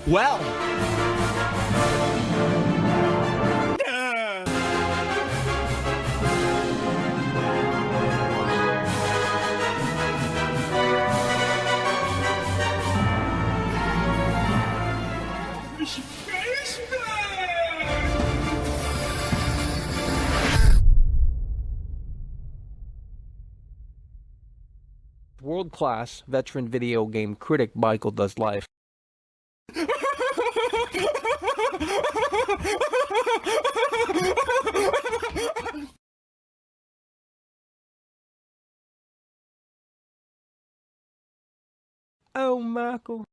Well. World-class veteran video game critic Michael does life. Oh, Michael.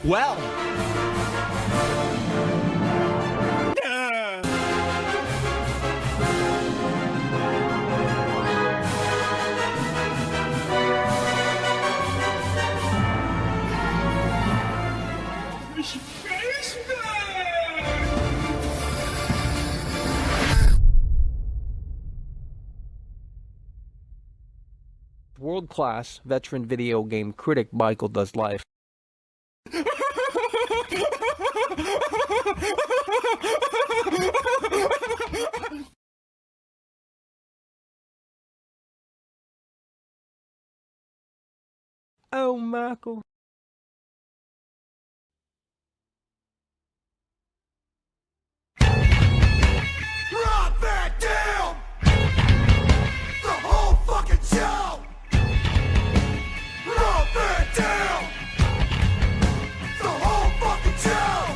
Well. World-class veteran video game critic Michael does life. Oh, Michael. Drop that down! The whole fucking show! Drop that down! The whole fucking show!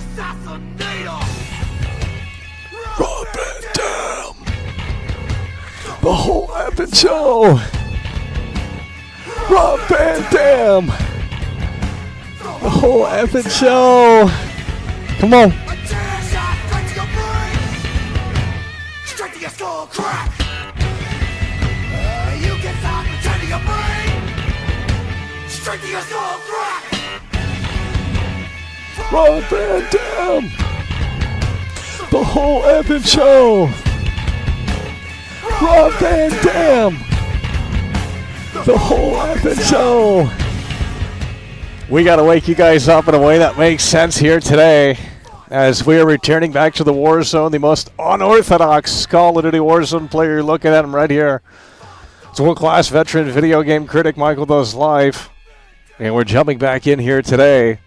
assassinator. Rob Van Dam. The whole effing show. Rob Van Dam. The whole effing show. Come on. A chair shot straight to your brain. Straight to your skull crack. You get shot straight to your brain. Straight to your skull crack. Rob Van Dam. The whole effing show. Rob Van Dam. The whole effing show. We got to wake you guys up in a way that makes sense here today as we are returning back to the Warzone, the most unorthodox Call of Duty Warzone player. You're looking at him right here. It's world-class veteran video game critic Michael Does Live. And we're jumping back in here today.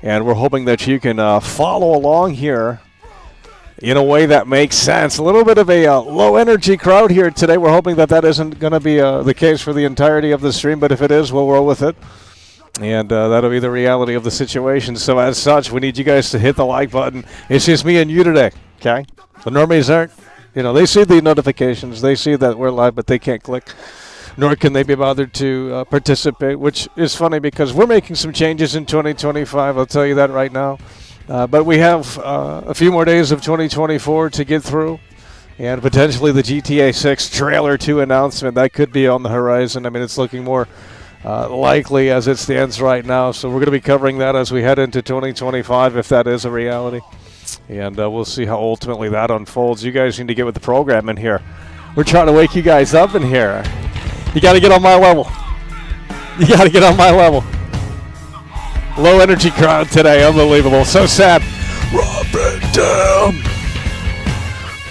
And we're hoping that you can follow along here in a way that makes sense. A little bit of a low-energy crowd here today. We're hoping that that isn't going to be the case for the entirety of the stream. But if it is, we'll roll with it. And that'll be the reality of the situation. So as such, we need you guys to hit the like button. It's just me and you today, okay? The normies aren't. You know, they see the notifications. They see that we're live, but they can't click. Nor can they be bothered to participate, which is funny because we're making some changes in 2025. I'll tell you that right now. But we have a few more days of 2024 to get through. And potentially the GTA 6 trailer 2 announcement, that could be on the horizon. I mean, it's looking more likely as it stands right now. So we're going to be covering that as we head into 2025, if that is a reality. And we'll see how ultimately that unfolds. You guys need to get with the program in here. We're trying to wake you guys up in here. You got to get on my level. You got to get on my level. Low energy crowd today. Unbelievable. So sad. Rob Van Dam.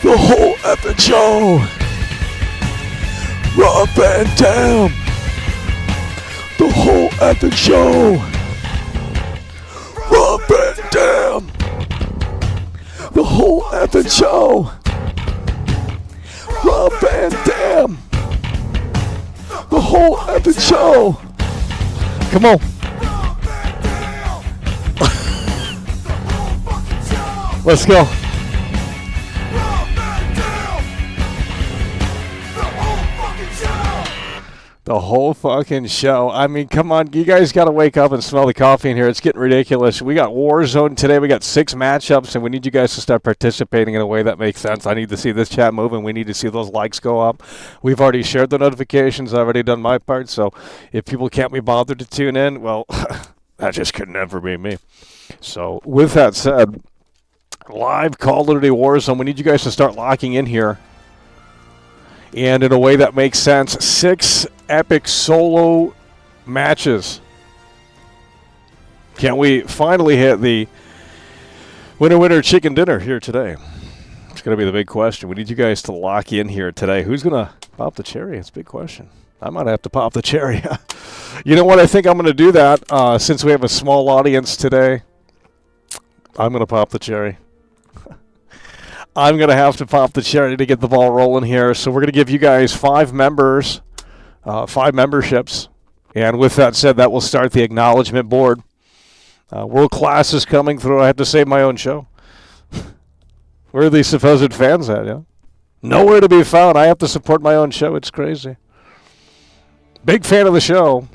The whole effing show. Rob Van Dam. The whole effing show. Rob Van Dam. The whole effing show. Rob Van Dam. The whole effing show. Come on. Let's go. The whole fucking show. I mean, come on. You guys got to wake up and smell the coffee in here. It's getting ridiculous. We got Warzone today. We got 6 matchups, and we need you guys to start participating in a way that makes sense. I need to see this chat moving. We need to see those likes go up. We've already shared the notifications. I've already done my part. So if people can't be bothered to tune in, well, that just could never be me. So with that said, live Call of Duty Warzone. We need you guys to start locking in here. And in a way that makes sense, 6 epic solo matches. Can we finally hit the winner chicken dinner here today? It's going to be the big question. We need you guys to lock in here today. Who's going to pop the cherry? It's a big question. I might have to pop the cherry. You know what? I think I'm going to do that since we have a small audience today. I'm going to pop the cherry. I'm going to have to pop the cherry to get the ball rolling here. So we're going to give you guys 5 members, 5 memberships. And with that said, that will start the acknowledgement board. World class is coming through. I have to save my own show. Where are these supposed fans at? Yeah? Nowhere to be found. I have to support my own show. It's crazy. Big fan of the show,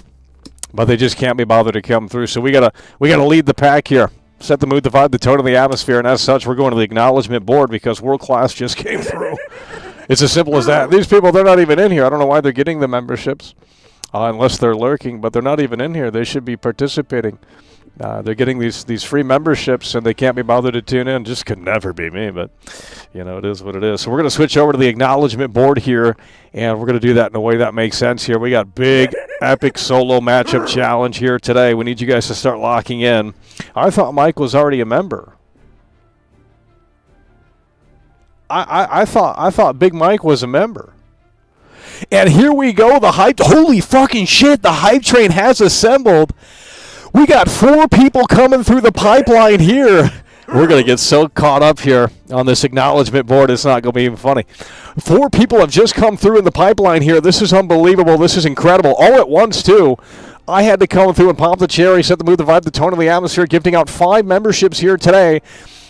but they just can't be bothered to come through. So we gotta lead the pack here. Set the mood, the vibe, the tone of the atmosphere, and as such, we're going to the acknowledgement board because World Class just came through. It's as simple as that. These people, they're not even in here. I don't know why they're getting the memberships, unless they're lurking, but they're not even in here. They should be participating. They're getting these free memberships, and they can't be bothered to tune in. Just could never be me, but, you know, it is what it is. So we're going to switch over to the acknowledgement board here, and we're going to do that in a way that makes sense here. We got big, epic solo matchup challenge here today. We need you guys to start locking in. I thought Mike was already a member. I thought Big Mike was a member. And here we go. The hype. Holy fucking shit. The hype train has assembled. We got 4 people coming through the pipeline here. We're going to get so caught up here on this acknowledgement board, it's not going to be even funny. 4 people have just come through in the pipeline here. This is unbelievable. This is incredible. All at once, too. I had to come through and pop the cherry, set the mood, the vibe, the tone of the atmosphere, gifting out 5 memberships here today.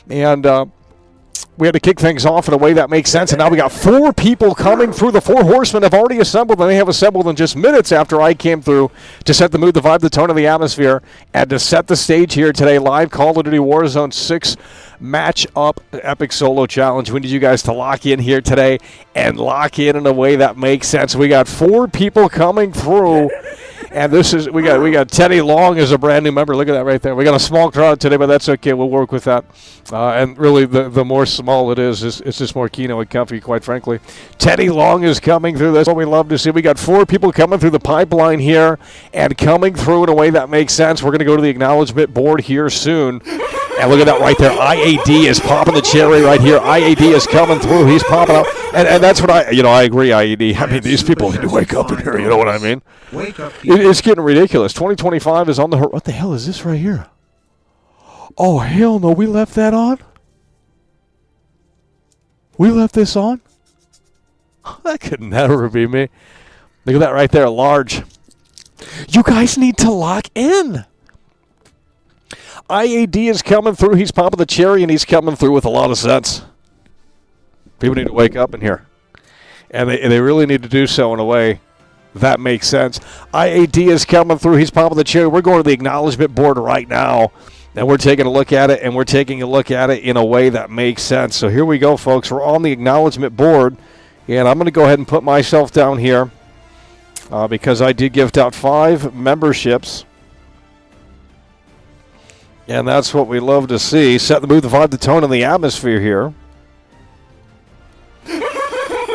And we had to kick things off in a way that makes sense. And now we got 4 people coming through. The 4 horsemen have already assembled, and they have assembled in just minutes after I came through to set the mood, the vibe, the tone of the atmosphere, and to set the stage here today. Live Call of Duty Warzone 6 match-up epic solo challenge. We need you guys to lock in here today and lock in a way that makes sense. We got 4 people coming through. And this is we got Teddy Long as a brand new member. Look at that right there. We got a small crowd today, but that's okay. We'll work with that. And really, the more small it is, it's just more keno and comfy, quite frankly. Teddy Long is coming through. That's what we love to see. We got 4 people coming through the pipeline here and coming through in a way that makes sense. We're going to go to the acknowledgement board here soon. And look at that right there. IAD is popping the cherry right here. IAD is coming through. He's popping up. And that's what I agree, IAD. I mean, these people need to wake up in here. You know what I mean? Wake up. It's getting ridiculous. 2025 is on the... What the hell is this right here? Oh, hell no. We left that on? We left this on? That could never be me. Look at that right there. Large. You guys need to lock in. IAD is coming through. He's popping the cherry, and he's coming through with a lot of sense. People need to wake up in here. And they really need to do so in a way that makes sense. IAD is coming through. He's popping the cherry. We're going to the acknowledgement board right now, and we're taking a look at it, and we're taking a look at it in a way that makes sense. So here we go, folks. We're on the acknowledgement board, and I'm going to go ahead and put myself down here because I did gift out 5 memberships. And that's what we love to see. Set the mood, the vibe, the tone, and the atmosphere here.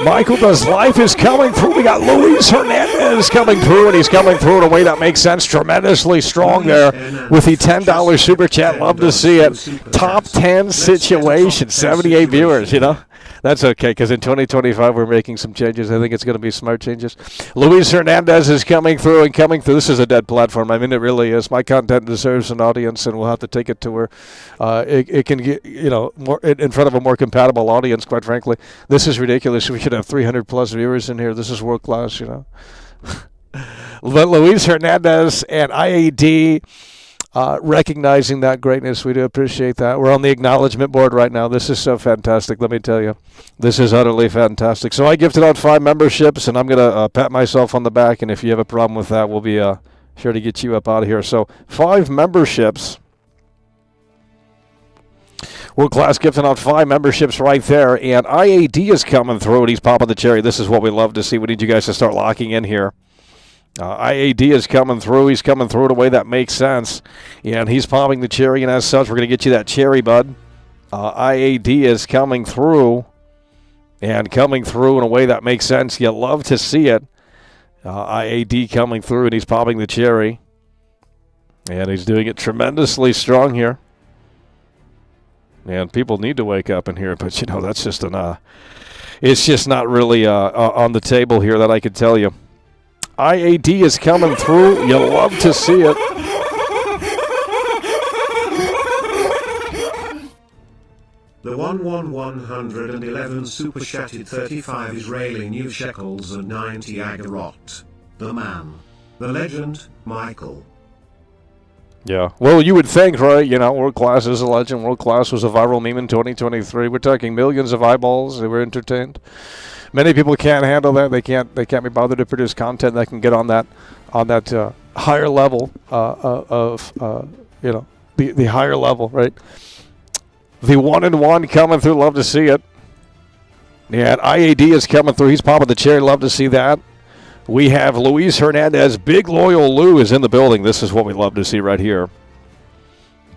Michael Does Life is coming through. We got Luis Hernandez coming through, and he's coming through in a way that makes sense. Tremendously strong there with the $10 super chat. Love to see it. Top 10 situation, 78 viewers, you know. That's okay, because in 2025 we're making some changes. I think it's going to be smart changes. Luis Hernandez is coming through and coming through. This is a dead platform. I mean, it really is. My content deserves an audience, and we'll have to take it to where it can get, you know, more in front of a more compatible audience, quite frankly. This is ridiculous. We should have 300-plus viewers in here. This is world-class, you know. But Luis Hernandez and IAD... recognizing that greatness. We do appreciate that. We're on the acknowledgement board right now. This is so fantastic, let me tell you. This is utterly fantastic. So I gifted out 5 memberships, and I'm going to pat myself on the back, and if you have a problem with that, we'll be sure to get you up out of here. So 5 memberships. World Class gifting out 5 memberships right there, and IAD is coming through, and he's popping the cherry. This is what we love to see. We need you guys to start locking in here. IAD is coming through. He's coming through in a way that makes sense. And he's popping the cherry, and as such, we're going to get you that cherry, bud. IAD is coming through, and coming through in a way that makes sense. You love to see it. IAD coming through, and he's popping the cherry. And he's doing it tremendously strong here. And people need to wake up in here, but, you know, that's just it's just not really on the table here that I can tell you. IAD is coming through. You love to see it. The 111 super chatted 35 Israeli new shekels and 90 agarot. The man. The legend, Michael. Yeah. Well, you would think, right? You know, World Class is a legend. World Class was a viral meme in 2023. We're talking millions of eyeballs. They were entertained. Many people can't handle that. They can't be bothered to produce content that can get on that higher level of you know, the higher level, right? The 1-in-1 coming through. Love to see it. Yeah, and IAD is coming through. He's popping the cherry. Love to see that. We have Luis Hernandez. Big Loyal Lou is in the building. This is what we love to see right here.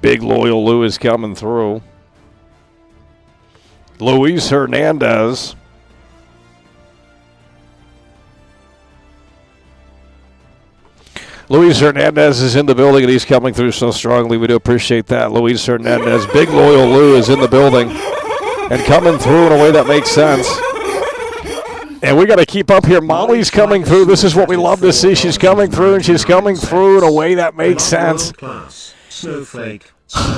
Big Loyal Lou is coming through. Luis Hernandez. Luis Hernandez is in the building, and he's coming through so strongly. We do appreciate that. Luis Hernandez, Big Loyal Lou is in the building and coming through in a way that makes sense. And we got to keep up here. Molly's coming through. This is what we love to see. She's coming through, and she's coming through in a way that makes sense. Snowflake,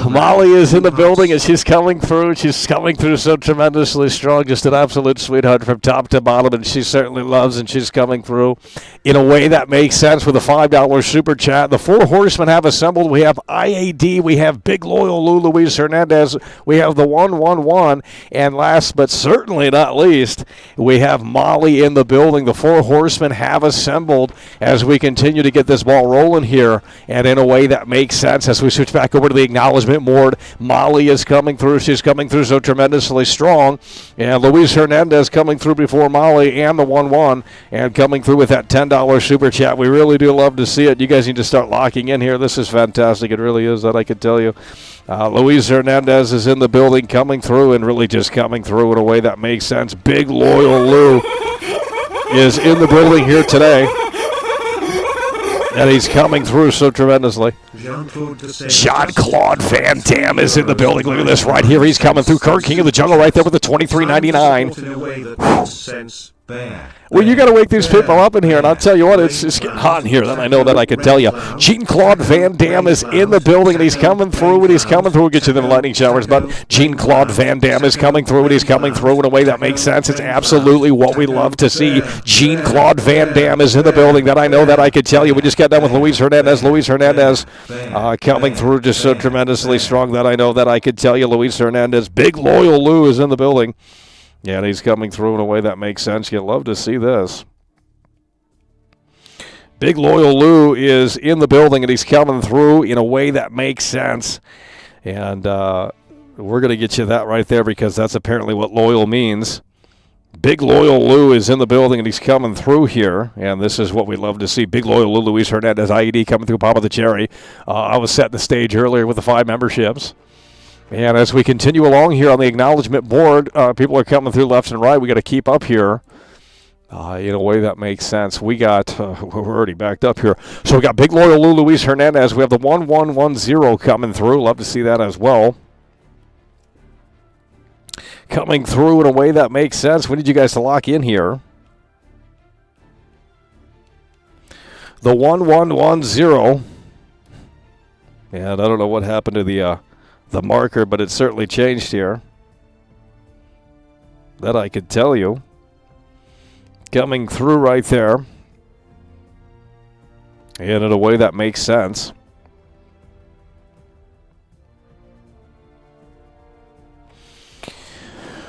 Molly is in the building, and she's coming through. She's coming through so tremendously strong, just an absolute sweetheart from top to bottom, and she certainly loves, and she's coming through in a way that makes sense with a $5 super chat. The four horsemen have assembled. We have IAD, we have Big Loyal Lou Luis Hernandez, we have the 111, and last but certainly not least, we have Molly in the building. The four horsemen have assembled as we continue to get this ball rolling here, and in a way that makes sense as we switch back over to the acknowledgement board. Molly is coming through. She's coming through so tremendously strong. And Luis Hernandez coming through before Molly and the 1-1 and coming through with that $10 super chat. We really do love to see it. You guys need to start locking in here. This is fantastic. It really is, that I can tell you. Luis Hernandez is in the building, coming through and really just coming through in a way that makes sense. Big Loyal Lou is in the building here today. And he's coming through so tremendously. Jean-Claude Van Damme is in the building. Look at this right here. He's coming through. Kurt King of the Jungle right there with the $23.99. Well, you got to wake these people up in here, and I'll tell you what, it's getting hot in here. Then I know that I can tell you. Jean-Claude Van Damme is in the building, and he's coming through, and he's coming through. We'll get you them lightning showers, but Jean-Claude Van Damme is coming through, and he's coming through in a way that makes sense. It's absolutely what we love to see. Jean-Claude Van Damme is in the building. That I know that I can tell you. We just got done with Luis Hernandez. Luis Hernandez coming through just so tremendously strong. That I know that I could tell you. Luis Hernandez. Big Loyal Lou is in the building. Yeah, and he's coming through in a way that makes sense. You'd love to see this. Big Loyal Lou is in the building, and he's coming through in a way that makes sense. And we're going to get you that right there because that's apparently what loyal means. Big Loyal Lou is in the building, and he's coming through here. And this is what we love to see. Big Loyal Lou, Luis Hernandez, IED coming through Papa the Cherry. I was setting the stage earlier with the 5 memberships. And as we continue along here on the acknowledgement board, people are coming through left and right. We got to keep up here in a way that makes sense. We got, we're already backed up here. So we got Big Loyal Lou Luis Hernandez. We have the 1110 coming through. Love to see that as well. Coming through in a way that makes sense. We need you guys to lock in here. The 1110. And I don't know what happened to the marker, but it certainly changed here. That I could tell you. Coming through right there. And in a way that makes sense.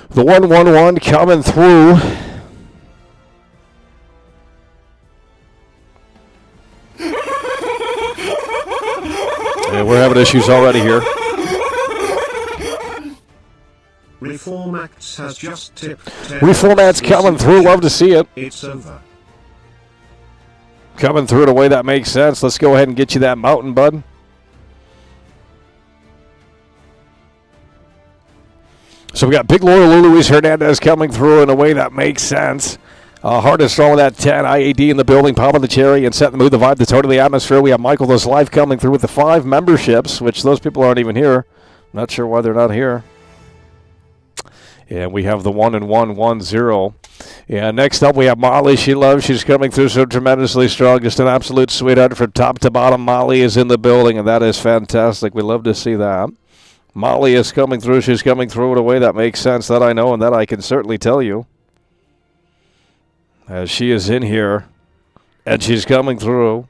The 111 coming through. And we're having issues already here. Reformats has just tipped. Reformats coming through. Love to see it. It's over. Coming through in a way that makes sense. Let's go ahead and get you that mountain, bud. So we got Big Loyal Lou Luis Hernandez coming through in a way that makes sense. Hard and strong with that 10. IAD in the building. Popping the cherry and setting the mood, the vibe, the tone of the atmosphere. We have Michael Those Live coming through with the 5 memberships, which those people aren't even here. Not sure why they're not here. And we have the 1110. And next up we have Molly. She's coming through so tremendously strong. Just an absolute sweetheart from top to bottom. Molly is in the building, and that is fantastic. We love to see that. Molly is coming through. She's coming through in a way that makes sense. That I know, and that I can certainly tell you. As she is in here, and she's coming through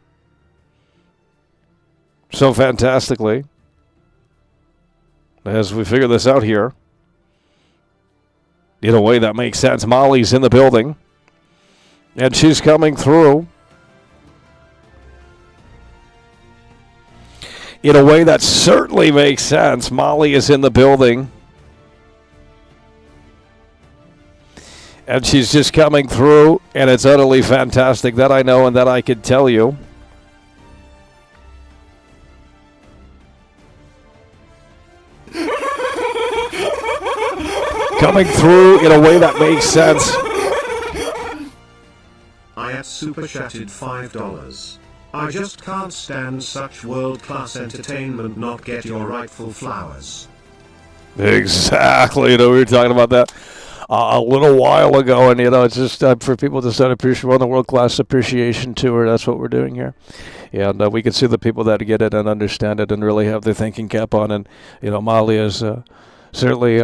so fantastically. As we figure this out here. In a way that makes sense. Molly's in the building. And she's coming through. In a way that certainly makes sense. Molly is in the building. And she's just coming through. And it's utterly fantastic. That I know and that I can tell you. Coming through in a way that makes sense. I had super chatted $5. I just can't stand such world-class entertainment. Not get your rightful flowers. Exactly. You know, we were talking about that. a little while ago, and it's just for people to set appreciation on the World Class Appreciation Tour. That's what we're doing here, and we can see the people that get it and understand it and really have their thinking cap on. And Molly is certainly.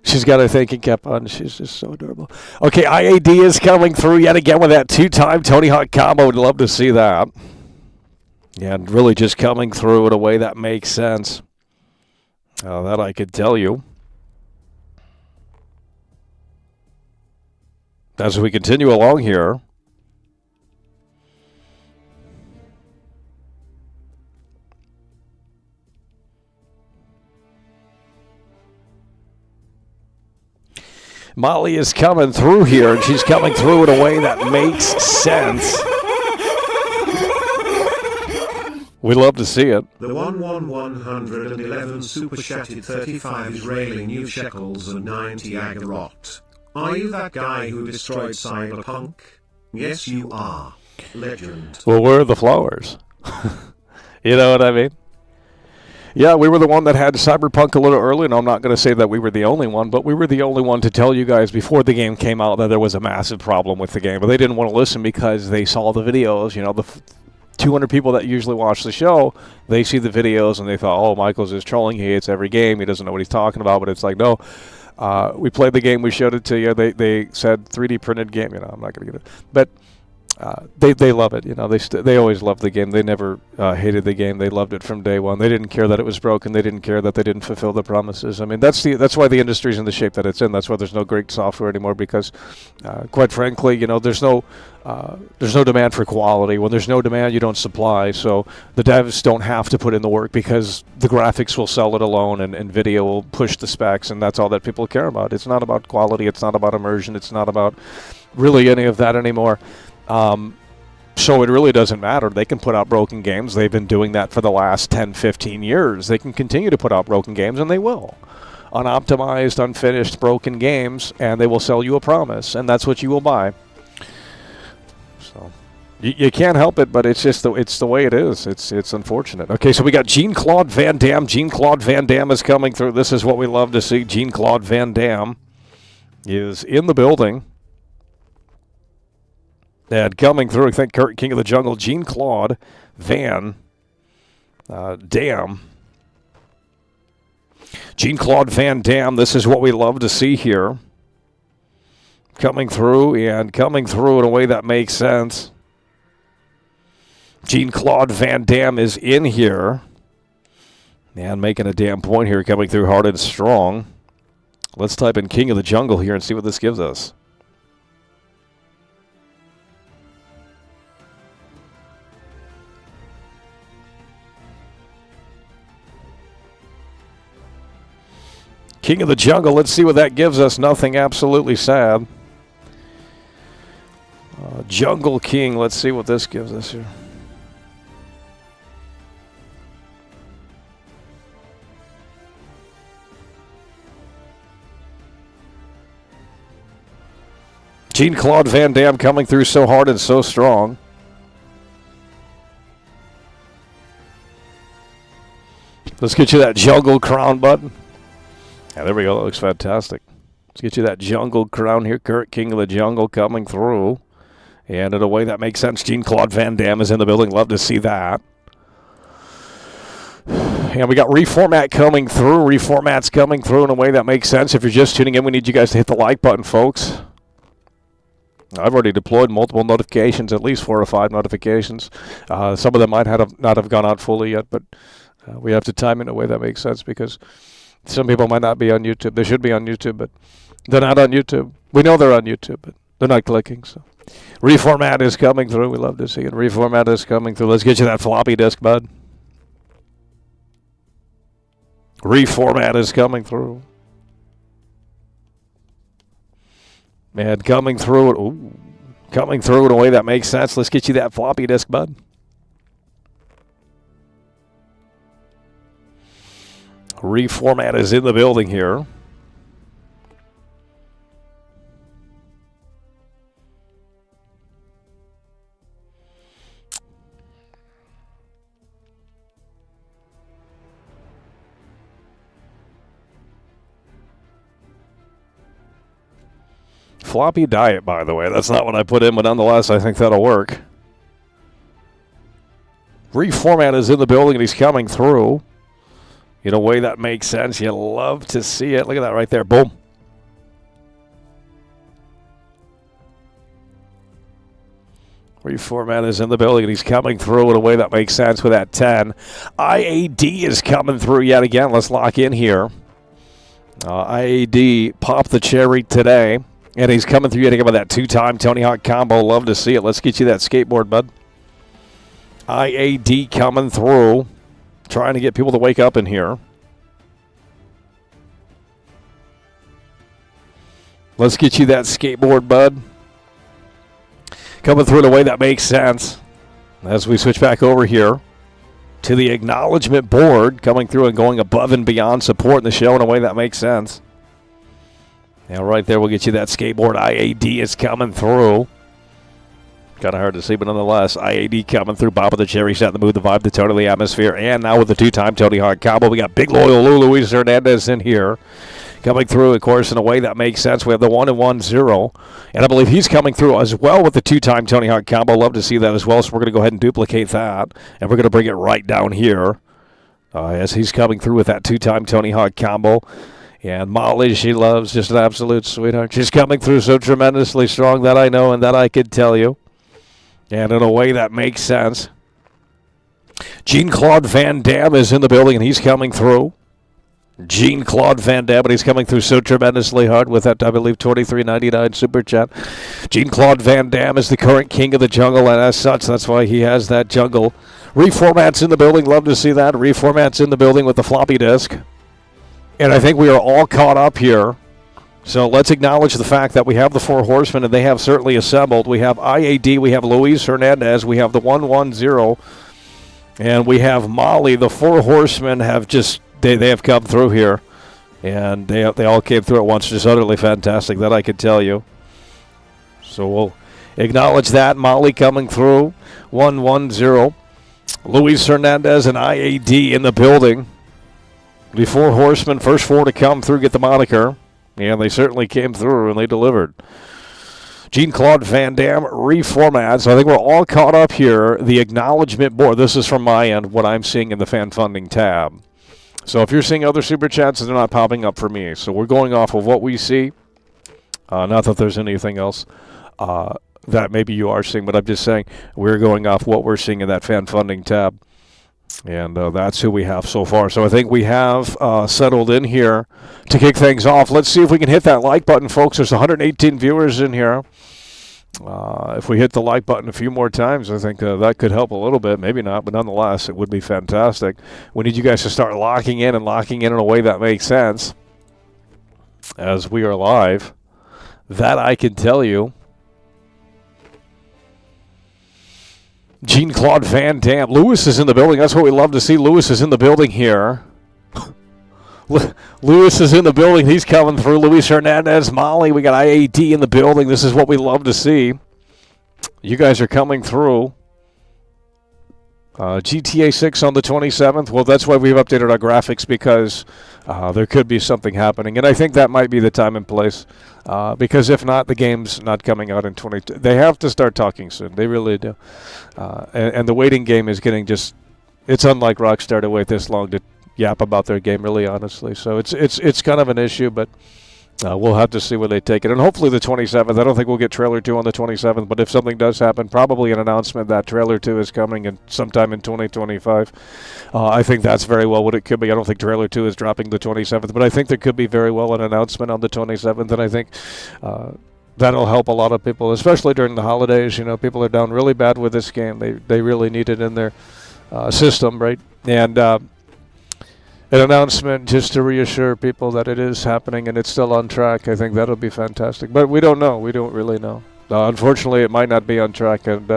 She's got her thinking cap on. She's just so adorable. Okay, IAD is coming through yet again with that 2-time Tony Hawk combo. Would love to see that. Yeah, and really just coming through in a way that makes sense. That I could tell you. As we continue along here. Molly is coming through here, and she's coming through in a way that makes sense. We love to see it. The 11111 super chatted 35 Israeli new shekels and 90 agarot. Are you that guy who destroyed Cyberpunk? Yes, you are. Legend. Well, where are the flowers? You know what I mean? Yeah, we were the one that had Cyberpunk a little early, and I'm not going to say that we were the only one, but we were the only one to tell you guys before the game came out that there was a massive problem with the game. But they didn't want to listen because they saw the videos. The 200 people that usually watch the show, they see the videos, and they thought, oh, Michael's just trolling. He hates every game. He doesn't know what he's talking about. But it's like, no, we played the game. We showed it to you. They said 3D printed game. I'm not going to get it. But they love it. They always loved the game. They never hated the game. They loved it from day one. They didn't care that it was broken. They didn't care that they didn't fulfill the promises. I mean, that's why the industry's in the shape that it's in. That's why there's no great software anymore because, quite frankly, there's no demand for quality. When there's no demand, you don't supply. So the devs don't have to put in the work because the graphics will sell it alone, and video will push the specs, and that's all that people care about. It's not about quality. It's not about immersion. It's not about really any of that anymore. So it really doesn't matter. They can put out broken games. They've been doing that for the last 10, 15 years. They can continue to put out broken games, and they will. Unoptimized, unfinished, broken games, and they will sell you a promise, and that's what you will buy. So you can't help it, but it's just it's the way it is. It's unfortunate. Okay, so we got Jean-Claude Van Damme. Jean-Claude Van Damme is coming through. This is what we love to see. Jean-Claude Van Damme is in the building. And coming through, I think Kurt, King of the Jungle, Jean-Claude Van Damme. Jean-Claude Van Damme, this is what we love to see here. Coming through in a way that makes sense. Jean-Claude Van Damme is in here. And making a damn point here, coming through hard and strong. Let's type in King of the Jungle here and see what this gives us. King of the Jungle, let's see what that gives us. Nothing, absolutely sad. Jungle King, let's see what this gives us here. Jean-Claude Van Damme coming through so hard and so strong. Let's get you that Jungle Crown button. Yeah, there we go. That looks fantastic. Let's get you that Jungle Crown here. Kurt, King of the Jungle, coming through. And in a way that makes sense, Jean-Claude Van Damme is in the building. Love to see that. And we got Reformat coming through. Reformat's coming through in a way that makes sense. If you're just tuning in, we need you guys to hit the like button, folks. I've already deployed multiple notifications, at least 4 or 5 notifications. Some of them might not have gone out fully yet, but we have to time it in a way that makes sense because some people might not be on YouTube. They should be on YouTube, but they're not on YouTube. We know they're on YouTube, but they're not clicking. So, Reformat is coming through. We love to see it. Reformat is coming through. Let's get you that floppy disk, bud. Reformat is coming through. And coming through in a way that makes sense. Let's get you that floppy disk, bud. Reformat is in the building here. floppy diet, by the way. That's not what I put in, but nonetheless, I think that'll work. Reformat is in the building, and he's coming through in a way that makes sense. You love to see it. Look at that right there. Boom. Reformat is in the building, and he's coming through in a way that makes sense with that 10. IAD is coming through yet again. Let's lock in here. IAD popped the cherry today, and he's coming through yet again with that 2-time Tony Hawk combo. Love to see it. Let's get you that skateboard, bud. IAD coming through, trying to get people to wake up in here. Let's get you that skateboard, bud. Coming through in a way that makes sense. As we switch back over here to the acknowledgement board, coming through and going above and beyond, supporting the show in a way that makes sense. Now right there, we'll get you that skateboard. IAD is coming through. Kind of hard to see, but nonetheless, IAD coming through. Bob with the cherry shot, the mood, the vibe, the tone of the atmosphere. And now with the 2-time Tony Hawk combo, we got Big Loyal Luis Hernandez in here. Coming through, of course, in a way that makes sense. We have the 1-1-0. And I believe he's coming through as well with the 2-time Tony Hawk combo. Love to see that as well. So we're going to go ahead and duplicate that. And we're going to bring it right down here as he's coming through with that 2-time Tony Hawk combo. And Molly, she loves, just an absolute sweetheart. She's coming through so tremendously strong, that I know and that I could tell you. And in a way that makes sense. Jean-Claude Van Damme is in the building, and he's coming through. Jean-Claude Van Damme, and he's coming through so tremendously hard with that, I believe, $23.99 super chat. Jean-Claude Van Damme is the current king of the jungle, and as such, that's why he has that jungle. Reformat's in the building. Love to see that. Reformat's in the building with the floppy disk. And I think we are all caught up here. So let's acknowledge the fact that we have the 4 horsemen, and they have certainly assembled. We have IAD, we have Luis Hernandez, we have the 1-1-0, and we have Molly. The 4 horsemen have just, they have come through here, and they all came through at once. Just utterly fantastic, that I could tell you. So we'll acknowledge that. Molly coming through, 1-1-0. Luis Hernandez and IAD in the building. The 4 horsemen, first 4 to come through, get the moniker. And they certainly came through, and they delivered. Jean-Claude Van Damme reformat. So I think we're all caught up here. The acknowledgement board. This is from my end, what I'm seeing in the fan funding tab. So if you're seeing other super chats, they're not popping up for me. So we're going off of what we see. Not that there's anything else that maybe you are seeing, but I'm just saying we're going off what we're seeing in that fan funding tab. And that's who we have so far. So I think we have settled in here to kick things off. Let's see if we can hit that like button, folks. There's 118 viewers in here. If we hit the like button a few more times, I think that could help a little bit. Maybe not, but nonetheless, it would be fantastic. We need you guys to start locking in in a way that makes sense as we are live. That I can tell you. Jean-Claude Van Damme. Lewis is in the building. That's what we love to see. Lewis is in the building here. Lewis is in the building. He's coming through. Luis Hernandez, Molly. We got IAD in the building. This is what we love to see. You guys are coming through. GTA 6 on the 27th. Well, that's why we've updated our graphics, because there could be something happening. And I think that might be the time and place. Because if not, the game's not coming out in 22. They have to start talking soon. They really do. And the waiting game is getting just... It's unlike Rockstar to wait this long to yap about their game, really, honestly. So it's kind of an issue, but... we'll have to see where they take it. And hopefully the 27th. I don't think we'll get Trailer 2 on the 27th, but if something does happen, probably an announcement that Trailer 2 is coming in sometime in 2025. I think that's very well what it could be. I don't think Trailer 2 is dropping the 27th, but I think there could be very well an announcement on the 27th, and I think that'll help a lot of people, especially during the holidays. You know, people are down really bad with this game. They really need it in their system, right? And... an announcement just to reassure people that it is happening and it's still on track. I think that'll be fantastic. But we don't know. We don't really know. Unfortunately, it might not be on track. And,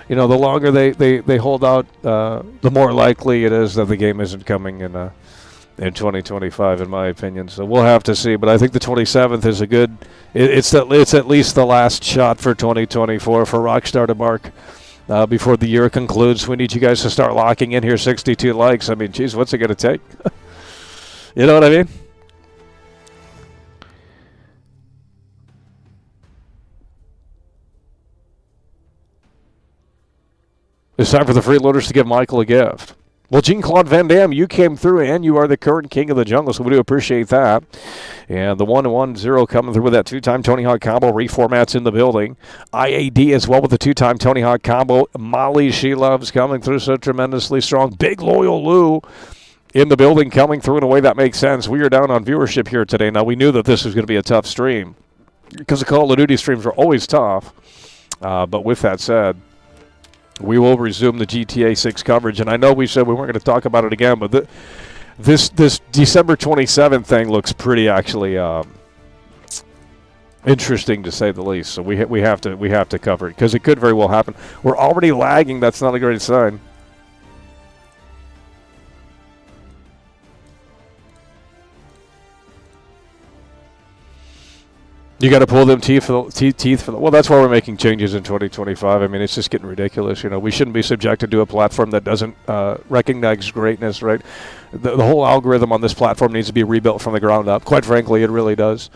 you know, the longer they hold out, the more likely it is that the game isn't coming in 2025, in my opinion. So we'll have to see. But I think the 27th is a good... It's at least the last shot for 2024 for Rockstar to mark. Before the year concludes. We need you guys to start locking in here. 62 likes. I mean, geez, what's it going to take? You know what I mean? It's time for the freeloaders to give Michael a gift. Well, Jean-Claude Van Damme, you came through, and you are the current king of the jungle, so we do appreciate that. And the 1-1-0 coming through with that two-time Tony Hawk combo. Reformats in the building. IAD as well with the two-time Tony Hawk combo. Molly She Loves coming through so tremendously strong. Big Loyal Lou in the building coming through in a way that makes sense. We are down on viewership here today. Now, we knew that this was going to be a tough stream because the Call of Duty streams are always tough. But with that said, we will resume the GTA 6 coverage, and I know we said we weren't going to talk about it again, but this December 27th thing looks pretty actually interesting to say the least. So we have to cover it because it could very well happen. We're already lagging. That's not a great sign. You got to pull them teeth for the. Well, that's why we're making changes in 2025. I mean, it's just getting ridiculous. You know, we shouldn't be subjected to a platform that doesn't recognize greatness, right? The whole algorithm on this platform needs to be rebuilt from the ground up. Quite frankly, it really does,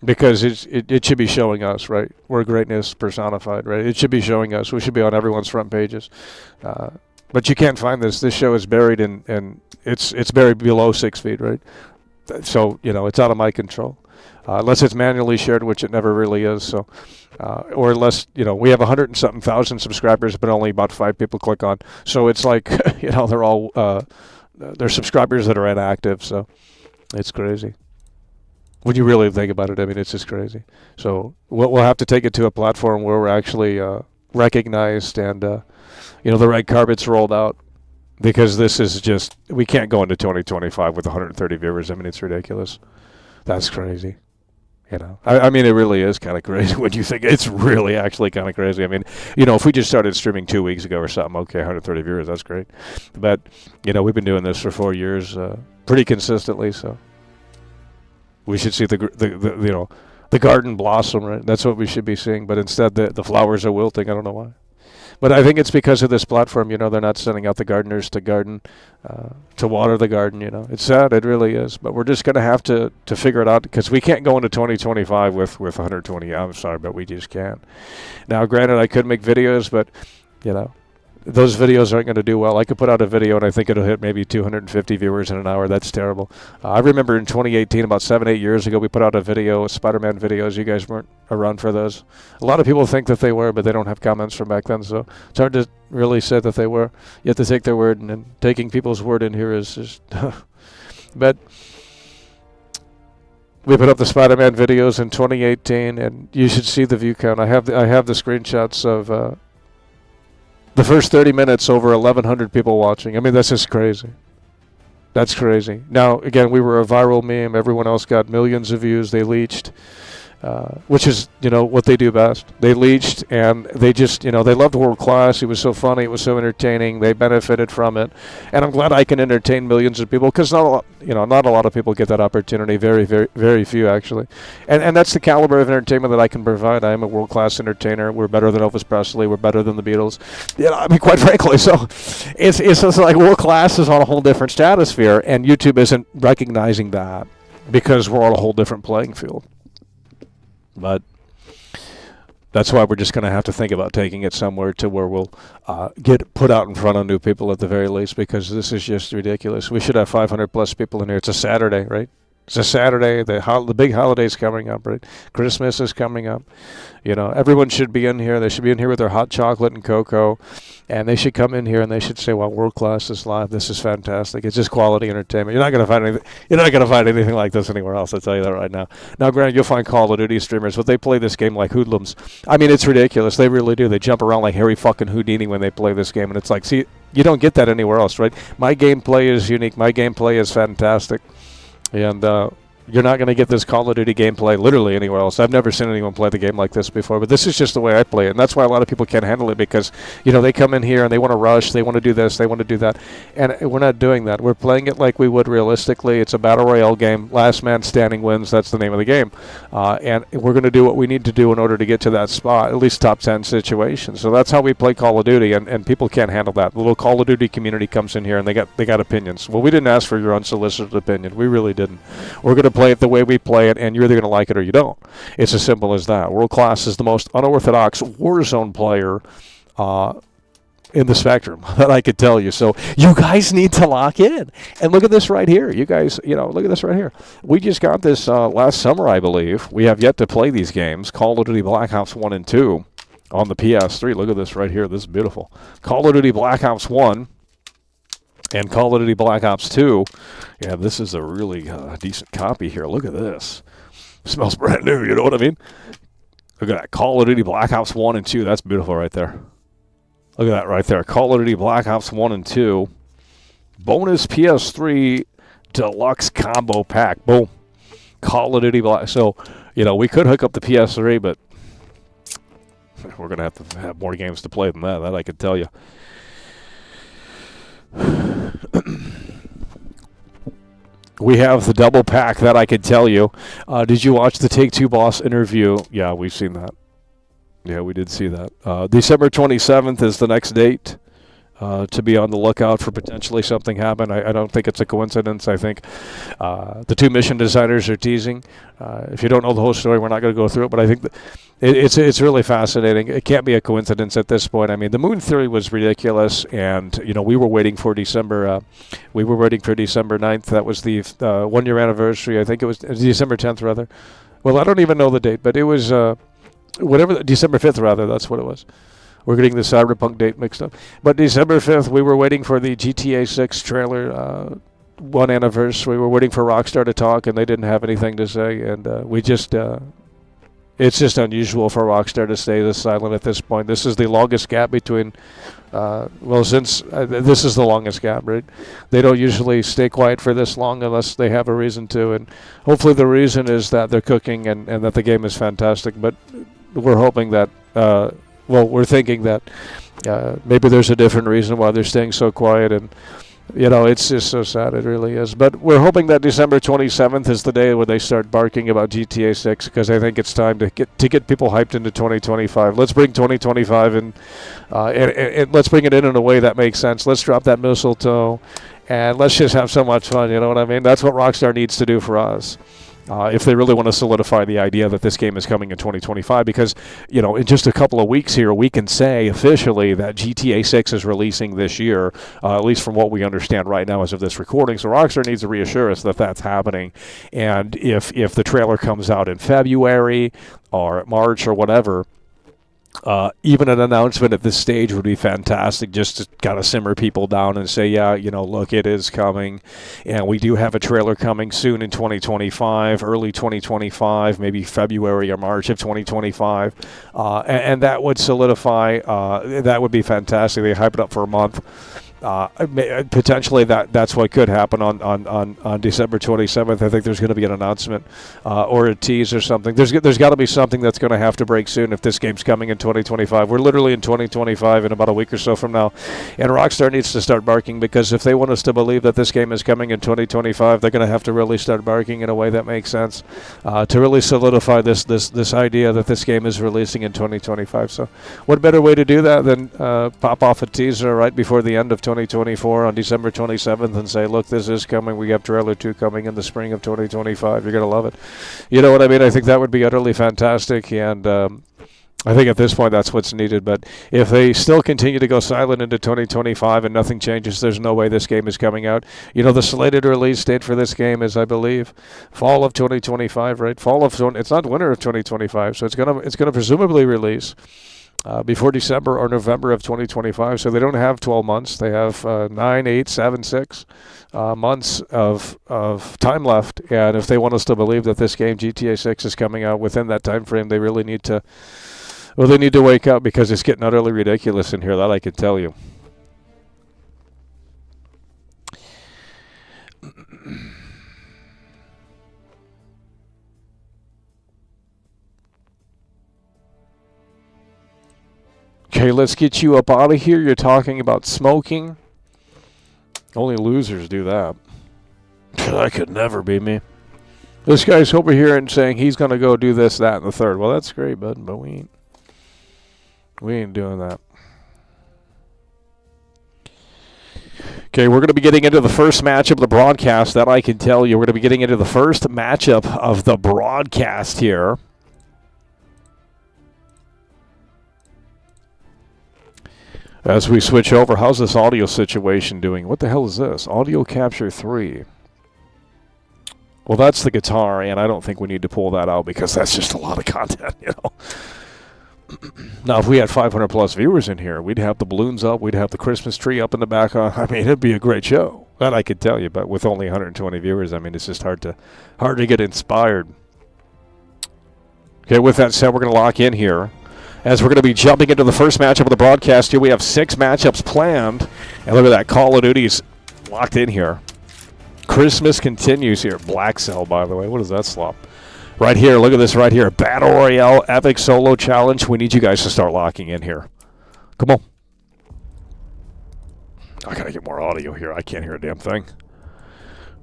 because it should be showing us, right? We're greatness personified, right? It should be showing us. We should be on everyone's front pages. But you can't find this. This show is buried in it's buried below 6 feet, right? So you know, it's out of my control. Unless it's manually shared, which it never really is. So, or unless, you know, we have 100 and something thousand subscribers, but only about 5 people click on. So it's like, you know, they're all they're subscribers that are inactive. So it's crazy. When you really think about it, I mean, it's just crazy. So we'll have to take it to a platform where we're actually recognized and, you know, the red carpet's rolled out. Because this is just, we can't go into 2025 with 130 viewers. I mean, it's ridiculous. That's crazy. You know, I mean, it really is kind of crazy when you think it's really actually kind of crazy. I mean, you know, if we just started streaming 2 weeks ago or something, okay, 130 viewers, that's great. But, you know, we've been doing this for 4 years pretty consistently, so we should see the you know, the garden blossom, right? That's what we should be seeing. But instead, the flowers are wilting. I don't know why. But I think it's because of this platform. You know, they're not sending out the gardeners to garden, to water the garden, you know. It's sad, it really is. But we're just going to have to figure it out because we can't go into 2025 with 120. I'm sorry, but we just can't. Now, granted, I could make videos, but, you know, those videos aren't going to do well. I could put out a video and I think it'll hit maybe 250 viewers in an hour. That's terrible. I remember in 2018, about 7-8 years ago, we put out a video, Spider-Man videos. You guys weren't around for those. A lot of people think that they were, but they don't have comments from back then, so it's hard to really say that they were. You have to take their word, and taking people's word in here is just... But we put up the Spider-Man videos in 2018, and you should see the view count. I have the screenshots of... the first 30 minutes, over 1,100 people watching. I mean, that's just crazy. That's crazy. Now, again, we were a viral meme. Everyone else got millions of views. They leached, which is, you know, what they do best. They leached, and they just, you know, they loved World Class. It was so funny. It was so entertaining. They benefited from it. And I'm glad I can entertain millions of people because not a lot of people get that opportunity. Very, very, very few, actually. And that's the caliber of entertainment that I can provide. I am a world-class entertainer. We're better than Elvis Presley. We're better than the Beatles. You know, I mean, quite frankly, so it's just like World Class is on a whole different stratosphere, and YouTube isn't recognizing that because we're on a whole different playing field. But that's why we're just going to have to think about taking it somewhere to where we'll get put out in front of new people at the very least, because this is just ridiculous. We should have 500-plus people in here. It's a Saturday, right? It's a Saturday. The big holiday's coming up, right? Christmas is coming up. You know, everyone should be in here. They should be in here with their hot chocolate and cocoa, and they should come in here and they should say, "Well, World Class is live. This is fantastic. It's just quality entertainment." You're not going to find anything. You're not going to find anything like this anywhere else. I'll tell you that right now. Now, granted, you'll find Call of Duty streamers, but they play this game like hoodlums. I mean, it's ridiculous. They really do. They jump around like Harry fucking Houdini when they play this game, and it's like, see, you don't get that anywhere else, right? My gameplay is unique. My gameplay is fantastic, and you're not going to get this Call of Duty gameplay literally anywhere else. I've never seen anyone play the game like this before, but this is just the way I play it, and that's why a lot of people can't handle it because, you know, they come in here and they want to rush, they want to do this, they want to do that, and we're not doing that. We're playing it like we would realistically. It's a battle royale game. Last man standing wins. That's the name of the game, and we're going to do what we need to do in order to get to that spot, at least top 10 situation. So that's how we play Call of Duty, and people can't handle that. The little Call of Duty community comes in here and they got opinions. Well, we didn't ask for your unsolicited opinion. We really didn't. We're going to play it the way we play it, and you're either going to like it or you don't. It's as simple as that. World Class is the most unorthodox Warzone player in the spectrum that I could tell you. So you guys need to lock in. And look at this right here. You guys, look at this right here. We just got this last summer, I believe. We have yet to play these games, Call of Duty Black Ops 1 and 2 on the PS3. Look at this right here. This is beautiful. Call of Duty Black Ops 1 and Call of Duty Black Ops 2. Yeah, this is a really decent copy here. Look at this. Smells brand new, you know what I mean? Look at that. Call of Duty Black Ops 1 and 2. That's beautiful right there. Look at that right there. Call of Duty Black Ops 1 and 2. Bonus PS3 Deluxe Combo Pack. Boom. Call of Duty Black. So, we could hook up the PS3, but we're going to have more games to play than that. That I could tell you. We have the double pack, that I could tell you. Did you watch the Take-Two boss interview? Yeah, we've seen that. Yeah, we did see that. December 27th is the next date to be on the lookout for potentially something happen. I don't think it's a coincidence. I think the two mission designers are teasing. If you don't know the whole story, we're not going to go through it, but I think it's really fascinating. It can't be a coincidence at this point. I mean, the moon theory was ridiculous, and we were waiting for December. We were waiting for December 9th. That was the 1 year anniversary. I think it was December 10th, rather. Well, I don't even know the date, but it was December 5th, rather. That's what it was. We're getting the Cyberpunk date mixed up. But December 5th, we were waiting for the GTA 6 trailer 1 anniversary. We were waiting for Rockstar to talk, and they didn't have anything to say. And it's just unusual for Rockstar to stay this silent at this point. This is the longest gap between, this is the longest gap, right? They don't usually stay quiet for this long unless they have a reason to. And hopefully the reason is that they're cooking and that the game is fantastic. But we're hoping that, we're thinking that maybe there's a different reason why they're staying so quiet. And, it's just so sad. It really is. But we're hoping that December 27th is the day where they start barking about GTA 6, because I think it's time to get people hyped into 2025. Let's bring 2025 in, and let's bring it in a way that makes sense. Let's drop that mistletoe, and let's just have so much fun. You know what I mean? That's what Rockstar needs to do for us. If they really want to solidify the idea that this game is coming in 2025, because, in just a couple of weeks here, we can say officially that GTA 6 is releasing this year, at least from what we understand right now as of this recording. So Rockstar needs to reassure us that that's happening. And if the trailer comes out in February or March or whatever, even an announcement at this stage would be fantastic, just to kind of simmer people down and say, yeah, look, it is coming. And we do have a trailer coming soon in 2025, early 2025, maybe February or March of 2025. And that would solidify, that would be fantastic. They hype it up for a month. Potentially that's what could happen on December 27th. I think there's going to be an announcement or a tease or something. There's got to be something that's going to have to break soon if this game's coming in 2025. We're literally in 2025 in about a week or so from now, and Rockstar needs to start barking, because if they want us to believe that this game is coming in 2025, they're going to have to really start barking in a way that makes sense to really solidify this idea that this game is releasing in 2025. So what better way to do that than pop off a teaser right before the end of 2024 on December 27th and say, look, this is coming. We have trailer 2 coming in the spring of 2025. You're going to love it. You know what I mean? I think that would be utterly fantastic, and I think at this point that's what's needed. But if they still continue to go silent into 2025 and nothing changes, there's no way this game is coming out. The slated release date for this game is, I believe, fall of 2025, right? It's not winter of 2025, so it's gonna presumably release before December or November of 2025. So they don't have 12 months. They have 9, 8, 7, 6 months of time left. And if they want us to believe that this game, GTA 6, is coming out within that time frame, they really need to wake up, because it's getting utterly ridiculous in here, that I can tell you. Okay, let's get you up out of here. You're talking about smoking. Only losers do that. That could never be me. This guy's over here and saying he's going to go do this, that, and the third. Well, that's great, bud, but we ain't doing that. Okay, we're going to be getting into the first match of the broadcast, that I can tell you. We're going to be getting into the first matchup of the broadcast here. As we switch over, how's this audio situation doing? What the hell is this? Audio capture 3. Well, that's the guitar, and I don't think we need to pull that out because that's just a lot of content, you know. Now, if we had 500 plus viewers in here, we'd have the balloons up, we'd have the Christmas tree up in the back. I mean, it'd be a great show. That I could tell you, but with only 120 viewers, I mean, it's just hard to get inspired. Okay, with that said, we're going to lock in here. As we're going to be jumping into the first matchup of the broadcast here, we have 6 matchups planned. And look at that, Call of Duty's locked in here. Christmas continues here. Black Cell, by the way. What is that slop? Right here, look at this right here. Battle Royale Epic Solo Challenge. We need you guys to start locking in here. Come on. I got to get more audio here. I can't hear a damn thing.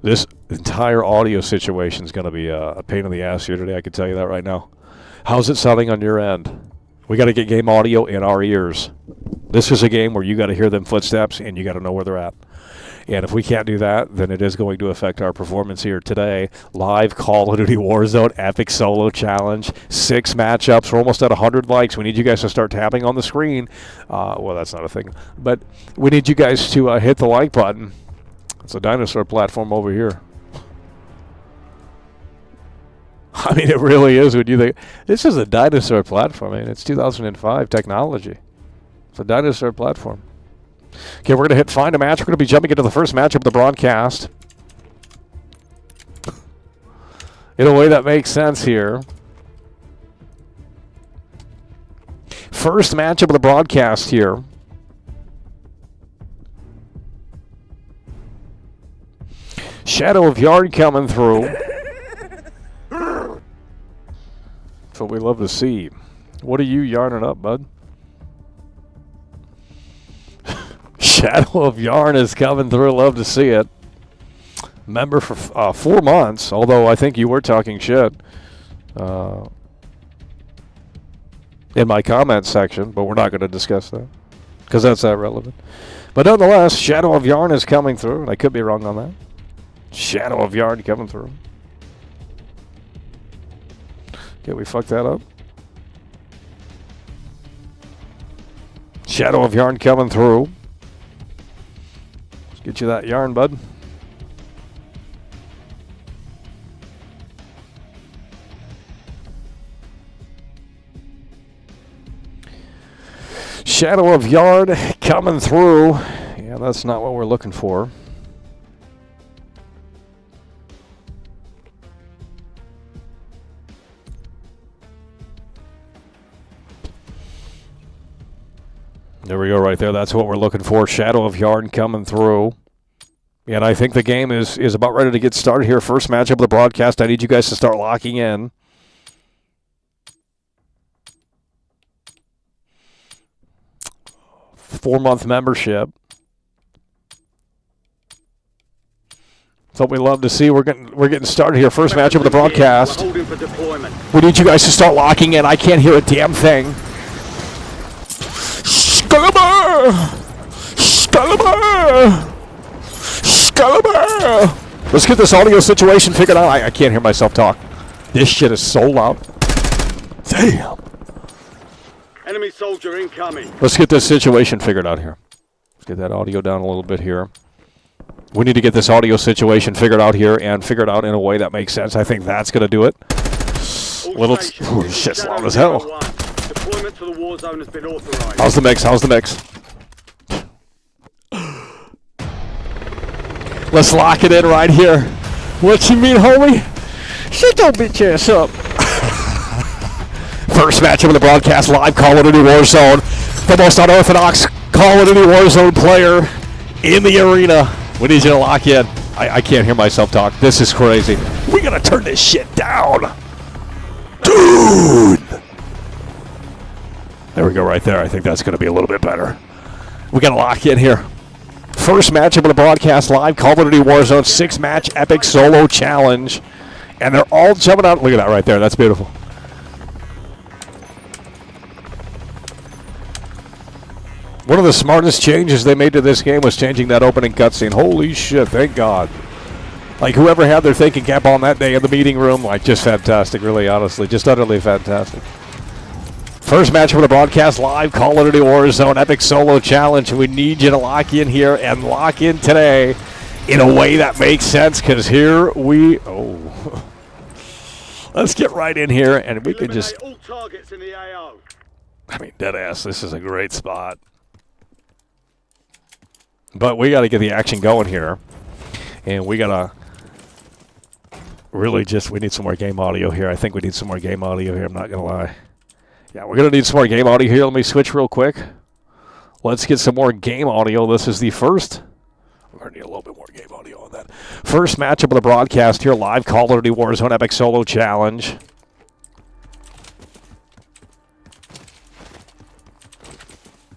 This entire audio situation is going to be a pain in the ass here today. I can tell you that right now. How's it sounding on your end? We got to get game audio in our ears. This is a game where you got to hear them footsteps and you got to know where they're at. And if we can't do that, then it is going to affect our performance here today. Live Call of Duty Warzone Epic Solo Challenge. 6 matchups. We're almost at 100 likes. We need you guys to start tapping on the screen. Well, that's not a thing. But we need you guys to hit the like button. It's a dinosaur platform over here. I mean, it really is. When you think this is a dinosaur platform. I mean, it's 2005 technology. It's a dinosaur platform. Okay, we're going to hit find a match. We're going to be jumping into the first matchup of the broadcast. In a way that makes sense here. First matchup of the broadcast here. Shadow of Yard coming through. That's what we love to see. What are you yarning up, bud? Shadow of Yarn is coming through. Love to see it. Member for 4 months, although I think you were talking shit in my comments section, but we're not going to discuss that because that's irrelevant. But nonetheless, Shadow of Yarn is coming through, and I could be wrong on that. Shadow of Yarn coming through. Okay, we fucked that up. Shadow of Yarn coming through. Let's get you that yarn, bud. Shadow of Yard coming through. Yeah, that's not what we're looking for. There we go right there. That's what we're looking for. Shadow of Yarn coming through. And I think the game is about ready to get started here. First matchup of the broadcast. I need you guys to start locking in. Four-month membership. That's what we love to see. We're getting started here. First matchup of the broadcast. We need you guys to start locking in. I can't hear a damn thing. Excalibur! Excalibur! Excalibur! Let's get this audio situation figured out. I can't hear myself talk. This shit is so loud. Damn. Enemy soldier incoming. Let's get this situation figured out here. Let's get that audio down a little bit here. We need to get this audio situation figured out here and figured out in a way that makes sense. I think that's going to do it. Little shit's loud as hell. Deployment to the war zone has been authorized. How's the mix? How's the mix? Let's lock it in right here. What you mean, homie? Shut your bitch ass up. First matchup of the broadcast, live Call of Duty Warzone. The most unorthodox Call of Duty Warzone player in the arena. We need you to lock in. I can't hear myself talk. This is crazy. We gotta turn this shit down. Dude! There we go right there. I think that's gonna be a little bit better. We gotta lock in here. First matchup of the broadcast, live Call of Duty Warzone 6-match epic solo challenge. And they're all jumping out. Look at that right there. That's beautiful. One of the smartest changes they made to this game was changing that opening cutscene. Holy shit, thank God. Like, whoever had their thinking cap on that day in the meeting room, like, just fantastic, really, honestly. Just utterly fantastic. First match of the broadcast live, Call of Duty Warzone Epic Solo Challenge. We need you to lock in here and lock in today in a way that makes sense, because here we... Oh. Let's get right in here, and we can just... all targets in the AO. I mean, deadass, this is a great spot. But we got to get the action going here. And we got to really just... We need some more game audio here. I think we need some more game audio here, I'm not going to lie. Yeah, we're going to need some more game audio here. Let me switch real quick. Let's get some more game audio. This is the first. We're going to need a little bit more game audio on that. First matchup of the broadcast here, live Call of Duty Warzone Epic Solo Challenge.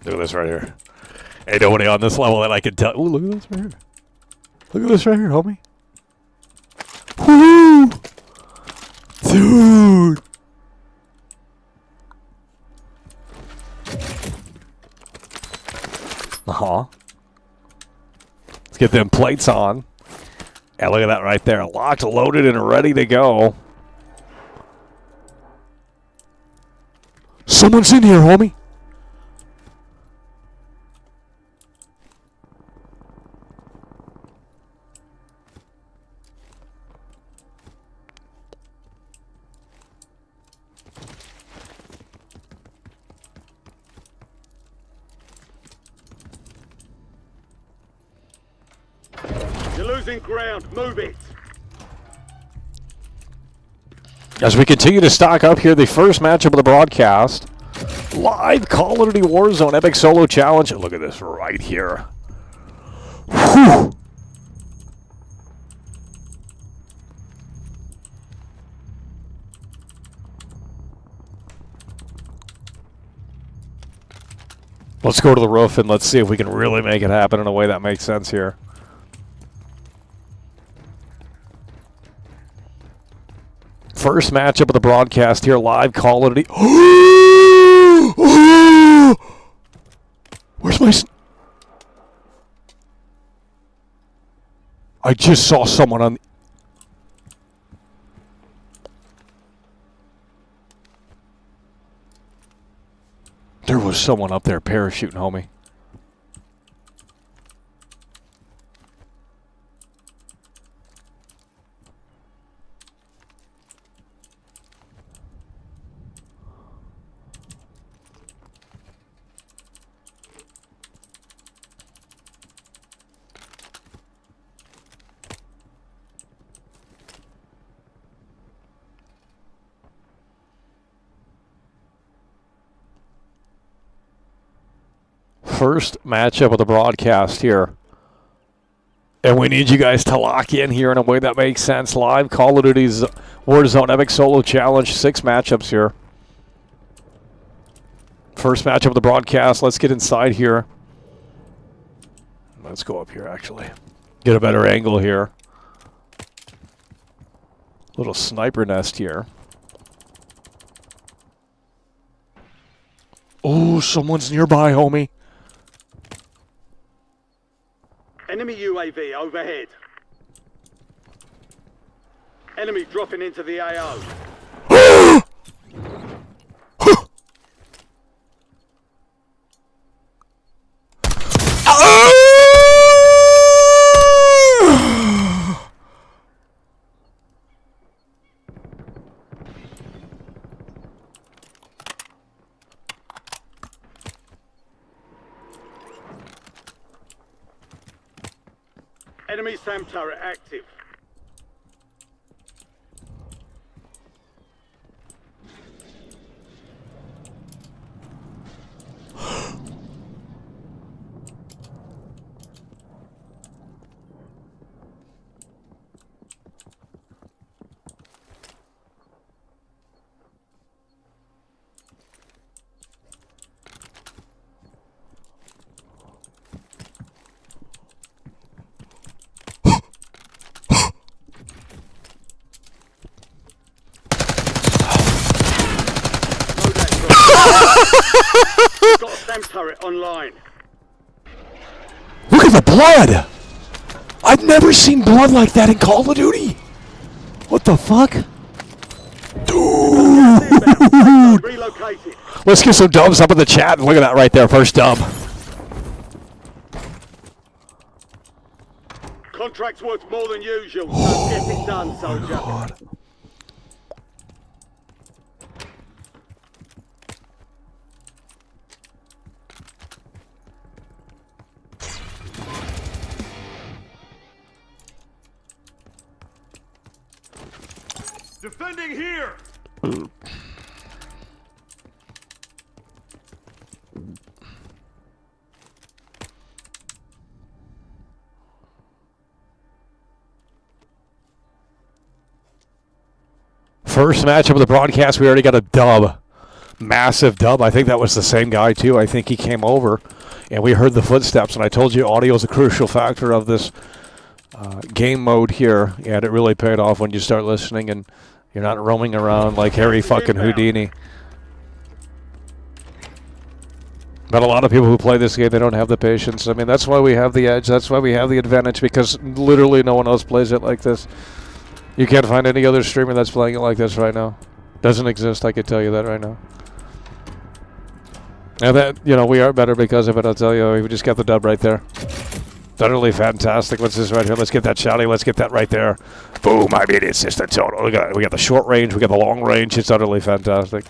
Look at this right here. Ain't nobody on this level that I can tell. Ooh, look at this right here. Look at this right here, homie. Woo! Dude! Let's get them plates on. And look at that right there. Locked, loaded, and ready to go. Someone's in here, homie. You're losing ground. Move it. As we continue to stock up here, the first matchup of the broadcast. Live Call of Duty Warzone Epic Solo Challenge. Look at this right here. Whew. Let's go to the roof and let's see if we can really make it happen in a way that makes sense here. First matchup of the broadcast here, live Call of Duty. Where's my... I just saw someone on... There was someone up there parachuting, homie. First matchup of the broadcast here. And we need you guys to lock in here in a way that makes sense. Live Call of Duty's Warzone Epic Solo Challenge. 6 matchups here. First matchup of the broadcast. Let's get inside here. Let's go up here, actually. Get a better angle here. Little sniper nest here. Oh, someone's nearby, homie. Enemy UAV overhead. Enemy dropping into the AO. Enemy SAM turret active. Got a SAM turret online. Look at the blood! I've never seen blood like that in Call of Duty! What the fuck? Dude! Relocated. Let's get some dubs up in the chat. Look at that right there. First dub. Contract's worth more than usual, so get it done, soldier. God. Defending here! First matchup of the broadcast, we already got a dub. Massive dub. I think that was the same guy, too. I think he came over, and we heard the footsteps. And I told you audio is a crucial factor of this game mode here. And it really paid off when you start listening and you're not roaming around like Harry fucking Houdini. But a lot of people who play this game, they don't have the patience. I mean, that's why we have the edge. That's why we have the advantage, because literally no one else plays it like this. You can't find any other streamer that's playing it like this right now. Doesn't exist, I can tell you that right now. And that, you know, we are better because of it, I'll tell you. We just got the dub right there. Utterly fantastic. What's this right here? Let's get that shouty. Let's get that right there. Boom. I mean, it's just a total. Look at it. We got the short range. We got the long range. It's utterly fantastic.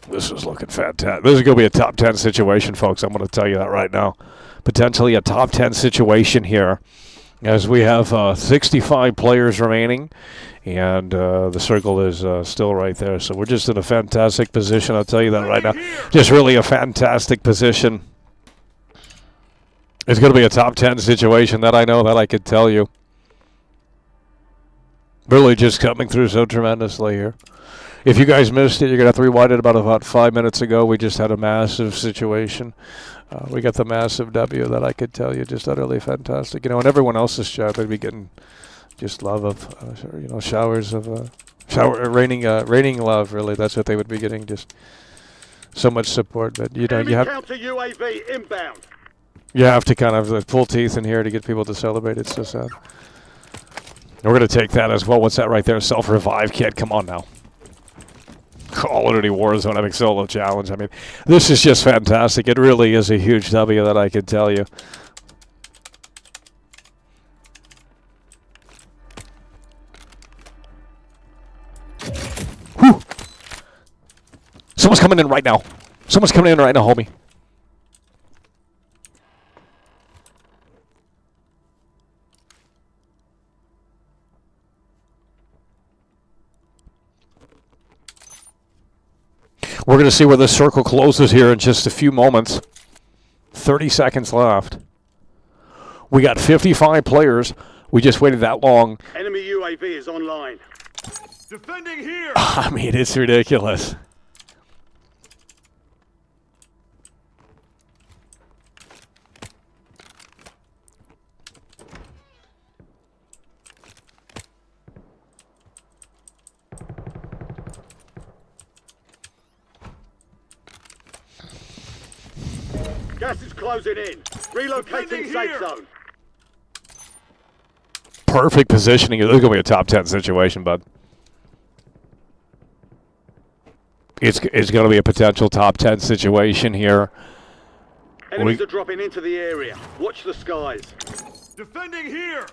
This is looking fantastic. This is going to be a top 10 situation, folks. I'm going to tell you that right now. Potentially a top 10 situation here, as we have 65 players remaining, and the circle is still right there. So we're just in a fantastic position. I'll tell you that right now. Just really a fantastic position. It's going to be a top 10 situation. That I know, that I could tell you. Really just coming through so tremendously here. If you guys missed it, you're going to have to rewind it about 5 minutes ago. We just had a massive situation. We got the massive W that I could tell you, just utterly fantastic. You know, in everyone else's chat, they'd be getting just love of, you know, showers of, raining love, really. That's what they would be getting, just so much support. But, you know, you have, counter UAV inbound. you have to kind of pull teeth in here to get people to celebrate. It's so sad. We're going to take that as well. What's that right there? Self-revive kit. Come on now. Call of Duty Warzone Epic Solo Challenge. I mean, this is just fantastic. It really is a huge W, that I can tell you. Whew. Someone's coming in right now. Someone's coming in right now, homie. We're going to see where this circle closes here in just a few moments. 30 seconds left. We got 55 players. We just waited that long. Enemy UAV is online. Defending here! I mean, it's ridiculous. Gas is closing in. Relocating safe zone. Perfect positioning. This is going to be a top 10 situation, bud. It's going to be a potential top 10 situation here. Enemies are dropping into the area. Watch the skies. Defending here!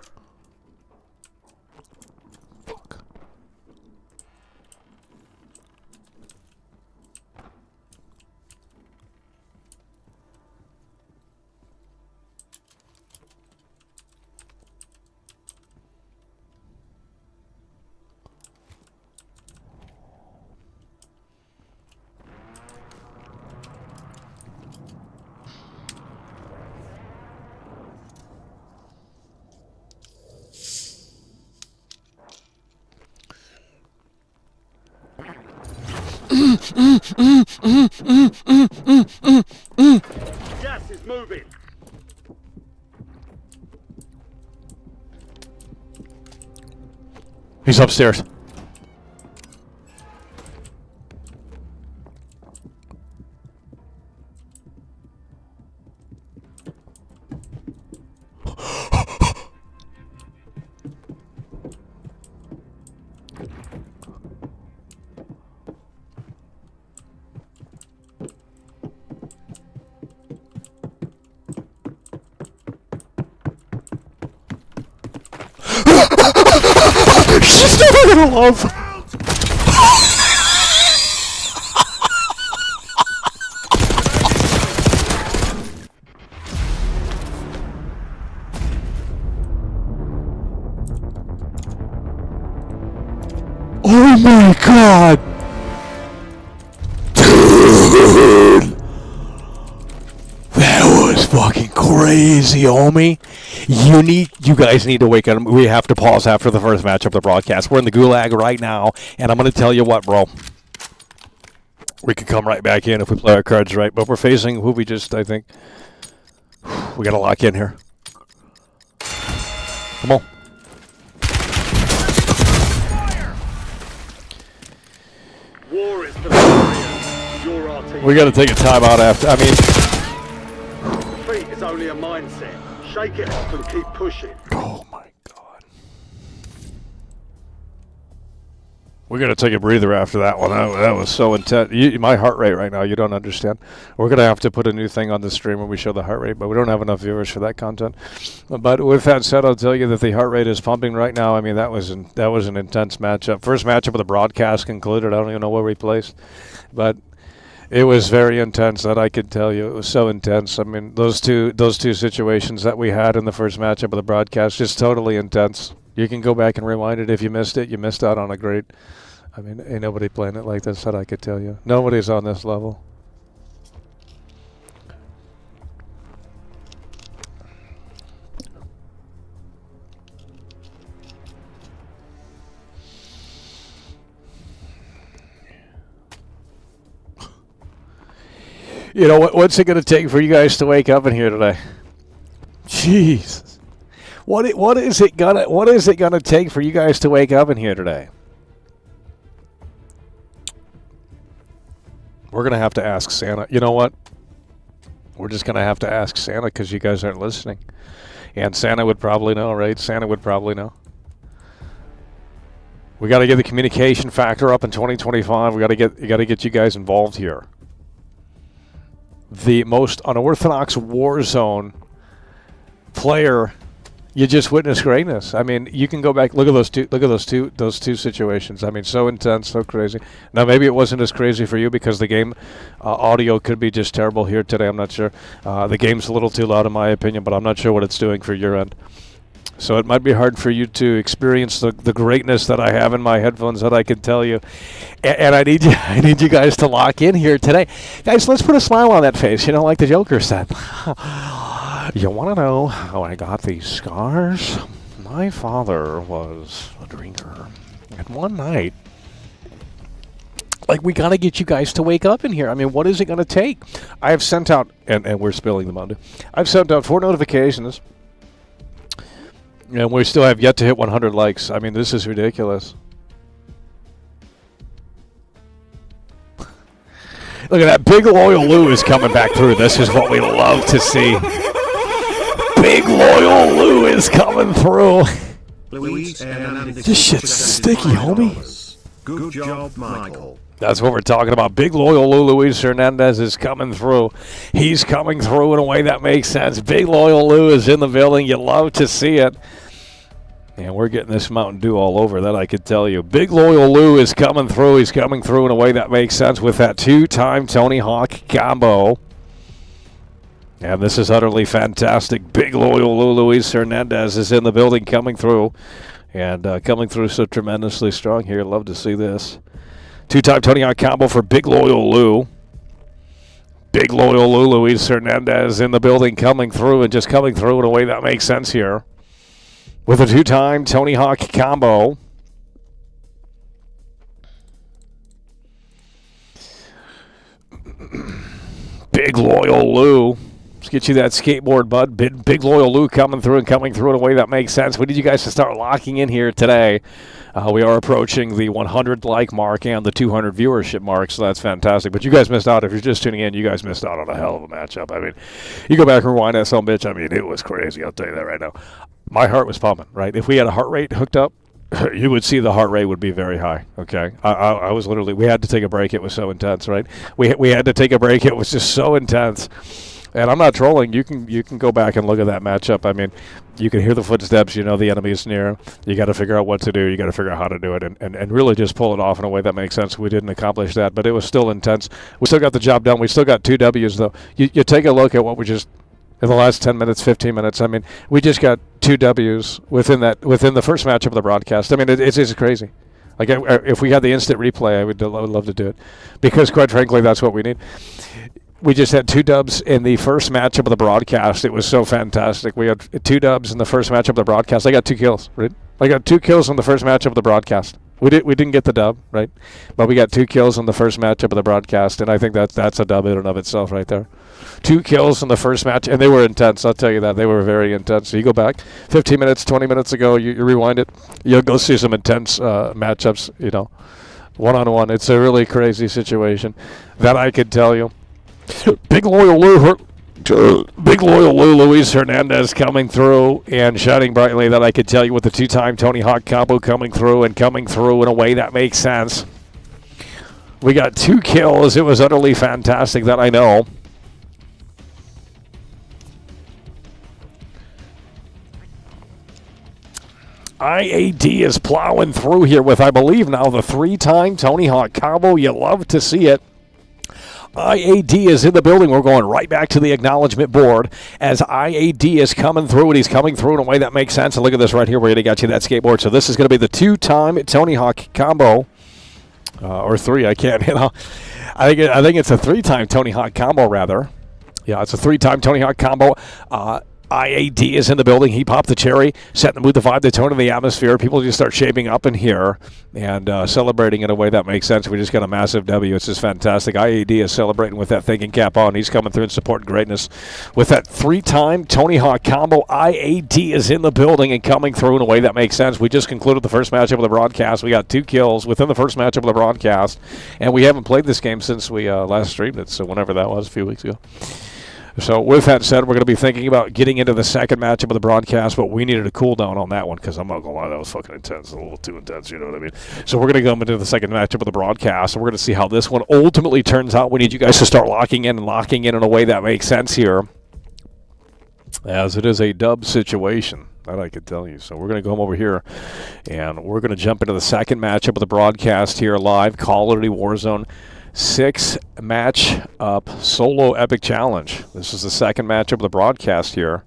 Gas is moving. He's upstairs. She's never gonna love. Oh my god! Dude! That was fucking crazy, homie. You guys need to wake up. We have to pause after the first match of the broadcast. We're in the gulag right now, and I'm going to tell you what, bro. We could come right back in if we play our cards right, but we're facing who we just, I think, we got to lock in here. Come on. War is for the warriors. You're our team. We got to take a timeout after. I mean, Defeat is only a mindset. Shake it off and keep pushing. oh my god. We're going to take a breather after that one. That was so intense. My heart rate right now, you don't understand. We're going to have to put a new thing on the stream where we show the heart rate, but we don't have enough viewers for that content. But with that said, I'll tell you that the heart rate is pumping right now. I mean, that was an intense matchup. First matchup of the broadcast concluded. I don't even know where we placed. But it was very intense, that I can tell you. It was so intense. I mean, those two situations that we had in the first matchup of the broadcast, just totally intense. You can go back and rewind it if you missed it. You missed out on a great... I mean, ain't nobody playing it like this, that I could tell you. Nobody's on this level. You know, what's it going to take for you guys to wake up in here today? Jesus. What is it gonna take for you guys to wake up in here today? We're going to have to ask Santa. You know what? We're just going to have to ask Santa because you guys aren't listening. And Santa would probably know, right? Santa would probably know. We got to get the communication factor up in 2025. We got to get you guys involved here. The most unorthodox Warzone player. You just witnessed greatness. I mean, you can go back. Look at those two situations. I mean, so intense, so crazy. Now, maybe it wasn't as crazy for you because the game audio could be just terrible here today. I'm not sure. The game's a little too loud, in my opinion, but I'm not sure what it's doing for your end. So it might be hard for you to experience the greatness that I have in my headphones, that I can tell you. And I need you guys to lock in here today, guys. Let's put a smile on that face. You know, like the Joker said. You want to know how I got these scars? My father was a drinker. And one night, like, we got to get you guys to wake up in here. I mean, what is it going to take? I have sent out, and we're spilling them on. I've sent out 4 notifications, and we still have yet to hit 100 likes. I mean, this is ridiculous. Look at that. Big Loyal Lou is coming back through. This is what we love to see. Big Loyal Lou is coming through. This shit's sticky, homie. Good job, Michael. That's what we're talking about. Big Loyal Lou Luis Hernandez is coming through. He's coming through in a way that makes sense. Big Loyal Lou is in the building. You love to see it. And we're getting this Mountain Dew all over, that I could tell you. Big Loyal Lou is coming through. He's coming through in a way that makes sense with that 2-time Tony Hawk combo. And this is utterly fantastic. Big Loyal Lou Luis Hernandez is in the building, coming through. And coming through so tremendously strong here. Love to see this. 2-time Tony Hawk combo for Big Loyal Lou. Big Loyal Lou Luis Hernandez in the building, coming through, and just coming through in a way that makes sense here. With a 2-time Tony Hawk combo. Big Loyal Lou. Let's get you that skateboard, bud. Big Loyal Lou coming through in a way that makes sense. We need you guys to start locking in here today. We are approaching the 100 like mark and the 200 viewership mark, so that's fantastic. But you guys missed out. If you're just tuning in, you guys missed out on a hell of a matchup. I mean, you go back and rewind that son bitch. I mean, it was crazy. I'll tell you that right now. My heart was pumping, right? If we had a heart rate hooked up, you would see the heart rate would be very high, okay? I was literally, we had to take a break. It was so intense, right? We had to take a break. It was just so intense. And I'm not trolling. You can go back and look at that matchup. I mean, you can hear the footsteps. You know the enemy is near. You got to figure out what to do. You got to figure out how to do it, and really just pull it off in a way that makes sense. We didn't accomplish that, but it was still intense. We still got the job done. We still got 2 W's, though. You take a look at what we just, in the last 10 minutes, 15 minutes, I mean, we just got 2 W's within the first match of the broadcast. I mean, it's crazy. Like, if we had the instant replay, I would love to do it, because, quite frankly, that's what we need. We just had 2 dubs in the first matchup of the broadcast. It was so fantastic. We had 2 dubs in the first matchup of the broadcast. I got 2 kills, right? I got 2 kills in the first matchup of the broadcast. We didn't get the dub, right? But we got 2 kills in the first matchup of the broadcast, and I think that's a dub in and of itself right there. 2 kills in the first match, and they were intense. I'll tell you that. They were very intense. So you go back 15 minutes, 20 minutes ago, you rewind it, you'll go see some intense matchups, you know, one-on-one. It's a really crazy situation that I could tell you. Big loyal Lou Luis Hernandez coming through and shining brightly, that I could tell you, with the 2-time Tony Hawk combo coming through in a way that makes sense. We got 2 kills. It was utterly fantastic, that I know. IAD is plowing through here with, I believe now, the 3-time Tony Hawk combo. You love to see it. IAD is in the building. We're going right back to the acknowledgement board as IAD is coming through, and he's coming through in a way that makes sense. And look at this right here. We're going to get you that skateboard. So this is going to be the 2-time Tony Hawk combo, or 3. I can't. You know, I think it's a 3-time Tony Hawk combo, rather. Yeah, it's a 3-time Tony Hawk combo. IAD is in the building. He popped the cherry, setting the mood, the vibe, the tone of the atmosphere. People just start shaping up in here and celebrating in a way that makes sense. We just got a massive W. It's just fantastic. IAD is celebrating with that thinking cap on. He's coming through and supporting greatness with that 3-time Tony Hawk combo. IAD is in the building and coming through in a way that makes sense. We just concluded the first matchup of the broadcast. We got 2 kills within the first matchup of the broadcast, and we haven't played this game since we last streamed it, so whenever that was, a few weeks ago. So with that said, we're going to be thinking about getting into the second matchup of the broadcast, but we needed a cool down on that one, because I'm not going to lie, that was fucking intense, a little too intense, you know what I mean? So we're going to go into the second matchup of the broadcast, and we're going to see how this one ultimately turns out. We need you guys to start locking in a way that makes sense here, as it is a dub situation, that I could tell you. So we're going to go over here, and we're going to jump into the second matchup of the broadcast here live, Call of Duty Warzone 6 match up solo epic challenge. This is the second matchup of the broadcast here,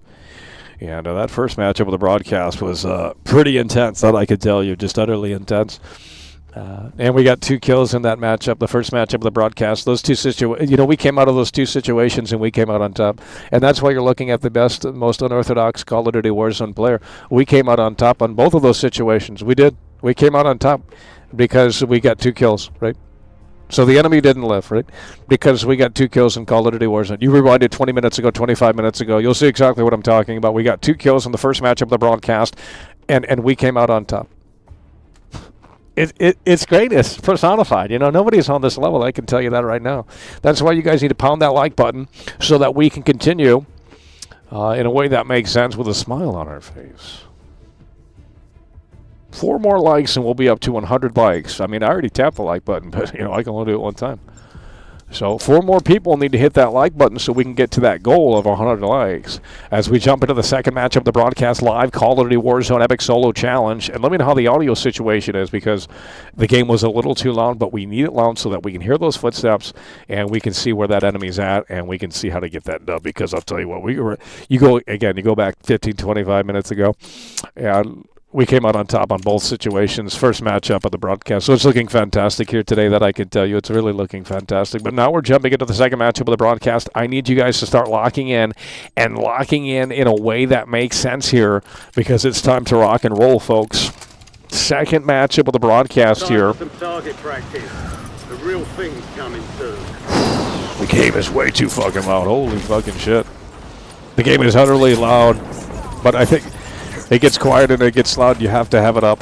and that first matchup of the broadcast was pretty intense, that I could tell you, just utterly intense. And we got 2 kills in that matchup, the first matchup of the broadcast. Those 2 we came out of those 2 situations and we came out on top, and that's why you're looking at the best, most unorthodox Call of Duty Warzone player. We came out on top on both of those situations. We came out on top because we got 2 kills, right? So the enemy didn't live, right? Because we got 2 kills in Call of Duty Warzone. You rewinded 20 minutes ago, 25 minutes ago. You'll see exactly what I'm talking about. We got 2 kills in the first match of the broadcast, and we came out on top. It's greatness personified. You know, nobody's on this level. I can tell you that right now. That's why you guys need to pound that like button so that we can continue in a way that makes sense with a smile on our face. 4 more likes and we'll be up to 100 likes. I mean, I already tapped the like button, but, you know, I can only do it one time. So 4 more people need to hit that like button so we can get to that goal of 100 likes as we jump into the second match of the broadcast live, Call of Duty Warzone Epic Solo Challenge. And let me know how the audio situation is, because the game was a little too loud, but we need it loud so that we can hear those footsteps and we can see where that enemy's at and we can see how to get that dub. Because I'll tell you what, you go back 15, 25 minutes ago, and we came out on top on both situations. First matchup of the broadcast. So it's looking fantastic here today, that I can tell you. It's really looking fantastic. But now we're jumping into the second matchup of the broadcast. I need you guys to start locking in in a way that makes sense here, because it's time to rock and roll, folks. Second matchup of the broadcast here. Some target practice. The real thing's coming soon. The game is way too fucking loud. Holy fucking shit. The game is utterly loud, but I think it gets quiet and it gets loud. You have to have it up.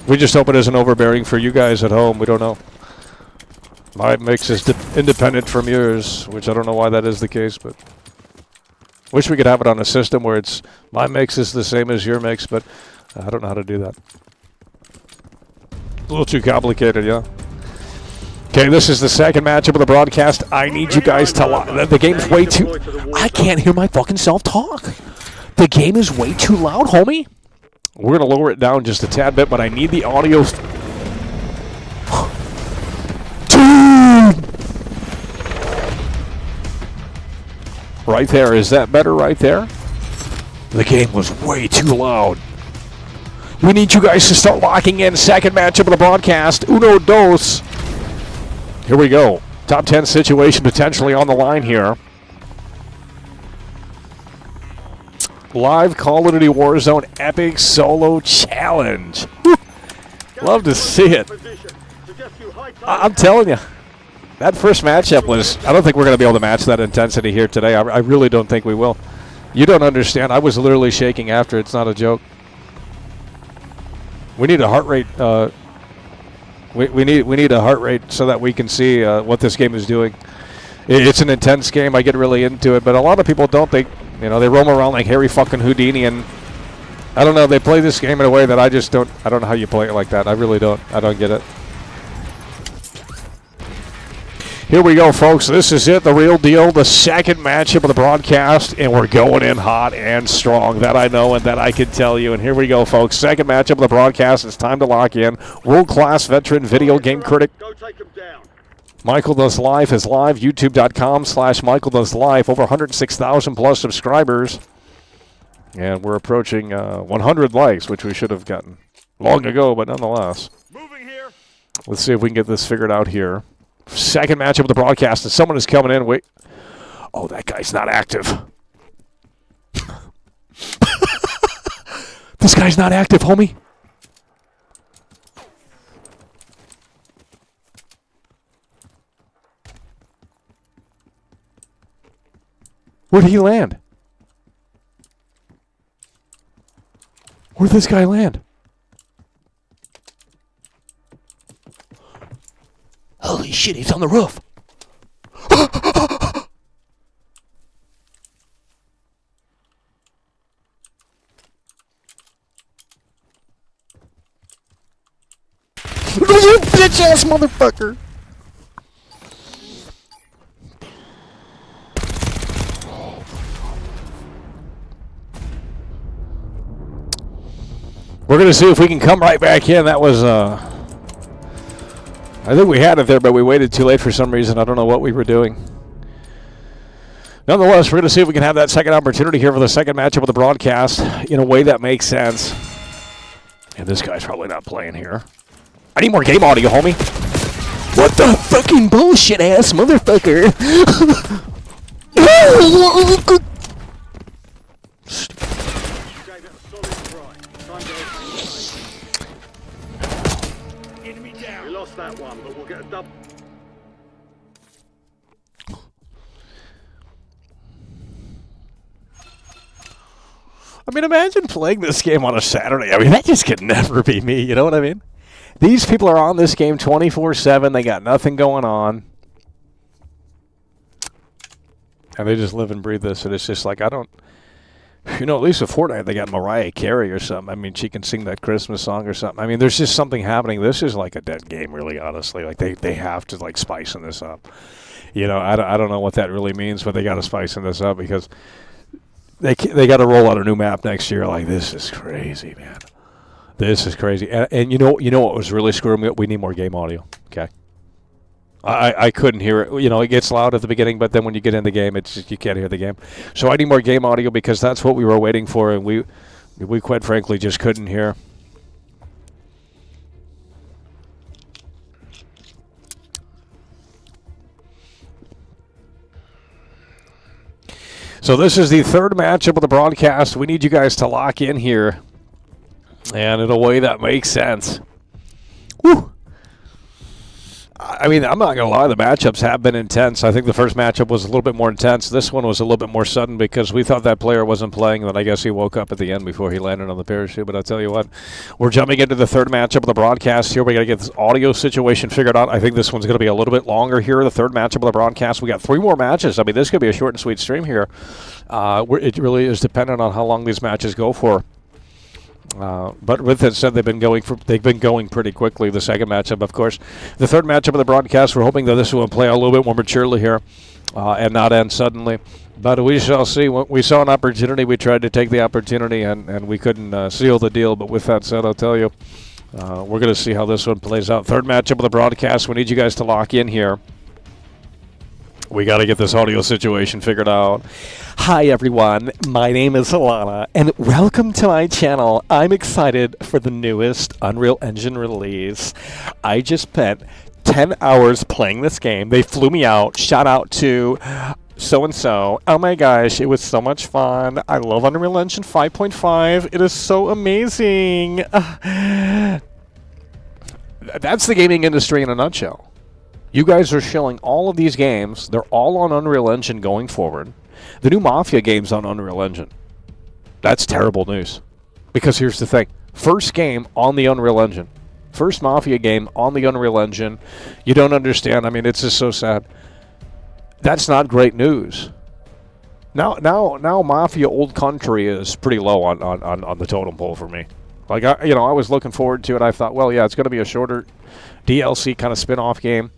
We just hope it isn't overbearing for you guys at home. We don't know. My mix is independent from yours, which I don't know why that is the case, but wish we could have it on a system where it's my mix is the same as your mix, but I don't know how to do that. A little too complicated, yeah. Okay, this is the second matchup of the broadcast. I need you guys to... The game's way too... I can't hear my fucking self talk. The game is way too loud, homie. We're going to lower it down just a tad bit, but I need the audio... Dude! Right there. Is that better right there? The game was way too loud. We need you guys to start locking in. Second matchup of the broadcast. Uno dos. Here we go. Top 10 situation potentially on the line here. Live Call of Duty Warzone Epic Solo Challenge. Woo. Love to see it. I'm telling you. That first matchup was... I don't think we're going to be able to match that intensity here today. I really don't think we will. You don't understand. I was literally shaking after. It's not a joke. We need a heart rate... We need a heart rate so that we can see what this game is doing. It's an intense game. I get really into it, but a lot of people don't. They roam around like Harry fucking Houdini, and I don't know. They play this game in a way that I just don't. I don't know how you play it like that. I really don't. I don't get it. Here we go, folks. This is it, the real deal, the second matchup of the broadcast, and we're going in hot and strong. That I know and that I can tell you. And here we go, folks. Second matchup of the broadcast. It's time to lock in. World-class veteran video game critic Michael Does Live is live. YouTube.com/Michael Does Live. Over 106,000 plus subscribers. And we're approaching 100 likes, which we should have gotten long ago, but nonetheless. Moving here. Let's see if we can get this figured out here. Second matchup of the broadcast, and someone is coming in. Wait. Oh, that guy's not active. This guy's not active, homie. Where did he land? Where did this guy land? Holy shit, he's on the roof. You bitch ass motherfucker. We're going to see if we can come right back in. That was, I think we had it there, but we waited too late for some reason. I don't know what we were doing. Nonetheless, we're going to see if we can have that second opportunity here for the second matchup of the broadcast in a way that makes sense. And this guy's probably not playing here. I need more game audio, homie. What the fucking bullshit ass motherfucker? We lost that one, but we'll get a double. I mean, imagine playing this game on a Saturday. I mean, that just could never be me. You know what I mean? These people are on this game 24/7. They got nothing going on. And they just live and breathe this. And it's just like, I don't... You know, at least with Fortnite, they got Mariah Carey or something. I mean, she can sing that Christmas song or something. I mean, there's just something happening. This is like a dead game, really, honestly. Like, they have to, like, spicing this up. You know, I don't know what that really means, but they got to spicing this up because they got to roll out a new map next year. Like, this is crazy, man. This is crazy. And you know what was really screwing me up? We need more game audio, okay? I couldn't hear it. You know, it gets loud at the beginning, but then when you get in the game, it's just, you can't hear the game. So I need more game audio because that's what we were waiting for, and we quite frankly just couldn't hear. So this is the third matchup of the broadcast. We need you guys to lock in here, and in a way that makes sense. Woo! I mean, I'm not going to lie, the matchups have been intense. I think the first matchup was a little bit more intense. This one was a little bit more sudden because we thought that player wasn't playing, and then I guess he woke up at the end before he landed on the parachute. But I'll tell you what, we're jumping into the third matchup of the broadcast here. We got to get this audio situation figured out. I think this one's going to be a little bit longer here, the third matchup of the broadcast. We got 3 more matches. I mean, this could be a short and sweet stream here. It really is dependent on how long these matches go for. But with that said, they've been going pretty quickly. The second matchup, of course, the third matchup of the broadcast. We're hoping that this will play a little bit more maturely here, and not end suddenly. But we shall see. We saw an opportunity. We tried to take the opportunity, and we couldn't seal the deal. But with that said, I'll tell you, we're going to see how this one plays out. Third matchup of the broadcast. We need you guys to lock in here. We got to get this audio situation figured out. Hi, everyone. My name is Alana, and welcome to my channel. I'm excited for the newest Unreal Engine release. I just spent 10 hours playing this game. They flew me out. Shout out to so-and-so. Oh my gosh, it was so much fun. I love Unreal Engine 5.5. It is so amazing. That's the gaming industry in a nutshell. You guys are showing all of these games. They're all on Unreal Engine going forward. The new Mafia game's on Unreal Engine. That's terrible news. Because here's the thing. First game on the Unreal Engine. First Mafia game on the Unreal Engine. You don't understand. I mean, it's just so sad. That's not great news. Now Mafia Old Country is pretty low on the totem pole for me. Like, I was looking forward to it. I thought, well, yeah, it's going to be a shorter DLC kind of spin-off game.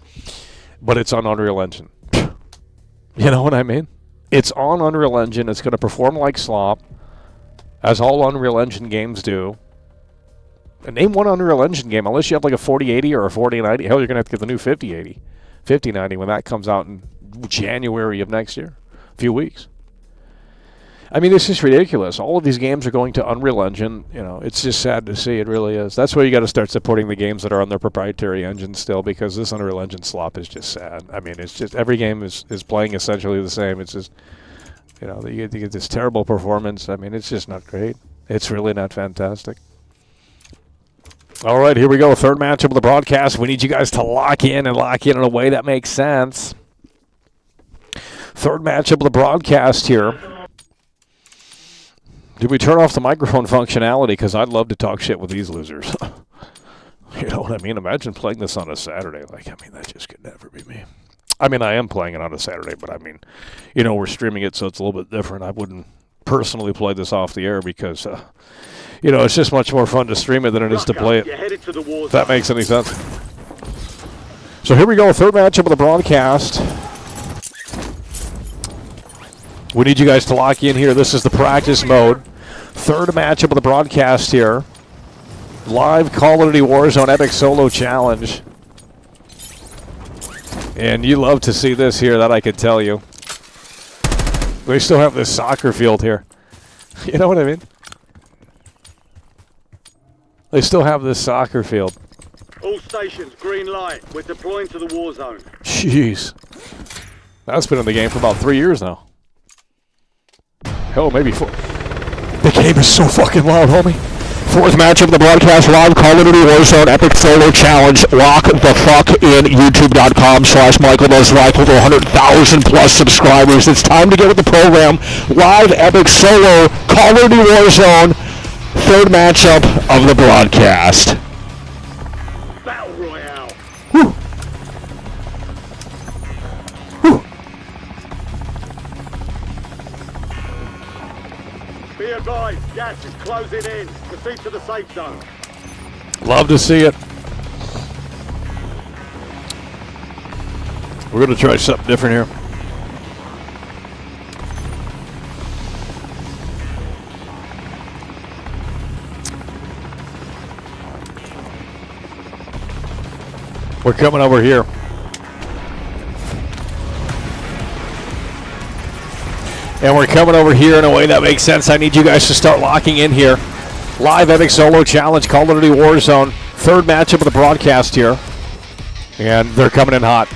But it's on Unreal Engine. You know what I mean? It's on Unreal Engine. It's going to perform like slop, as all Unreal Engine games do. And name one Unreal Engine game, unless you have like a 4080 or a 4090. Hell, you're going to have to get the new 5080, 5090 when that comes out in January of next year. A few weeks. I mean, it's just ridiculous. All of these games are going to Unreal Engine. You know, it's just sad to see. It really is. That's where you got to start supporting the games that are on their proprietary engine still, because this Unreal Engine slop is just sad. I mean, it's just every game is playing essentially the same. It's just, you get this terrible performance. I mean, it's just not great. It's really not fantastic. All right, here we go. Third matchup of the broadcast. We need you guys to lock in in a way that makes sense. Third matchup of the broadcast here. Did we turn off the microphone functionality? Because I'd love to talk shit with these losers. You know what I mean? Imagine playing this on a Saturday. That just could never be me. I mean, I am playing it on a Saturday, but I mean, we're streaming it, so it's a little bit different. I wouldn't personally play this off the air because, it's just much more fun to stream it than it is to play it. If that makes any sense. So here we go. Third matchup of the broadcast. We need you guys to lock in here. This is the practice mode. Third matchup of the broadcast here. Live Call of Duty Warzone Epic Solo Challenge. And you love to see this here, that I can tell you. They still have this soccer field here. You know what I mean? They still have this soccer field. All stations, green light. We're deploying to the war zone. Jeez. That's been in the game for about 3 years now. Hell, maybe 4. The game is so fucking loud, homie. Fourth matchup of the broadcast, live Call of Duty Warzone Epic Solo Challenge. Lock the fuck in. YouTube.com/MichaelDoesLife. Over 100,000 plus subscribers. It's time to get with the program. Live Epic Solo Call of Duty Warzone. Third matchup of the broadcast. Battle Royale. Whew. Be advised, gas is closing in. Proceed to the safe zone. Love to see it. We're going to try something different here. We're coming over here. And we're coming over here in a way that makes sense. I need you guys to start locking in here. Live Epic Solo Challenge, Call of Duty Warzone. Third matchup of the broadcast here. And they're coming in hot.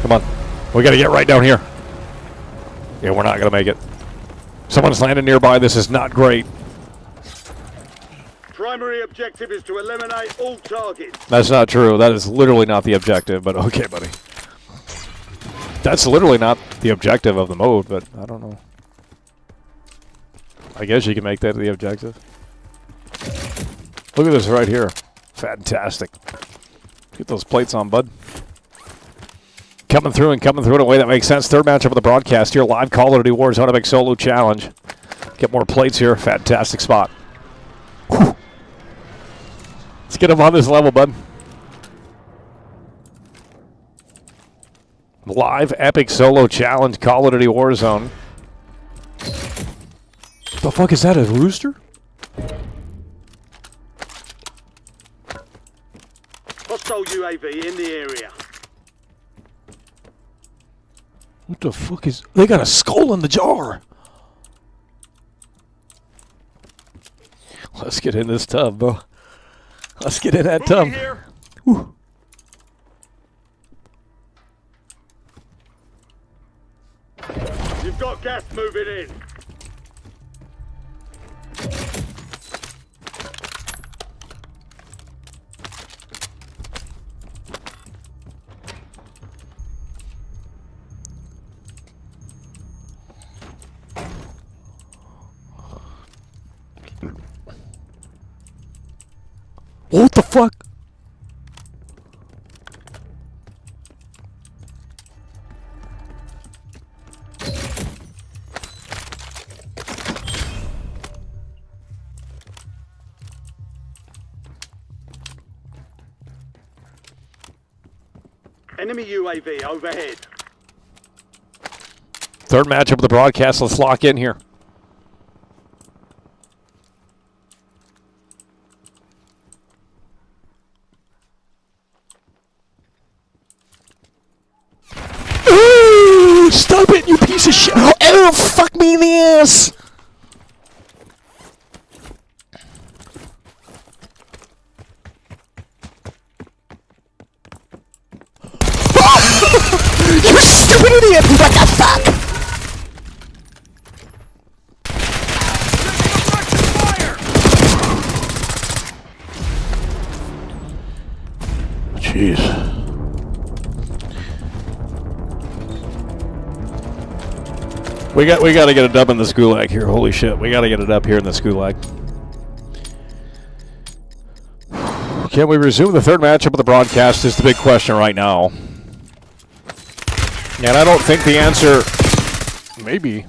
Come on. We got to get right down here. Yeah, we're not going to make it. Someone's landing nearby. This is not great. Primary objective is to eliminate all targets. That's not true. That is literally not the objective, but okay, buddy. That's literally not the objective of the mode, but I don't know. I guess you can make that the objective. Look at this right here. Fantastic. Get those plates on, bud. Coming through in a way that makes sense. Third matchup of the broadcast here. Live Call of Duty Warzone Epic Solo Challenge. Get more plates here. Fantastic spot. Whew. Let's get him on this level, bud. Live epic solo challenge, Call of Duty Warzone. The fuck is that, a rooster? Hostile UAV in the area. What the fuck is... They got a skull in the jar. Let's get in this tub, bro. Let's get in that tub. Whew. You've got gas moving in. What the fuck? Enemy UAV overhead. Third matchup of the broadcast. Let's lock in here. Ooh, stop it, you piece of shit. Oh, fuck me in the ass. You stupid idiot! What the fuck? Jeez. We got to get a dub in this gulag here. Holy shit, we got to get it up here in this gulag. Can we resume the third matchup of the broadcast is the big question right now. And I don't think the answer... Maybe.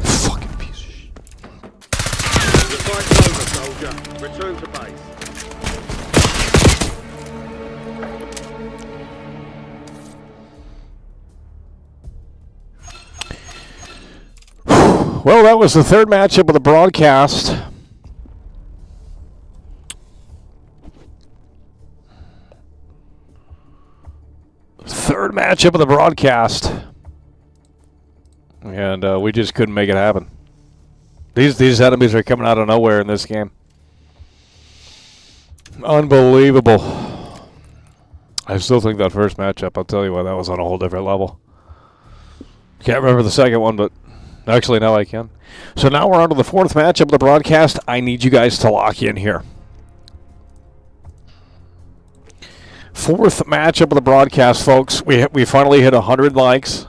Fucking piece of shit. The fight's over, soldier. Return to base. Well, that was the third matchup of the broadcast. Third matchup of the broadcast. And we just couldn't make it happen. These enemies are coming out of nowhere in this game. Unbelievable. I still think that first matchup, I'll tell you what, that was on a whole different level. Can't remember the second one, but actually now I can. So now we're on to the fourth matchup of the broadcast. I need you guys to lock in here. Fourth matchup of the broadcast, folks. We finally hit 100 likes.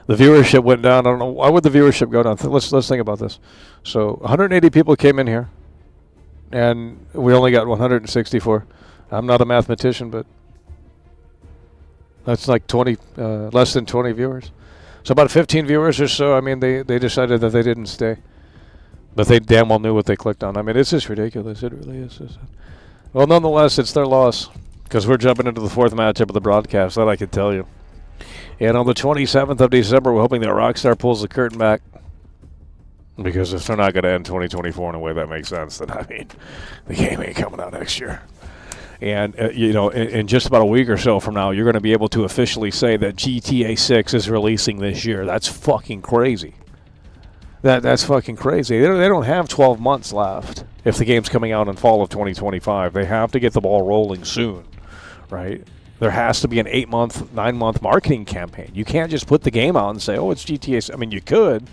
The viewership went down. I don't know. Why would the viewership go down? Let's think about this. So 180 people came in here, and we only got 164. I'm not a mathematician, but that's like 20, less than 20 viewers. So about 15 viewers or so. I mean, they decided that they didn't stay, but they damn well knew what they clicked on. I mean, it's just ridiculous. It really is. Well, nonetheless, it's their loss. Because we're jumping into the fourth matchup of the broadcast, that I can tell you. And on the 27th of December, we're hoping that Rockstar pulls the curtain back. Because if they're not going to end 2024 in a way that makes sense, then, I mean, the game ain't coming out next year. And, you know, in just about a week or so from now, you're going to be able to officially say that GTA 6 is releasing this year. That's fucking crazy. That's fucking crazy. They don't have 12 months left if the game's coming out in fall of 2025. They have to get the ball rolling soon. Right? There has to be an 8-month, 9-month marketing campaign. You can't just put the game out and say, oh, it's GTA. I mean, you could,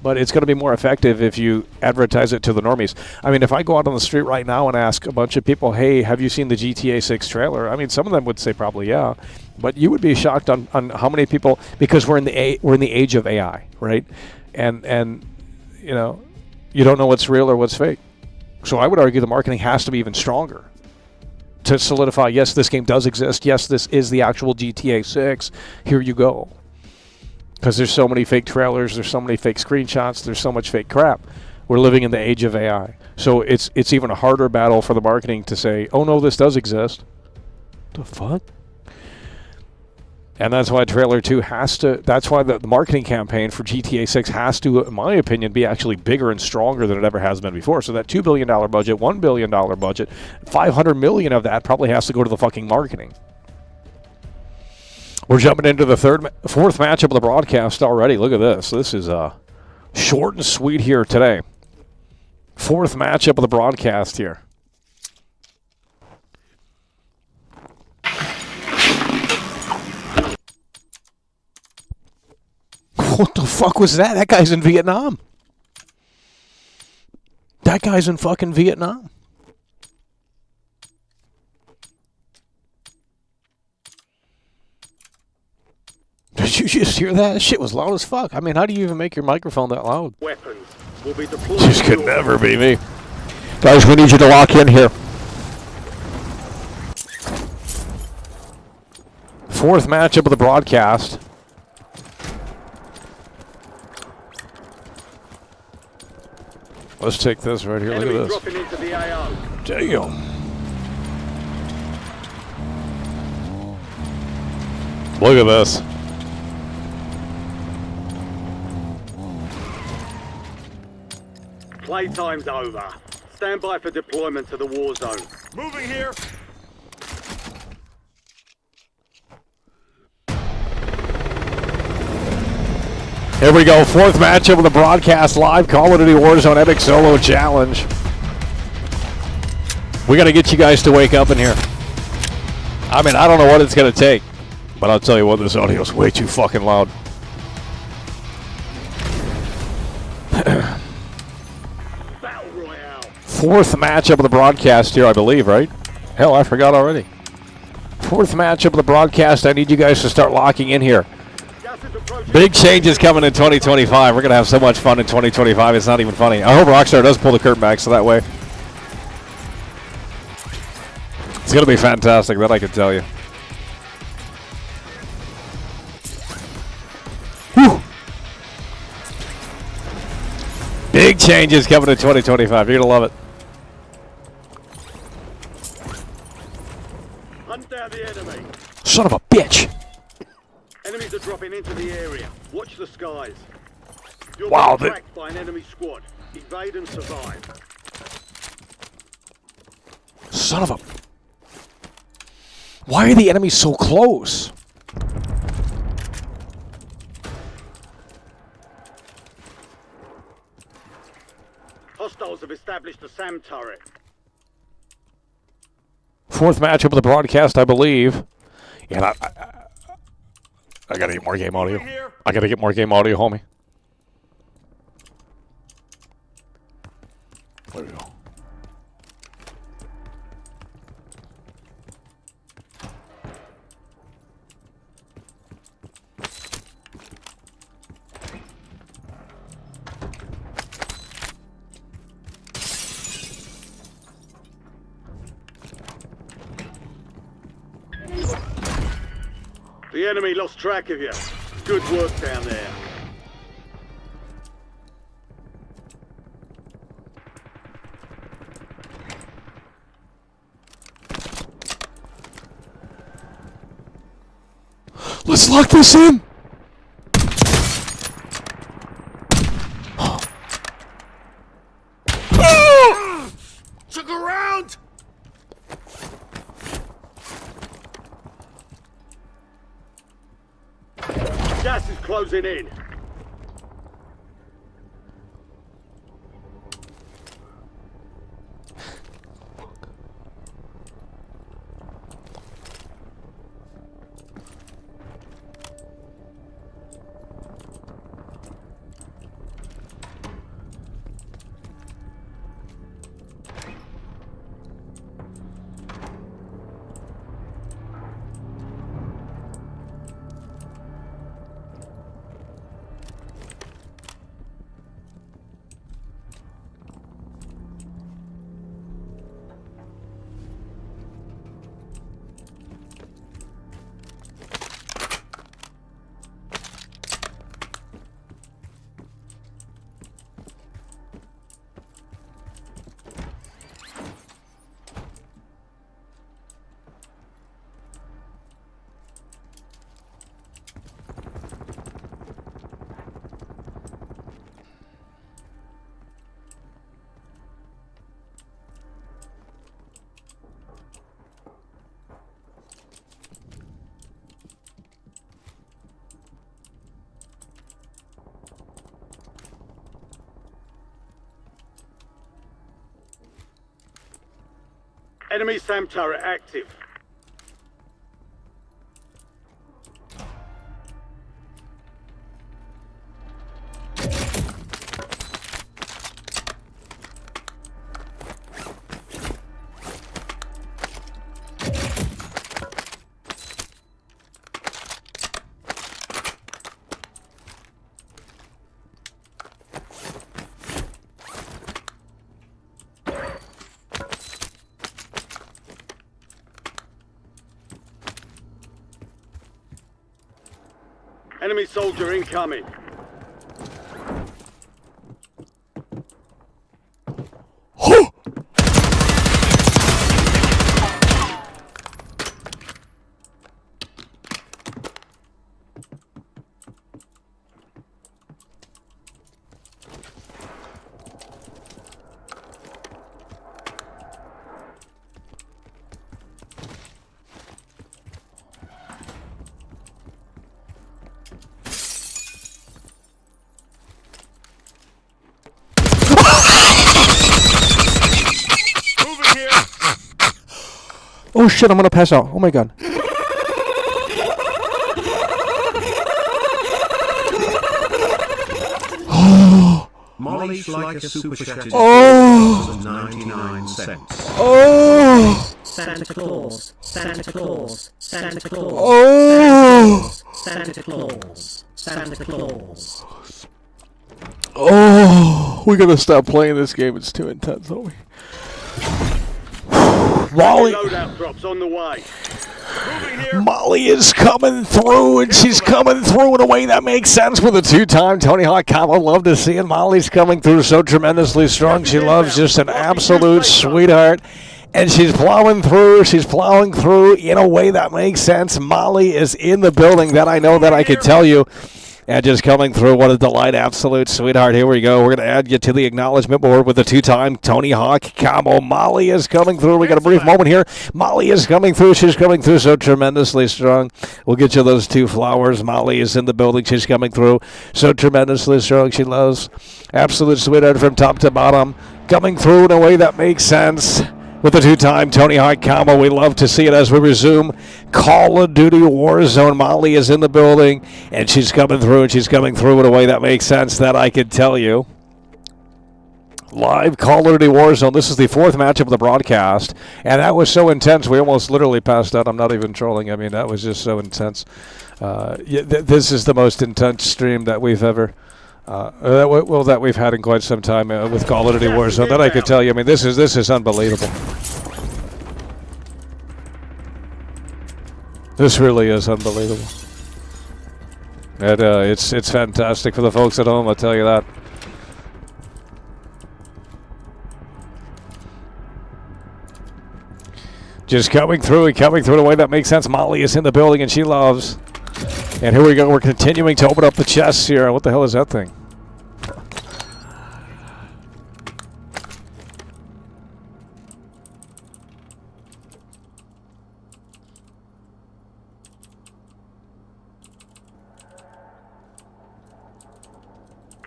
but it's going to be more effective if you advertise it to the normies. I mean, if I go out on the street right now and ask a bunch of people, hey, have you seen the GTA 6 trailer? I mean, some of them would say probably yeah, but you would be shocked on how many people, because we're in the age of AI, right? And you know, you don't know what's real or what's fake. So I would argue the marketing has to be even stronger to solidify, yes, this game does exist. Yes, this is the actual GTA 6. Here you go. Because there's so many fake trailers, there's so many fake screenshots, there's so much fake crap. We're living in the age of AI. So it's even a harder battle for the marketing to say, oh no, this does exist. The fuck? And that's why Trailer 2 has to, that's why the marketing campaign for GTA 6 has to, in my opinion, be actually bigger and stronger than it ever has been before. So that $2 billion budget, $1 billion budget, $500 million of that probably has to go to the fucking marketing. We're jumping into the fourth matchup of the broadcast already. Look at this. This is short and sweet here today. Fourth matchup of the broadcast here. What the fuck was that? That guy's in Vietnam. That guy's in fucking Vietnam. Did you just hear that? That shit was loud as fuck. I mean, how do you even make your microphone that loud? Weapons will be deployed. This could never be me. Guys, we need you to lock in here. Fourth matchup of the broadcast. Let's take this right here. Enemy Look at dropping into the AO. this. Damn. Look at this. Playtime's over. Stand by for deployment to the war zone. Moving here. Here we go. Fourth matchup of the broadcast live. Call of Duty Warzone Epic Solo Challenge. We got to get you guys to wake up in here. I mean, I don't know what it's going to take, but I'll tell you what, this audio is way too fucking loud. Battle Royale. Fourth matchup of the broadcast here, I believe, right? Hell, I forgot already. Fourth matchup of the broadcast. I need you guys to start locking in here. Gas is approaching. Big changes coming in 2025. We're going to have so much fun in 2025. It's not even funny. I hope Rockstar does pull the curtain back so that way. It's going to be fantastic, that I can tell you. Whew. Big changes coming in 2025. You're going to love it. Hunt down the enemy. Son of a bitch. Enemies are dropping into the area. Watch the skies. You're Wow, being tracked by an enemy squad. Evade and survive. Son of a... Why are the enemies so close? Hostiles have established a SAM turret. Fourth matchup of the broadcast, I believe. Yeah, I gotta get more game audio. I gotta get more game audio, homie. There we go. The enemy lost track of you. Good work down there. Let's lock this in! Took around! Gas is closing in. Enemy SAM turret active. Enemy soldier incoming. Moving here. Oh shit, I'm gonna pass out. Oh my god. Molly's like a super chatted Oh. 99 cents. Oh. Santa Claus, Santa Claus, Santa Claus, Oh. Santa Claus, Santa Claus. Oh. We gotta stop playing this game. It's too intense, don't we? Molly. Loadout drops on the way. Moving here. Molly is coming through, and she's coming through in a way that makes sense with a two-time Tony Hawk combo. Love to see it. Molly's coming through so tremendously strong. She loves just an absolute sweetheart. And she's plowing through. She's plowing through in a way that makes sense. Molly is in the building. That I know that I could tell you. And just coming through, what a delight, absolute sweetheart. Here we go. We're going to add you to the acknowledgement board with a two-time Tony Hawk combo. Molly is coming through. We got a brief moment here. Molly is coming through. She's coming through so tremendously strong. We'll get you those two flowers. Molly is in the building. She's coming through so tremendously strong. She loves absolute sweetheart from top to bottom. Coming through in a way that makes sense. With the two-time Tony Hawk combo, we love to see it as we resume Call of Duty Warzone. Molly is in the building, and she's coming through, and she's coming through in a way that makes sense, that I can tell you. Live Call of Duty Warzone. This is the fourth matchup of the broadcast, and that was so intense, we almost literally passed out. I'm not even trolling. I mean, that was just so intense. This is the most intense stream that we've ever... that we've had in quite some time with Call of Duty Warzone. That I could tell you. I mean, this is unbelievable. This really is unbelievable. And it's fantastic for the folks at home. I'll tell you that. Just coming through and coming through in a way that makes sense. Molly is in the building and she loves. And here we go. We're continuing to open up the chests here. What the hell is that thing?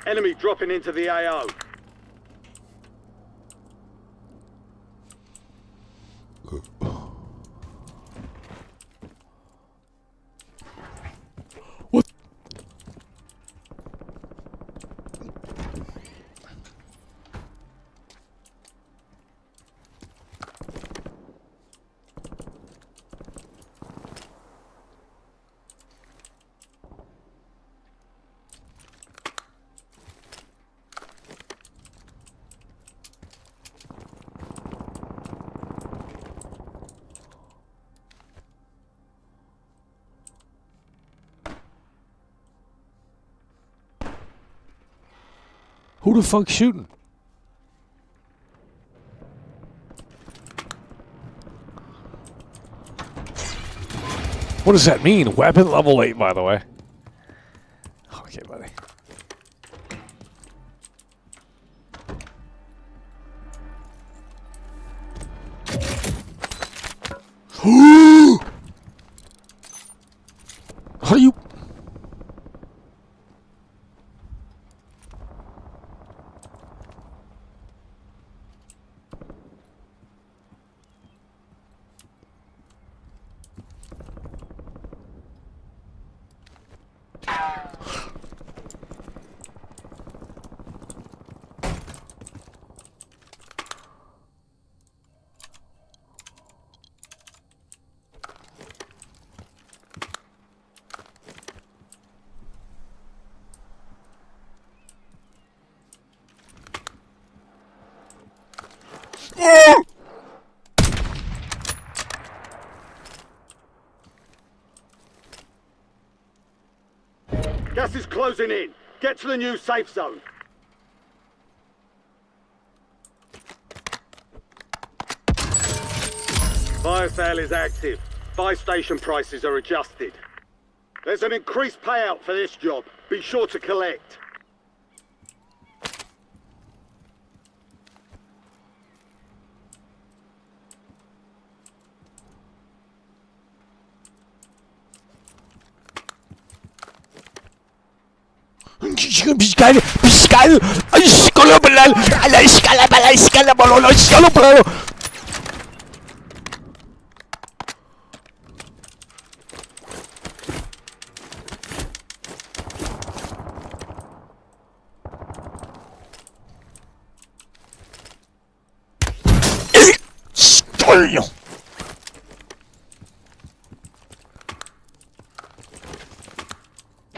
Enemy dropping into the AO. What? Who the fuck's shooting? What does that mean? Weapon level 8, by the way. Okay, buddy. How do you... Gas is closing in. Get to the new safe zone. Fire sale is active. Buy station prices are adjusted. There's an increased payout for this job. Be sure to collect.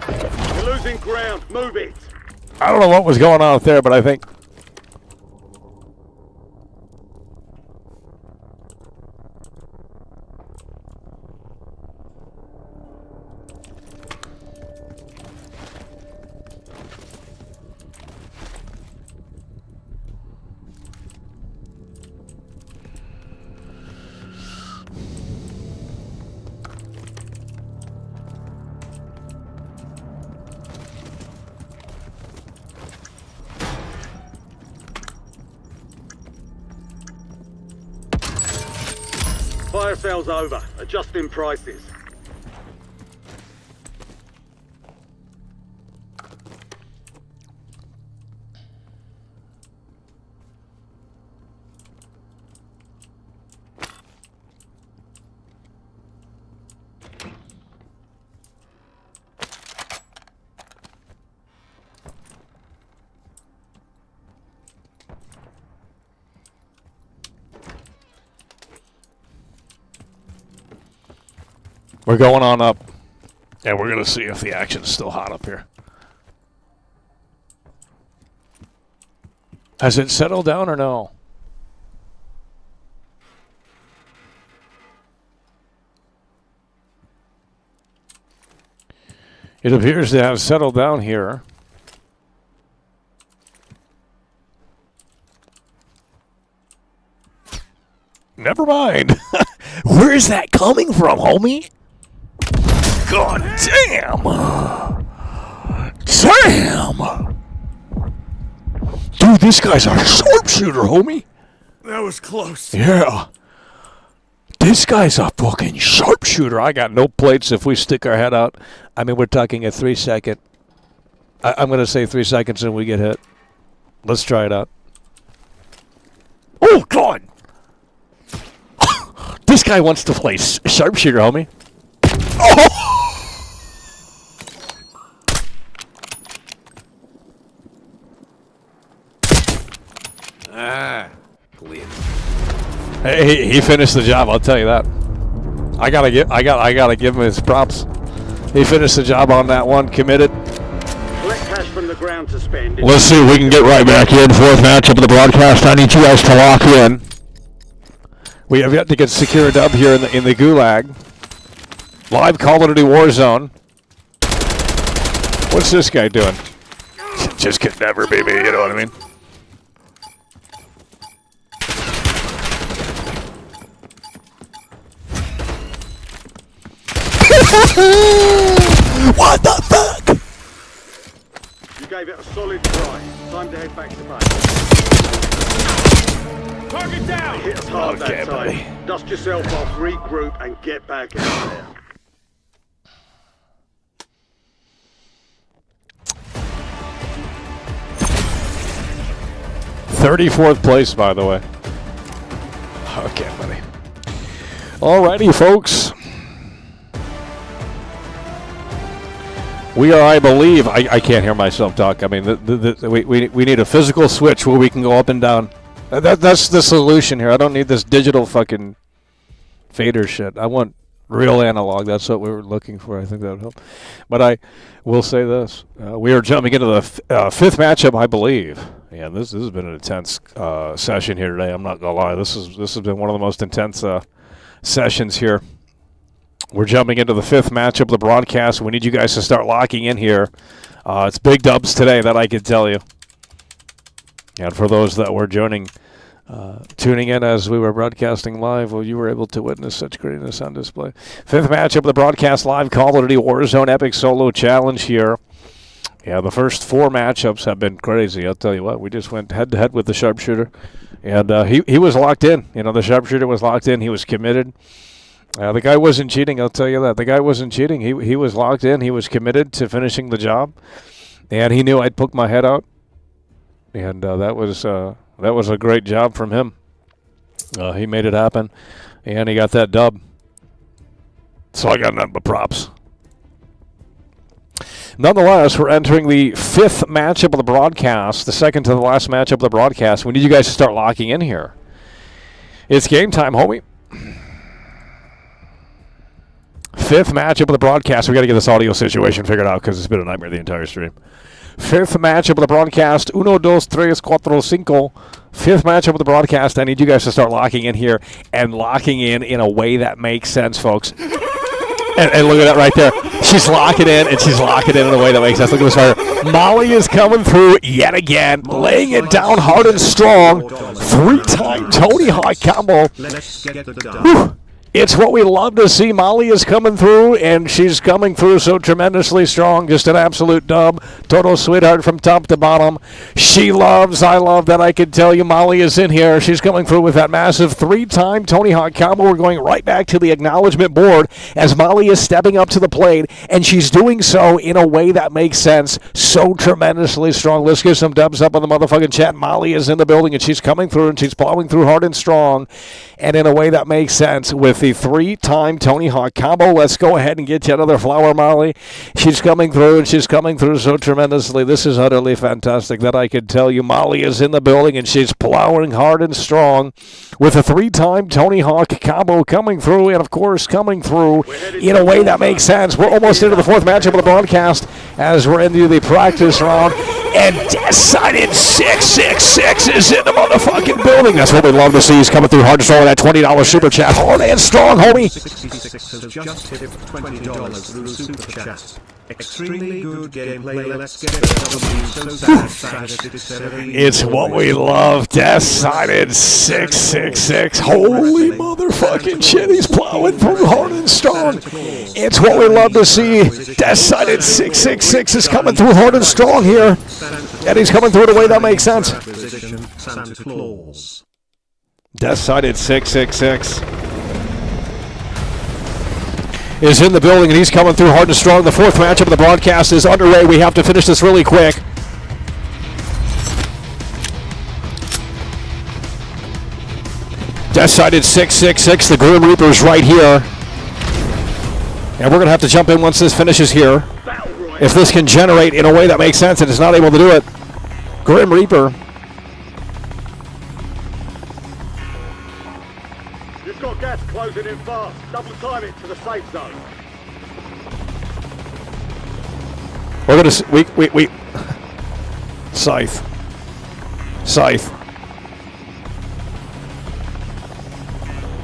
You're losing ground. Move it. I don't know what was going on out there, but I think... Fire sale's over. Adjusting prices. We're going on up, and we're going to see if the action's still hot up here. Has it settled down or no? It appears to have settled down here. Never mind. Where is that coming from, homie? God damn! Damn! Dude, this guy's a sharpshooter, homie. That was close. Yeah. This guy's a fucking sharpshooter. I got no plates if we stick our head out. I mean, we're talking a 3 second. I'm going to say 3 seconds and we get hit. Let's try it out. Oh, God! This guy wants to play sharpshooter, homie. Oh! Hey, he finished the job. I'll tell you that. I gotta give him his props. He finished the job on that one. Committed. Collect cash from the ground to spend. Let's see if we can get right back in. Fourth matchup of the broadcast. I need you guys to lock in. We have yet to get secured up here in the gulag. Live Call of Duty Warzone. What's this guy doing? Just could never be me, you know what I mean? What the fuck? You gave it a solid try. Time to head back to base. Target down! Hit us hard Okay, that time. buddy. Dust yourself off, regroup, and get back out there. '34th place, by the way. Okay, buddy. Alrighty, folks. We are, I believe, I can't hear myself talk. I mean, we need a physical switch where we can go up and down. That's the solution here. I don't need this digital fucking fader shit. I want real analog. That's what we were looking for. I think that would help. But I will say this. We are jumping into the fifth matchup, I believe. Yeah, this has been an intense session here today. I'm not gonna lie. This has been one of the most intense sessions here. We're jumping into the 5th matchup of the broadcast. We need you guys to start locking in here. It's big dubs today, that I can tell you. And for those that were tuning in as we were broadcasting live, well, you were able to witness such greatness on display. 5th matchup of the broadcast live, Call of Duty Warzone Epic Solo Challenge here. Yeah, the first 4 matchups have been crazy. I'll tell you what, we just went head-to-head with the sharpshooter. And he was locked in. You know, the sharpshooter was locked in. He was committed. The guy wasn't cheating, I'll tell you that. The guy wasn't cheating. He was locked in. He was committed to finishing the job. And he knew I'd poke my head out. And that was a great job from him. He made it happen. And he got that dub. So I got nothing but props. Nonetheless, we're entering the 5th matchup of the broadcast, the second to the last matchup of the broadcast. We need you guys to start locking in here. It's game time, homie. 5th matchup of the broadcast. We got to get this audio situation figured out because it's been a nightmare the entire stream. 5th matchup of the broadcast. 1, 2, 3, 4, 5. 5th matchup of the broadcast. I need you guys to start locking in here and locking in a way that makes sense, folks. And look at that right there. She's locking in, and she's locking in a way that makes sense. Look at this fire. Molly is coming through yet again, laying it down hard and strong. 3-time Tony Hawk combo. Let's get the dub. Whew. It's what we love to see. Molly is coming through, and she's coming through so tremendously strong. Just an absolute dub. Total sweetheart from top to bottom. I love that I can tell you Molly is in here. She's coming through with that massive 3-time Tony Hawk combo. We're going right back to the acknowledgement board as Molly is stepping up to the plate, and she's doing so in a way that makes sense. So tremendously strong. Let's give some dubs up on the motherfucking chat. Molly is in the building, and she's coming through, and she's plowing through hard and strong, and in a way that makes sense with the 3-time Tony Hawk combo. Let's go ahead and get you another flower, Molly. She's coming through, and she's coming through so tremendously. This is utterly fantastic that I can tell you Molly is in the building, and she's plowing hard and strong with a 3-time Tony Hawk combo coming through, and of course coming through in a way that makes sense. We're almost into the 4th matchup of the broadcast as we're into the practice round, and Decided 666 is in the motherfucking building. That's what we love to see. He's coming through hard and strong with that $20 super chat. Hard and strong, homie. 66 has just hit $20 through super chat. Extremely good gameplay. Let's get it. It's what we love. Decided 666. Holy motherfucking shit. He's plowing through hard and strong. It's what we love to see. Decided 666 is coming through hard and strong here. And he's coming through in a way that makes sense. Santa Claus. Decided 666 is in the building, and he's coming through hard and strong. The 4th matchup of the broadcast is underway. We have to finish this really quick. Decided 666. The Grim Reaper's right here. And we're going to have to jump in once this finishes here. If this can generate in a way that makes sense, and it's not able to do it. Grim Reaper. You've got gas closing in fast. Double time it to the safe zone. We're going to... We... Scythe.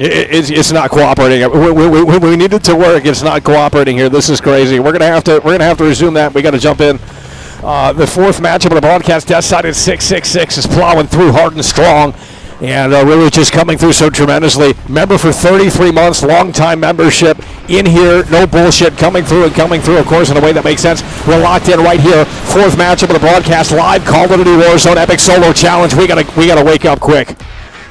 It's not cooperating. We need it to work. It's not cooperating here. This is crazy. We're gonna have to resume that. We got to jump in. The 4th matchup of the broadcast. Decided 666 is plowing through hard and strong, and really just coming through so tremendously. Member for 33 months, long-time membership in here. No bullshit. Coming through, of course, in a way that makes sense. We're locked in right here. 4th matchup of the broadcast. Live Call of Duty Warzone Epic Solo Challenge. We gotta wake up quick.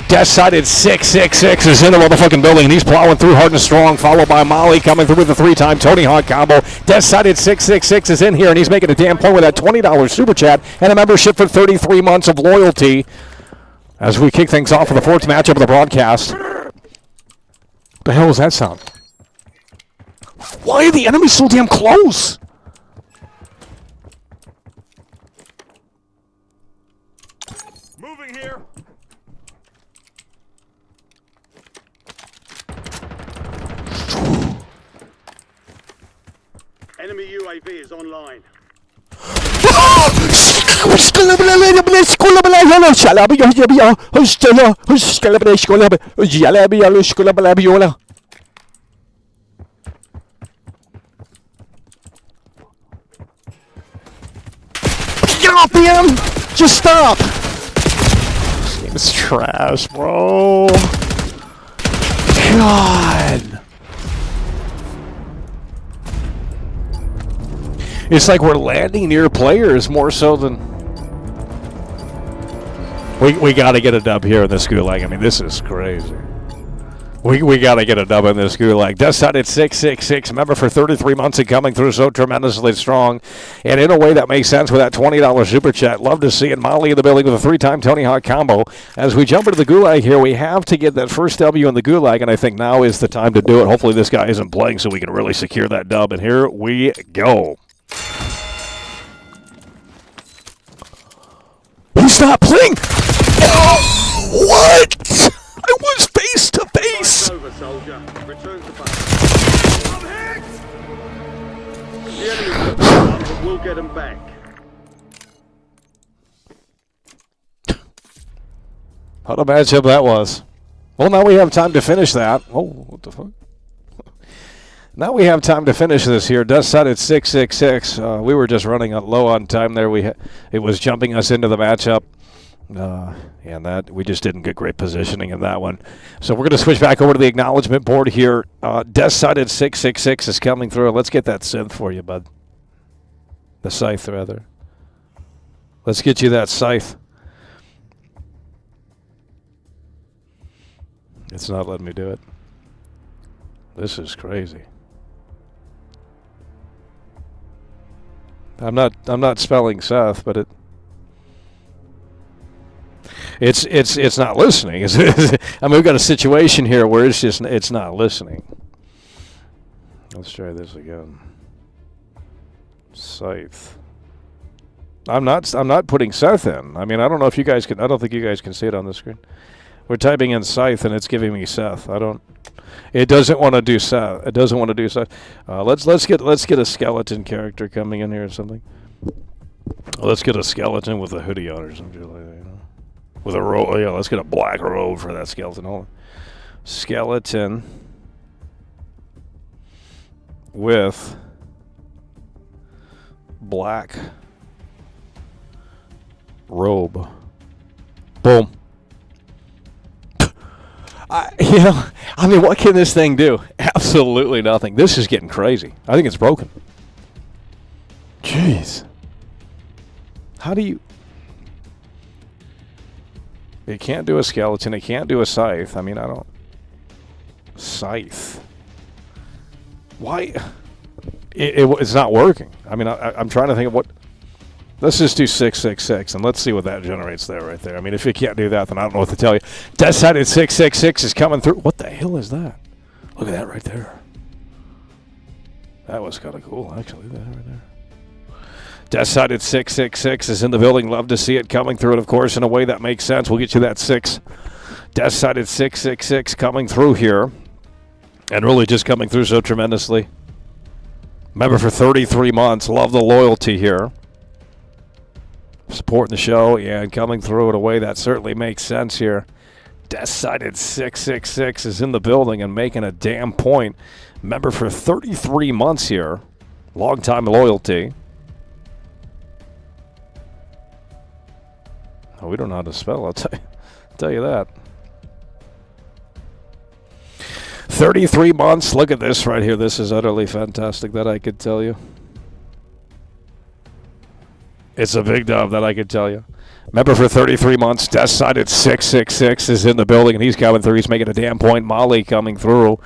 Decided 666 is in the motherfucking building, and he's plowing through hard and strong, followed by Molly coming through with the 3-time Tony Hawk combo. Decided 666 is in here, and he's making a damn point with that $20 super chat and a membership for 33 months of loyalty as we kick things off for the 4th matchup of the broadcast. What the hell was that sound? Why are the enemies so damn close? Moving here. Enemy UAV is online. Get off, man! Just stop! This game is trash, bro. God. It's like we're landing near players more so than... We got to get a dub here in this gulag. I mean, this is crazy. We got to get a dub in this gulag. Deathside at 666. Member for 33 months and coming through so tremendously strong. And in a way that makes sense with that $20 super chat. Love to see it. Molly in the building with a 3-time Tony Hawk combo. As we jump into the gulag here, we have to get that first W in the gulag, and I think now is the time to do it. Hopefully this guy isn't playing so we can really secure that dub. And here we go. Please stop playing! Oh, what? I was face to face! Over, soldier. Return to base. I'm hit! The enemy took them, but we'll get them back. What a matchup that was. Well, now we have time to finish that. Oh, what the fuck? Now we have time to finish this here. Deathside at 666. We were just running low on time there. It was jumping us into the matchup. And that we just didn't get great positioning in that one. So we're going to switch back over to the acknowledgement board here. Deathside at 666 is coming through. Let's get that synth for you, bud. The scythe, rather. Let's get you that scythe. It's not letting me do it. This is crazy. I'm not spelling Seth, but it's not listening. I mean, we've got a situation here where it's not listening. Let's try this again. Scythe. I'm not putting Seth in. I mean, I don't know if you guys can. I don't think you guys can see it on the screen. We're typing in Scythe and it's giving me Seth. It doesn't want to do Seth. It doesn't want to do Seth. Let's get a skeleton character coming in here or something. Let's get a skeleton with a hoodie on or something like that. You know? With a robe. Yeah, let's get a black robe for that skeleton. Hold on. Skeleton with black robe. Boom. I mean, what can this thing do? Absolutely nothing. This is getting crazy. I think it's broken. Jeez. How do you... It can't do a skeleton. It can't do a scythe. I mean, I don't... Scythe. Why? It's not working. I mean, I'm trying to think of what... Let's just do 666, and let's see what that generates there, right there. I mean, if you can't do that, then I don't know what to tell you. Deathside at 666 is coming through. What the hell is that? Look at that right there. That was kind of cool, actually. That right there. Deathside at 666 is in the building. Love to see it coming through, and of course, in a way that makes sense. We'll get you that 6. Deathside at 666 coming through here, and really just coming through so tremendously. Member for 33 months. Love the loyalty here. Supporting the show, and coming through in a way that certainly makes sense here. Deathside at 666 is in the building and making a damn point. Member for 33 months here. Long-time loyalty. Oh, we don't know how to spell, I'll tell you that. 33 months. Look at this right here. This is utterly fantastic, that I could tell you. It's a big dub, that I can tell you. Member for 33 months, Deathside at 666 is in the building, and he's coming through. He's making a damn point. Molly coming through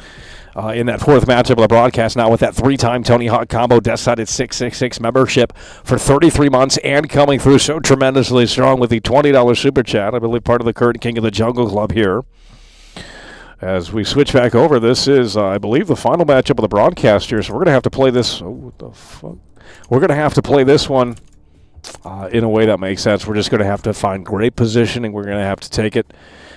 in that fourth matchup of the broadcast now with that 3-time Tony Hawk combo. Deathside at 666 membership for 33 months and coming through so tremendously strong with the $20 super chat. I believe part of the current King of the Jungle Club here. As we switch back over, this is, I believe, the final matchup of the broadcast here, so we're going to have to play this. Oh, what the fuck? We're going to have to play this one. In a way that makes sense. We're just going to have to find great positioning. We're going to have to take it.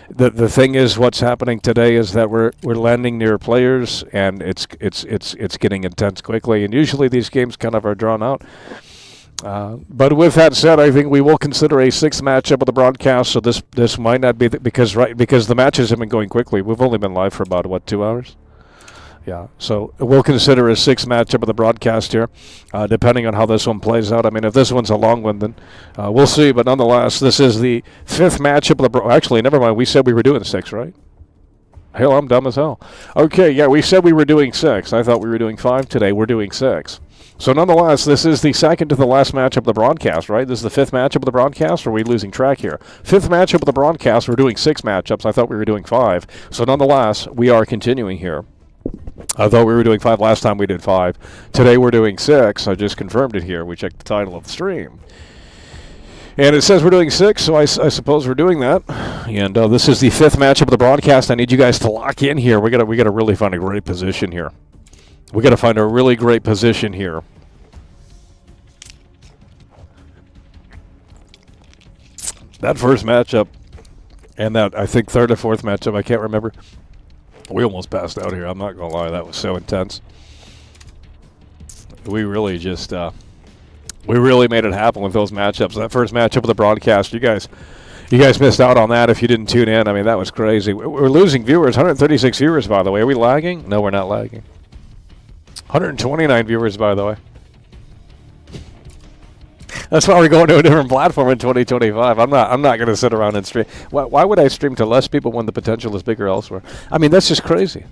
The thing is, what's happening today is that we're landing near players, and it's getting intense quickly. And usually these games kind of are drawn out. But with that said, I think we will consider a sixth matchup of the broadcast. So this might not be because the matches have been going quickly. We've only been live for about 2 hours. Yeah, so we'll consider a sixth matchup of the broadcast here, depending on how this one plays out. I mean, if this one's a long one, then we'll see. But nonetheless, this is the fifth matchup of the actually, never mind. We said we were doing six, right? Hell, I'm dumb as hell. Okay, yeah, we said we were doing six. I thought we were doing five today. We're doing six. So nonetheless, this is the second to the last matchup of the broadcast, right? This is the fifth matchup of the broadcast, or are we losing track here? Fifth matchup of the broadcast, we're doing six matchups. I thought we were doing five. So nonetheless, we are continuing here. I thought we were doing five last time. We did five. Today we're doing six. I just confirmed it here. We checked the title of the stream. And it says we're doing six, so I suppose we're doing that. And this is the fifth matchup of the broadcast. I need you guys to lock in here. We gotta really find a great position here. We got to find a really great position here. That first matchup and that, I think, third or fourth matchup, I can't remember. We almost passed out here. I'm not going to lie. That was so intense. We really just, we really made it happen with those matchups. That first matchup of the broadcast, you guys missed out on that if you didn't tune in. I mean, that was crazy. We're losing viewers, 136 viewers, by the way. Are we lagging? No, we're not lagging. 129 viewers, by the way. That's why we're going to a different platform in 2025. I'm not going to sit around and stream. Why would I stream to less people when the potential is bigger elsewhere? I mean, that's just crazy.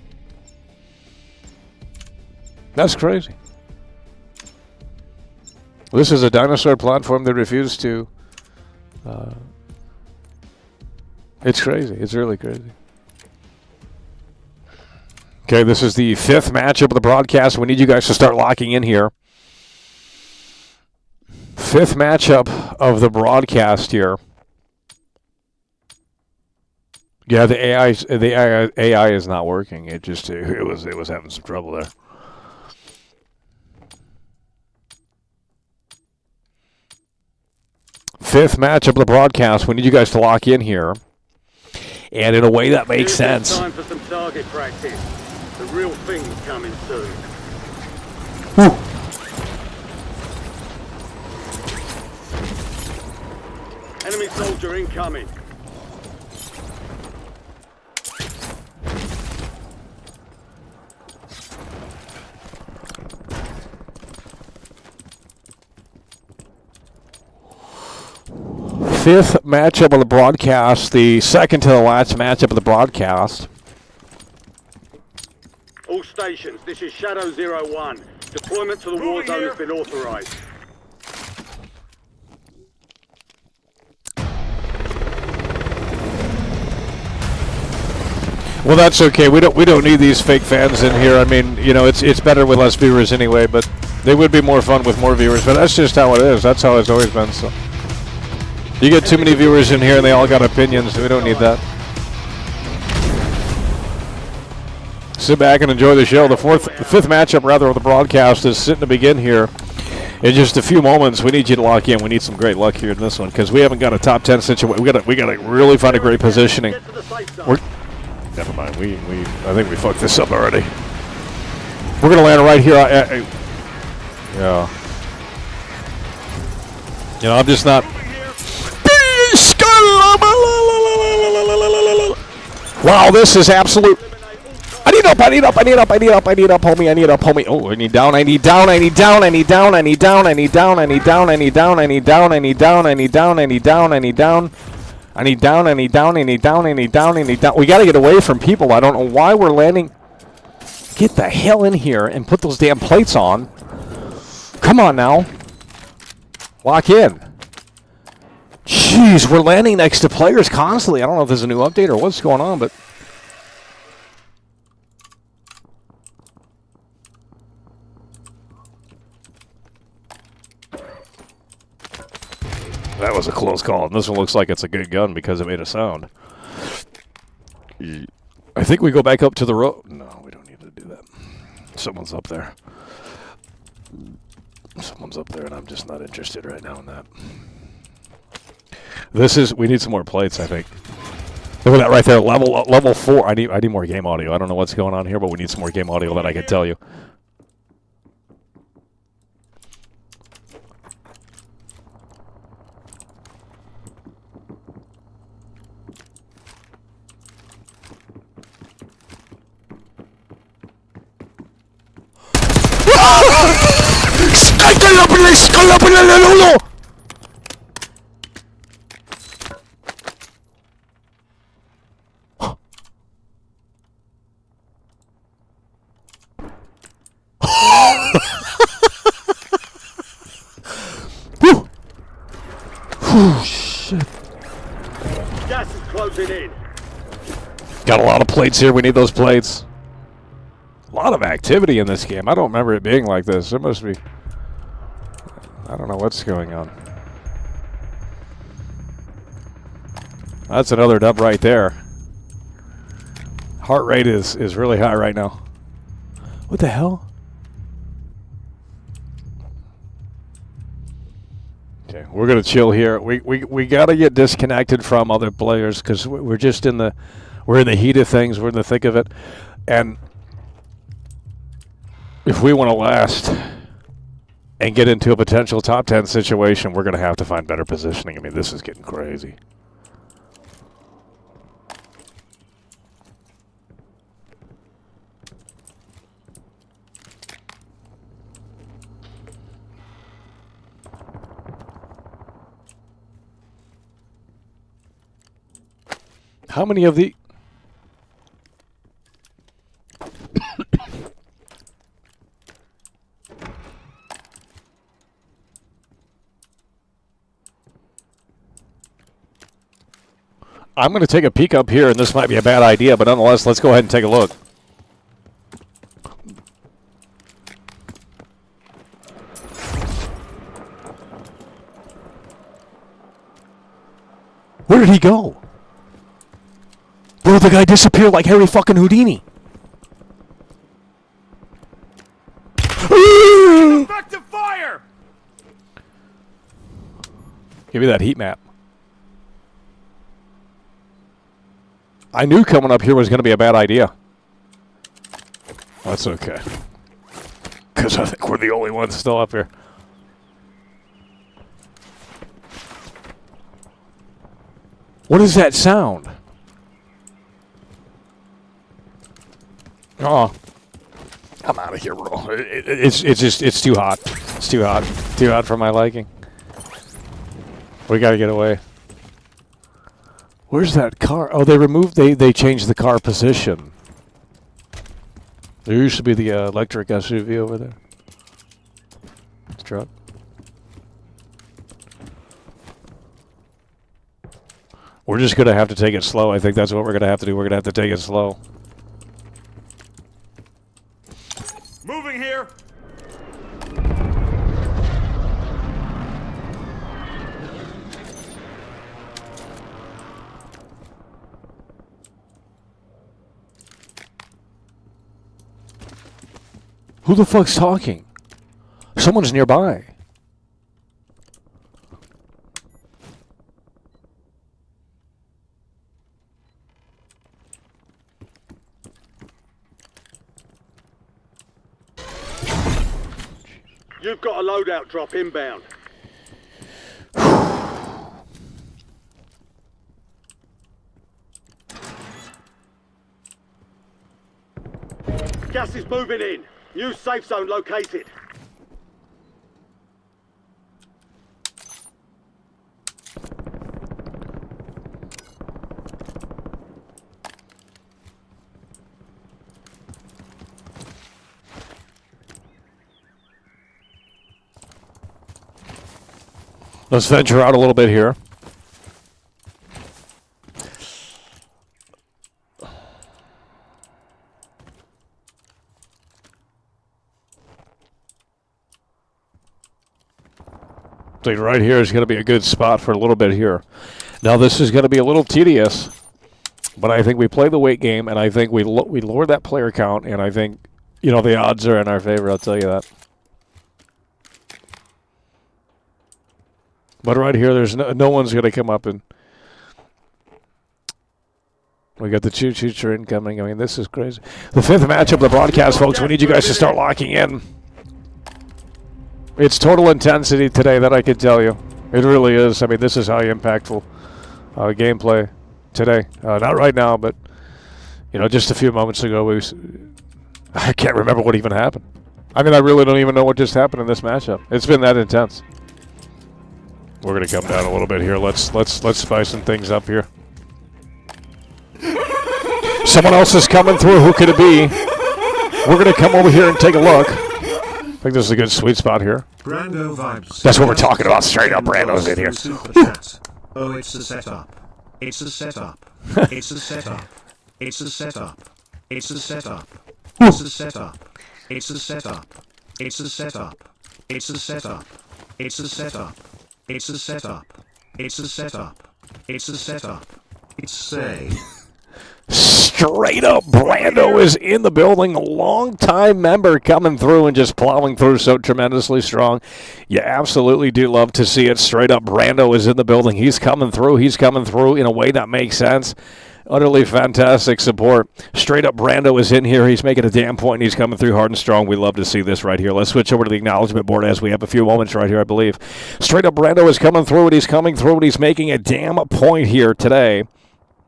That's crazy. This is a dinosaur platform that refused to. It's crazy. It's really crazy. Okay, this is the fifth matchup of the broadcast. We need you guys to start locking in here. Fifth matchup of the broadcast here. Yeah, the AI is not working. It was having some trouble there. Fifth matchup of the broadcast. We need you guys to lock in here. And in a way that makes sense. Time for some target practice. The real thing's coming soon. Whew. Enemy soldier incoming. Fifth matchup of the broadcast, the second to the last matchup of the broadcast. All stations, this is Shadow 01. Deployment to the war zone has been authorized. Well, that's okay. We don't need these fake fans in here. I mean, you know, it's better with less viewers anyway, but they would be more fun with more viewers. But that's just how it is. That's how it's always been. So you get too many viewers in here and they all got opinions. We don't need that. Sit back and enjoy the show. The fifth matchup, rather, of the broadcast is sitting to begin here in just a few moments. We need you to lock in. We need some great luck here in this one because we haven't got a top 10 situation. We got to really find a great positioning. Never mind. I think we fucked this up already. We're gonna land right here. Yeah. You know, I'm just not. Wow, this is absolute. I need up, homie. Oh, I need down. We gotta get away from people. I don't know why we're landing. Get the hell in here and put those damn plates on. Come on now. Lock in. Jeez, we're landing next to players constantly. I don't know if there's a new update or what's going on, but that was a close call. And this one looks like it's a good gun because it made a sound. I think we go back up to the road. No, we don't need to do that. Someone's up there. Someone's up there, and I'm just not interested right now in that. We need some more plates, I think. Look at that right there, level 4. I need more game audio. I don't know what's going on here, but we need some more game audio that I can tell you. Shit. Gas is closing in. Got a lot of plates here. We need those plates. A lot of activity in this game. I don't remember it being like this. It must be... I don't know what's going on. That's another dub right there. Heart rate is really high right now. What the hell? Okay, we're gonna chill here. We gotta get disconnected from other players because we're just in the heat of things. We're in the thick of it, and if we want to last and get into a potential top 10 situation, we're gonna have to find better positioning. I mean, this is getting crazy. How many of the... I'm going to take a peek up here, and this might be a bad idea, but nonetheless, let's go ahead and take a look. Where did he go? Bro, the guy disappeared like Harry fucking Houdini. Effective fire! Give me that heat map. I knew coming up here was going to be a bad idea. That's okay. Because I think we're the only ones still up here. What is that sound? Oh, I'm out of here, bro. It's too hot. It's too hot. Too hot for my liking. We gotta get away. Where's that car? Oh, they changed the car position. There used to be the electric SUV over there. This truck. We're just gonna have to take it slow. I think that's what we're gonna have to do. We're gonna have to take it slow. Moving here! Who the fuck's talking? Someone's nearby. You've got a loadout drop inbound. Gas is moving in. New safe zone located. Let's venture out a little bit here. I think right here is going to be a good spot for a little bit here. Now this is going to be a little tedious, but I think we play the weight game, and I think we lower that player count, and I think, you know, the odds are in our favor, I'll tell you that. But right here, there's no one's going to come up, and we got the choo-choo train coming. I mean, this is crazy. The fifth matchup of the broadcast, folks. We need you guys to start locking in. It's total intensity today, that I can tell you. It really is. I mean, this is highly impactful gameplay today. Not right now, but, you know, just a few moments ago, I can't remember what even happened. I mean, I really don't even know what just happened in this matchup. It's been that intense. We're gonna come down a little bit here. Let's spice some things up here. Someone else is coming through. Who could it be? We're gonna come over here and take a look. I think this is a good sweet spot here. Brando vibes. That's what we're talking about. Straight up, Brando's in here. Oh, it's a setup. It's a setup. It's a setup. It's a setup. It's a setup. It's a setup. It's a setup. It's a setup. It's a setup. It's a setup. It's a setup. It's a setup. It's a setup. It's say. Straight up, Brando is in the building. A long-time member coming through and just plowing through so tremendously strong. You absolutely do love to see it. Straight up, Brando is in the building. He's coming through. He's coming through in a way that makes sense. Utterly fantastic support. Straight up, Brando is in here. He's making a damn point, and he's coming through hard and strong. We love to see this right here. Let's switch over to the acknowledgement board as we have a few moments right here, I believe. Straight up, Brando is coming through, and he's coming through, and he's making a damn point here today.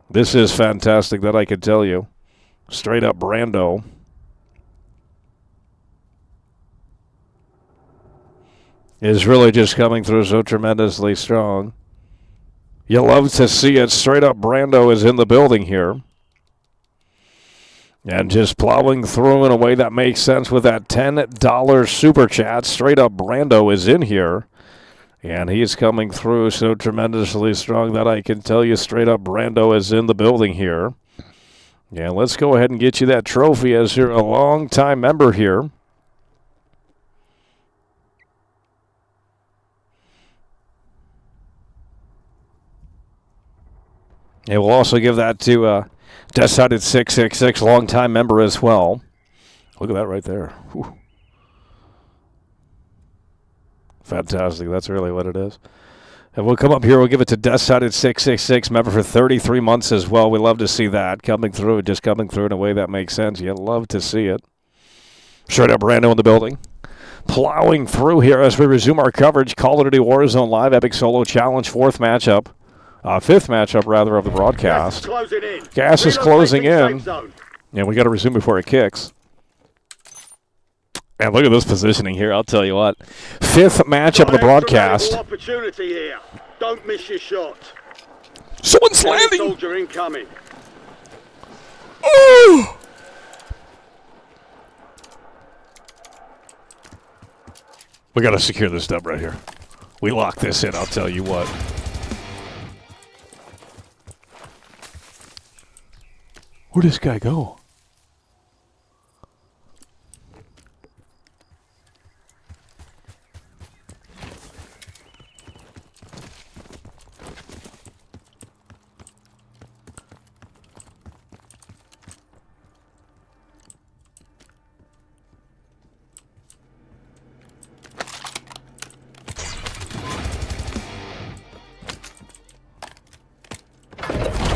This is fantastic, that I can tell you. Straight up, Brando. Is really just coming through so tremendously strong. You love to see it. Straight up, Brando is in the building here. And just plowing through in a way that makes sense with that $10 super chat. Straight up, Brando is in here. And he's coming through so tremendously strong that I can tell you straight up Brando is in the building here. Yeah, let's go ahead and get you that trophy as you're a long-time member here. And we'll also give that to Decided 666, long-time member as well. Look at that right there. Whew. Fantastic. That's really what it is. And we'll come up here. We'll give it to Decided 666, member for 33 months as well. We love to see that coming through, just coming through in a way that makes sense. You love to see it. Straight up Brando in the building. Plowing through here as we resume our coverage. Call of Duty Warzone Live Epic Solo Challenge, fifth matchup rather, of the broadcast. Gas is closing in. And we got to resume before it kicks. And look at this positioning here, I'll tell you what. Fifth matchup of the broadcast. Opportunity here. Don't miss your shot. Someone's landing. Soldier incoming. Oh! We got to secure this dub right here. We lock this in, I'll tell you what. Where'd this guy go?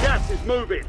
Gas is moving.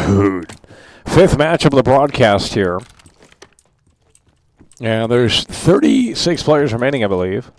Dude. Fifth matchup of the broadcast here. Yeah, there's 36 players remaining, I believe.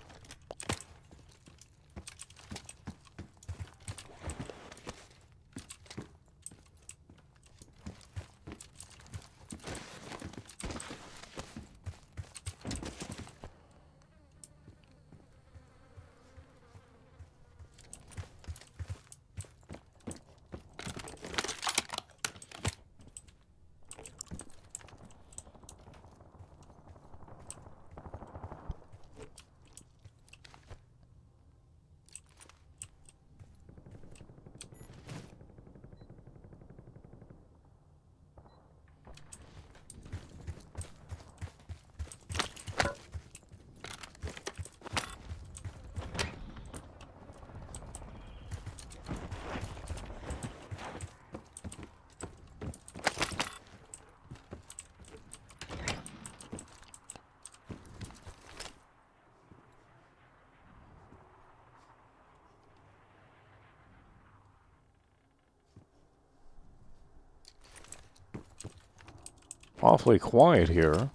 Awfully quiet here.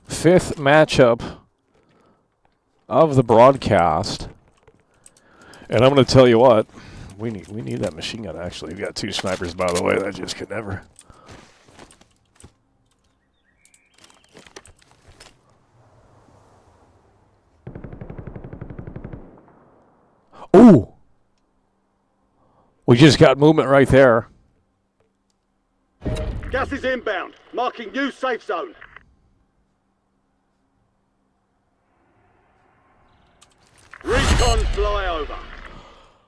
5th matchup of the broadcast. And I'm going to tell you what, we need that machine gun, actually. We've got 2 snipers, by the way. That just could never. Ooh! We just got movement right there. Gas is inbound, marking new safe zone. Recon flyover.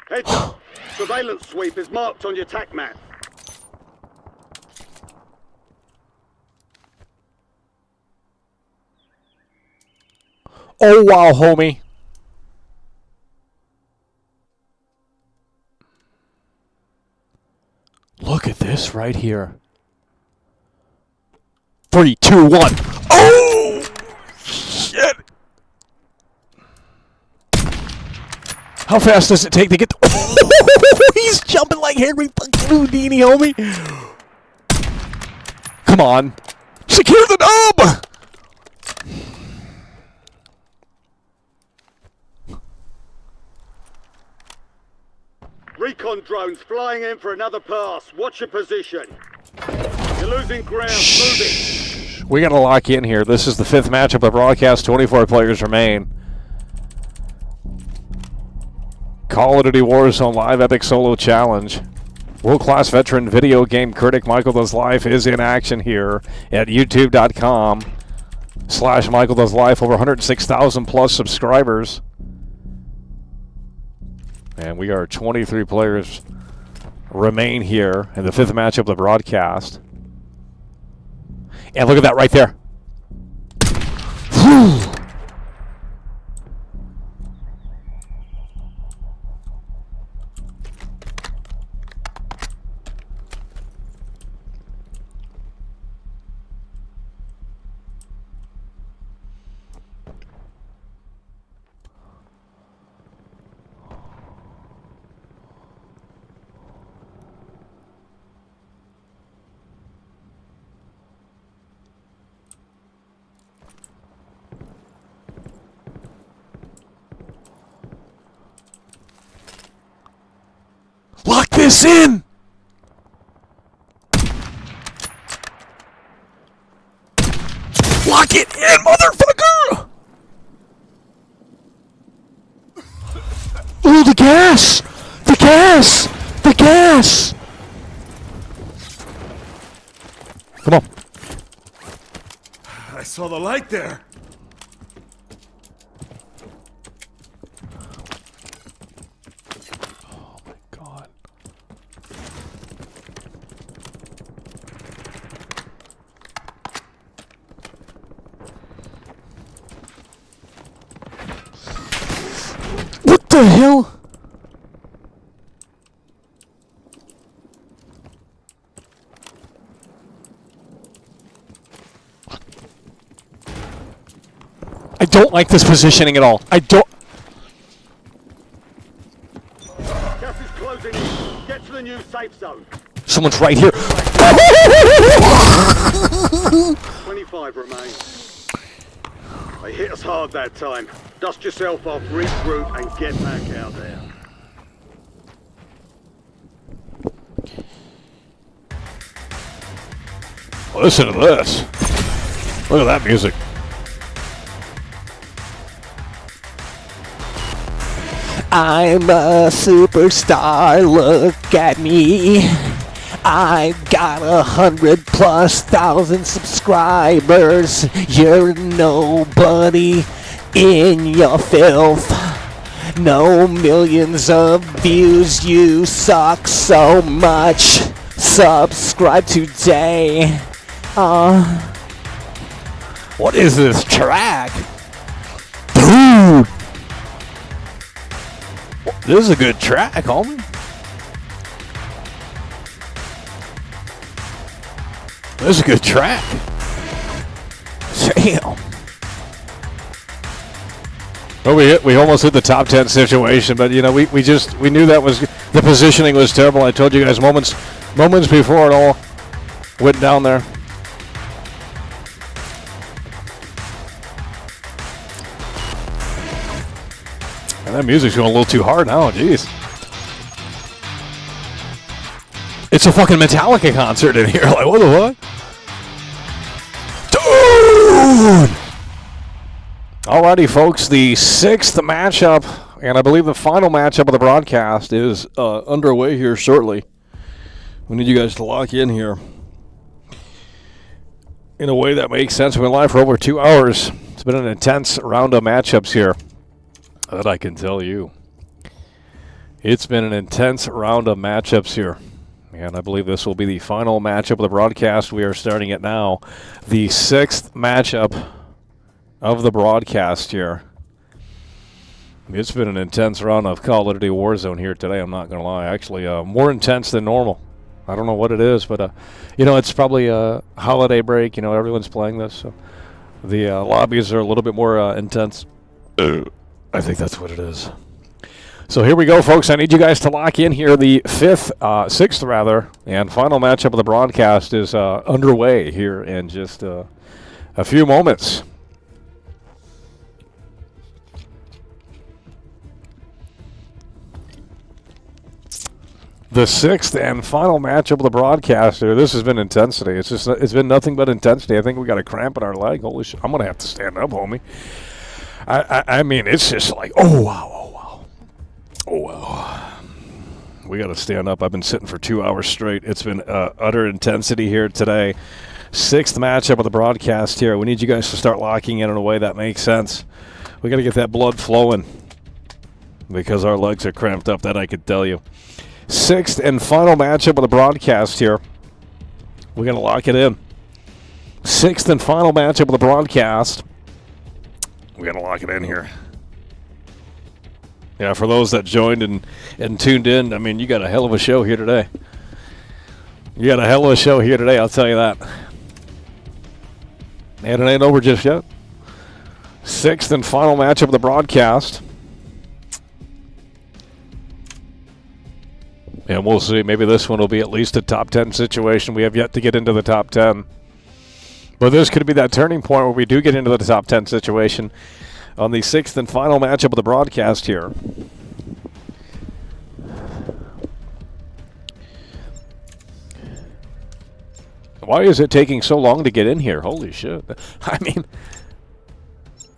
Heads up. Surveillance sweep is marked on your TAC map. Oh, wow, homie. Look at this right here. 3, 2, 1. Oh! Shit! How fast does it take to get the... Oh, he's jumping like Henry fucking Houdini, homie. Come on. Secure the nub! Recon drones flying in for another pass. Watch your position. You're losing ground. Move it. We got to lock in here. This is the 5th matchup of broadcast. 24 players remain. Call of Duty Warzone Live Epic Solo Challenge. World-class veteran video game critic Michael Does Life is in action here at youtube.com/Michael Does Life. Over 106,000 plus subscribers. And we are 23 players remain here in the 5th matchup of the broadcast. And look at that right there. Lock this in! Lock it in, motherfucker! Oh, the gas! The gas! The gas! Come on. I saw the light there. God. What the hell? I don't like this positioning at all. I don't. Gas is closing in. Get to the new safe zone. Someone's right here. 25 remain. They hit us hard that time. Dust yourself off, regroup, and get back out there. Listen to this. Look at that music. I'm a superstar, look at me. I've got 100,000+ subscribers. You're nobody in your filth. No millions of views, you suck so much. Subscribe today. What is this track? Dude! This is a good track, homie. This is a good track. Damn. Well, we almost hit the top 10 situation, but you know we knew that was the positioning was terrible. I told you guys moments before it all. went down there. And that music's going a little too hard now, jeez. It's a fucking Metallica concert in here. Like, what the fuck? Dude! Alrighty, folks, the 6th matchup, and I believe the final matchup of the broadcast is underway here shortly. We need you guys to lock in here in a way that makes sense. We've been live for over 2 hours. It's been an intense round of matchups here. That I can tell you. It's been an intense round of matchups here. And I believe this will be the final matchup of the broadcast. We are starting it now. The 6th matchup of the broadcast here. It's been an intense round of Call of Duty Warzone here today, I'm not going to lie. Actually, more intense than normal. I don't know what it is, but, it's probably a holiday break. Everyone's playing this. So the lobbies are a little bit more intense. I think that's what it is. So here we go, folks. I need you guys to lock in here. The 6th, and final matchup of the broadcast is underway here in just a few moments. The 6th and final matchup of the broadcast here. This has been intensity. It's been nothing but intensity. I think we got a cramp in our leg. Holy shit! I'm gonna have to stand up, homie. I mean, it's just like, oh wow. We got to stand up. I've been sitting for 2 hours straight. It's been utter intensity here today. 6th matchup of the broadcast here. We need you guys to start locking in a way that makes sense. We got to get that blood flowing because our legs are cramped up, that I could tell you. 6th and final matchup of the broadcast here. We're going to lock it in. 6th and final matchup of the broadcast. We got to lock it in here. Yeah, for those that joined and tuned in, I mean, you got a hell of a show here today. I'll tell you that. And it ain't over just yet. 6th and final matchup of the broadcast. And we'll see. Maybe this one will be at least a top 10 situation. We have yet to get into the top 10. But this could be that turning point where we do get into the top 10 situation on the 6th and final matchup of the broadcast here. Why is it taking so long to get in here? Holy shit. I mean,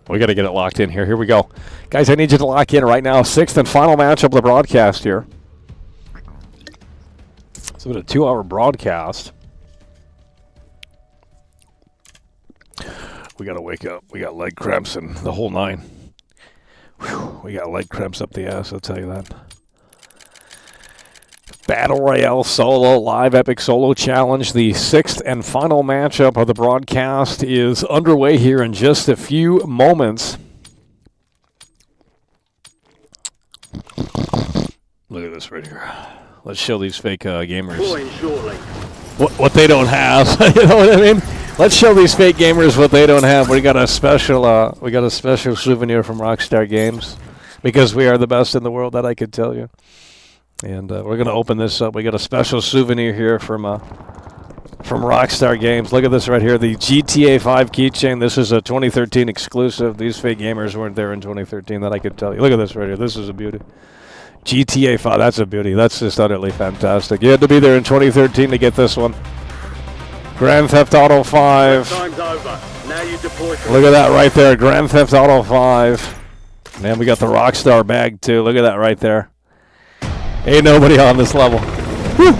we got to get it locked in here. Here we go. Guys, I need you to lock in right now. 6th and final matchup of the broadcast here. It's been a 2-hour broadcast. We got to wake up. We got leg cramps and the whole 9. Whew, we got leg cramps up the ass, I'll tell you that. Battle Royale Solo, Live Epic Solo Challenge. The 6th and final matchup of the broadcast is underway here in just a few moments. Look at this right here. Let's show these fake gamers what they don't have. You know what I mean? Let's show these fake gamers what they don't have. We got a special souvenir from Rockstar Games because we are the best in the world, that I could tell you. And we're gonna open this up. We got a special souvenir here from Rockstar Games. Look at this right here, the GTA 5 keychain. This is a 2013 exclusive. These fake gamers weren't there in 2013, that I could tell you. Look at this right here. This is a beauty. GTA 5, that's a beauty. That's just utterly fantastic. You had to be there in 2013 to get this one. Grand Theft Auto 5. Time's over. Now you deploy. Look at that right there, Grand Theft Auto 5. Man, we got the Rockstar bag too. Look at that right there. Ain't nobody on this level. Woo.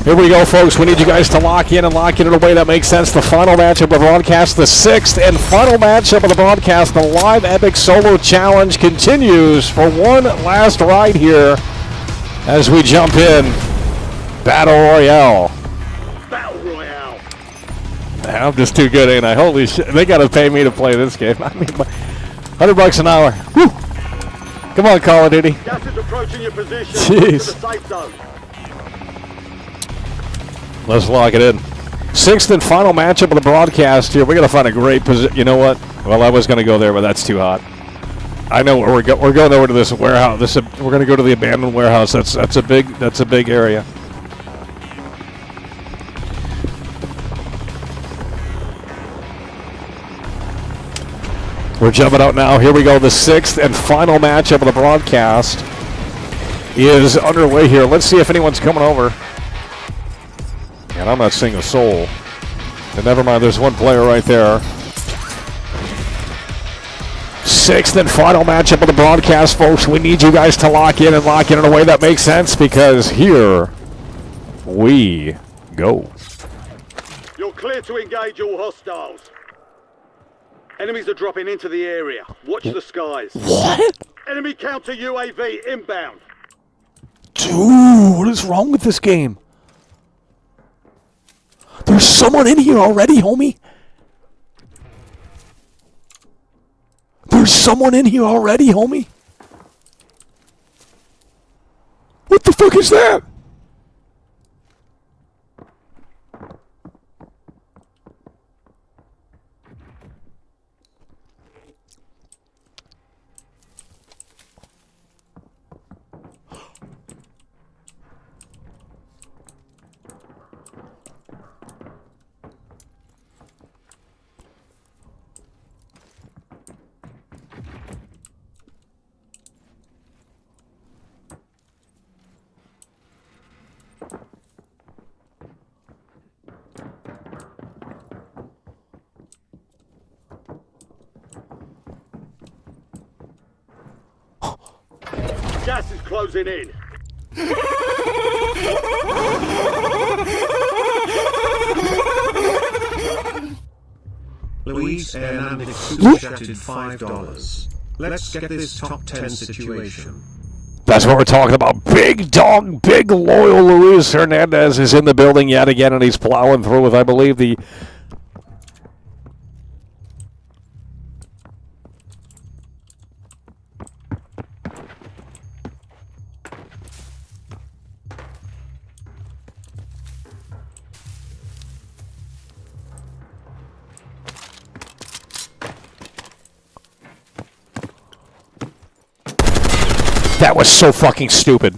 Here we go, folks. We need you guys to lock in in a way that makes sense. The final matchup of the broadcast, the 6th and final matchup of the broadcast, the Live Epic Solo Challenge continues for one last ride here as we jump in. Battle Royale. Battle Royale. I'm just too good, ain't I? Holy shit. They got to pay me to play this game. I mean, $100 an hour. Woo. Come on, Call of Duty. Gas is approaching your position. Jeez. To the safe zone. Let's lock it in. 6th and final matchup of the broadcast here. We got to find a great position. You know what? Well, I was going to go there, but that's too hot. I know where we're going. We're going over to this warehouse. We're going to go to the abandoned warehouse. That's a big area. We're jumping out now. Here we go. The sixth and final matchup of the broadcast is underway here. Let's see if anyone's coming over. And I'm not seeing a soul. And never mind, there's one player right there. Sixth and final matchup of the broadcast, folks. We need you guys to lock in in a way that makes sense, because here we go. You're clear to engage all hostiles. Enemies are dropping into the area. Watch the skies. What? Enemy counter UAV inbound. Dude, what is wrong with this game? There's someone in here already, homie. There's someone in here already, homie. What the fuck is that? Gas is closing in. Louise Hernandez super chatted $5. Let's get this top 10 situation. That's what we're talking about. Big dog, big loyal Luis Hernandez is in the building yet again, and he's plowing through with, I believe, the... That was so fucking stupid.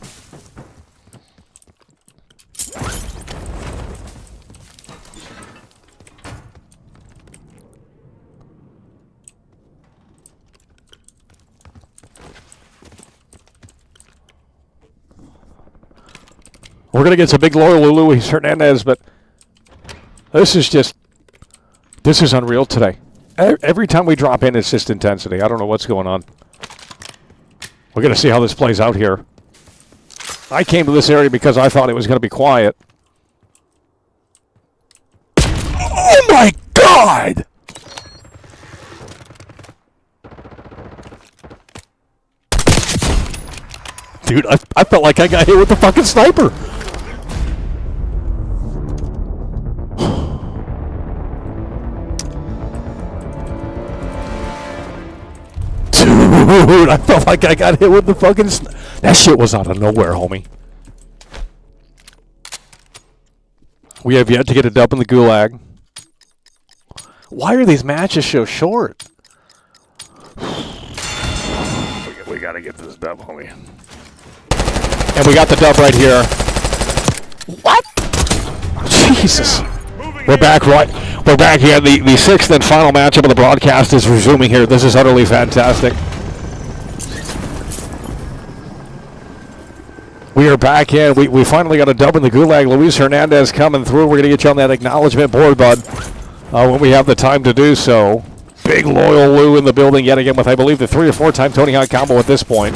We're going to get some big loyal Luis Hernandez, but this is unreal today. Every time we drop in, it's just intensity. I don't know what's going on. We're going to see how this plays out here. I came to this area because I thought it was going to be quiet. Oh my God! Dude, I felt like I got hit with the fucking sniper. Dude, I felt like I got hit with the fucking... That shit was out of nowhere, homie. We have yet to get a dub in the Gulag. Why are these matches so short? We gotta get this dub, homie. And we got the dub right here. What? Jesus. We're back, right? We're back here. The sixth and final matchup of the broadcast is resuming here. This is utterly fantastic. We are back in. We finally got a dub in the Gulag. Luis Hernandez coming through. We're going to get you on that acknowledgement board, bud, when we have the time to do so. Big loyal Lou in the building yet again with, I believe, the 3 or 4 time Tony Hawk combo at this point.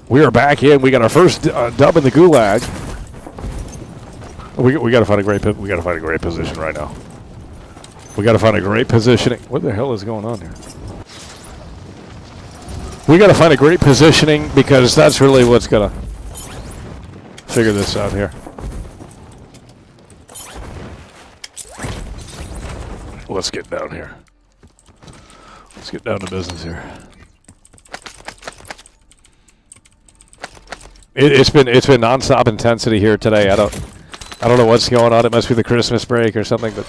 We are back in. We got our first dub in the Gulag. We got to find a great position right now. We got to find a great positioning. What the hell is going on here? We got to find a great positioning because that's really what's gonna figure this out here. Let's get down here. Let's get down to business here. It's been nonstop intensity here today. I don't know what's going on. It must be the Christmas break or something, but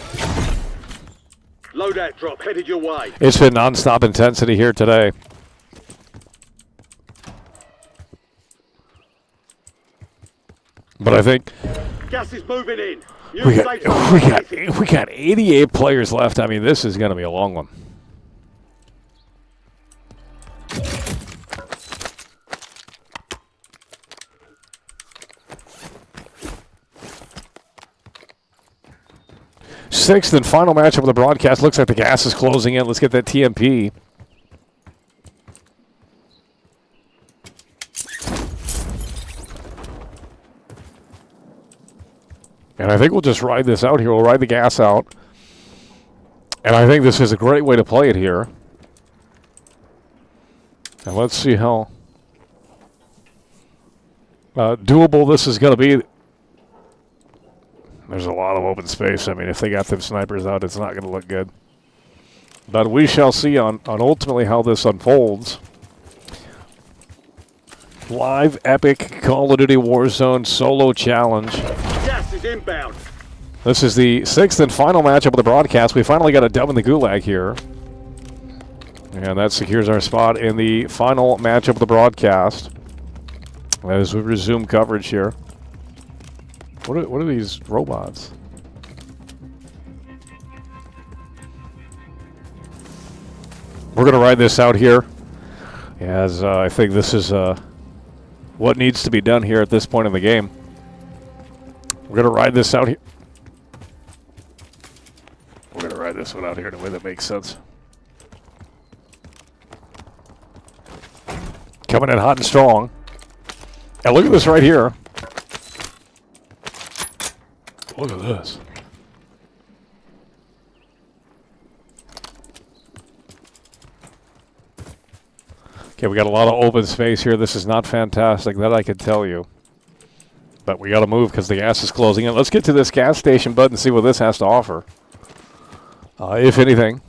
Loadout drop headed your way. it's been nonstop intensity here today. But I think Gas is moving in. we got 88 players left. I mean, this is going to be a long one. Sixth and final matchup of the broadcast. Looks like the gas is closing in. Let's get that TMP. And I think we'll just ride this out here. We'll ride the gas out. And I think this is a great way to play it here. And let's see how doable this is going to be. There's a lot of open space. I mean, if they got them snipers out, it's not going to look good. But we shall see on ultimately how this unfolds. Live epic Call of Duty Warzone solo challenge. Gas is inbound. This is the sixth and final matchup of the broadcast. We finally got a dub in the Gulag here. And that secures our spot in the final matchup of the broadcast. As we resume coverage here. What are these robots? We're going to ride this out here, as I think this is what needs to be done here at this point in the game. We're going to ride this out here. We're going to ride this one out here in a way that makes sense. Coming in hot and strong. And look at this right here. Look at this. Okay, we got a lot of open space here. This is not fantastic, that I can tell you. But we got to move because the gas is closing in. Let's get to this gas station, bud, and see what this has to offer. If anything.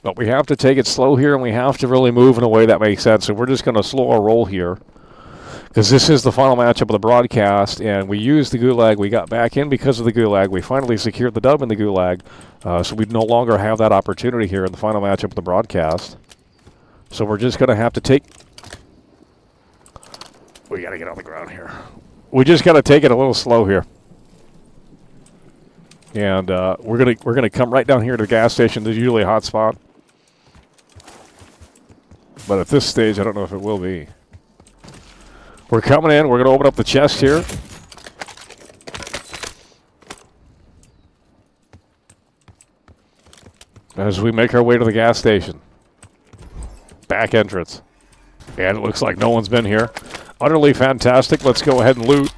But we have to take it slow here, and we have to really move in a way that makes sense. So we're just going to slow our roll here. Because this is the final matchup of the broadcast, and we used the Gulag. We got back in because of the Gulag. We finally secured the dub in the Gulag, so we no longer have that opportunity here in the final matchup of the broadcast. So we're just going to have to take... We got to get on the ground here. We just got to take it a little slow here. And we're gonna come right down here to the gas station. There's usually a hot spot. But at this stage, I don't know if it will be. We're coming in. We're going to open up the chest here. As we make our way to the gas station. Back entrance. And it looks like no one's been here. Utterly fantastic. Let's go ahead and loot.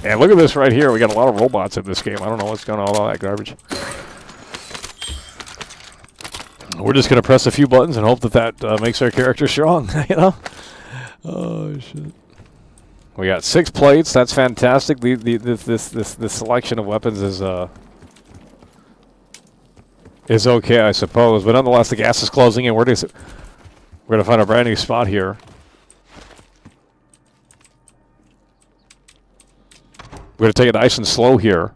And look at this right here. We got a lot of robots in this game. I don't know what's going on with all that garbage. We're just going to press a few buttons and hope that makes our character strong, you know? Oh, shit. We got 6 plates. That's fantastic. This selection of weapons is okay, I suppose. But nonetheless, the gas is closing in. We're going to find a brand new spot here. We're going to take it nice and slow here.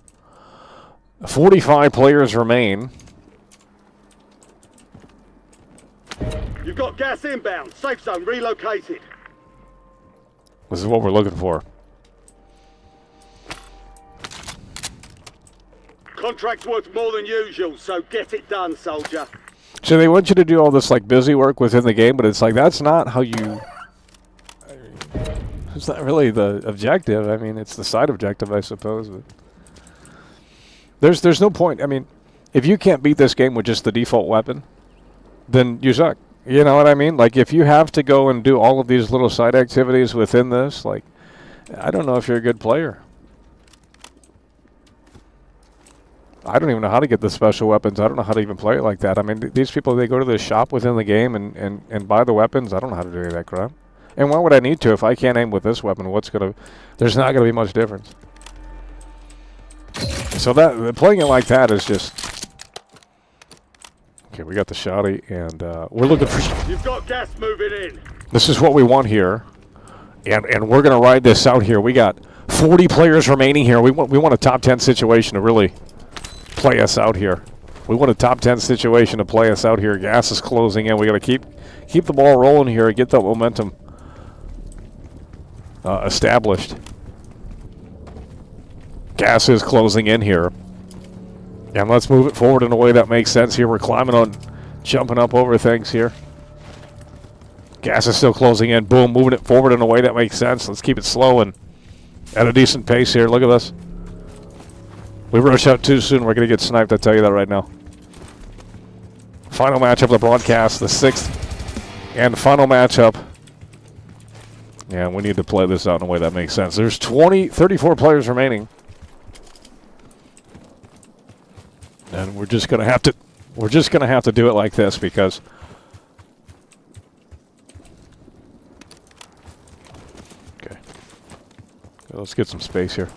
45 players remain. You've got gas inbound. Safe zone relocated. This is what we're looking for. Contract's worth more than usual, so get it done, soldier. So they want you to do all this like busy work within the game, but it's like that's not how you... It's not really the objective. I mean, it's the side objective, I suppose. But there's no point. I mean, if you can't beat this game with just the default weapon, then you suck. You know what I mean? Like, if you have to go and do all of these little side activities within this, like, I don't know if you're a good player. I don't even know how to get the special weapons. I don't know how to even play it like that. I mean, these people, they go to the shop within the game and buy the weapons. I don't know how to do any of that crap. And why would I need to if I can't aim with this weapon? There's not going to be much difference. So playing it like that is just... Okay, we got the shotty, and we're looking for... You've got gas moving in. This is what we want here. And we're going to ride this out here. We got 40 players remaining here. We want a top 10 situation to really play us out here. We want a top 10 situation to play us out here. Gas is closing in. We got to keep the ball rolling here and get that momentum established. Gas is closing in here. And let's move it forward in a way that makes sense here. We're climbing on, jumping up over things here. Gas is still closing in. Boom, moving it forward in a way that makes sense. Let's keep it slow and at a decent pace here. Look at this. We rush out too soon, we're going to get sniped, I tell you that right now. Final matchup of the broadcast, the 6th and final matchup. Yeah, we need to play this out in a way that makes sense. There's 34 players remaining. And we're just going to have to do it like this because okay. Let's get some space here.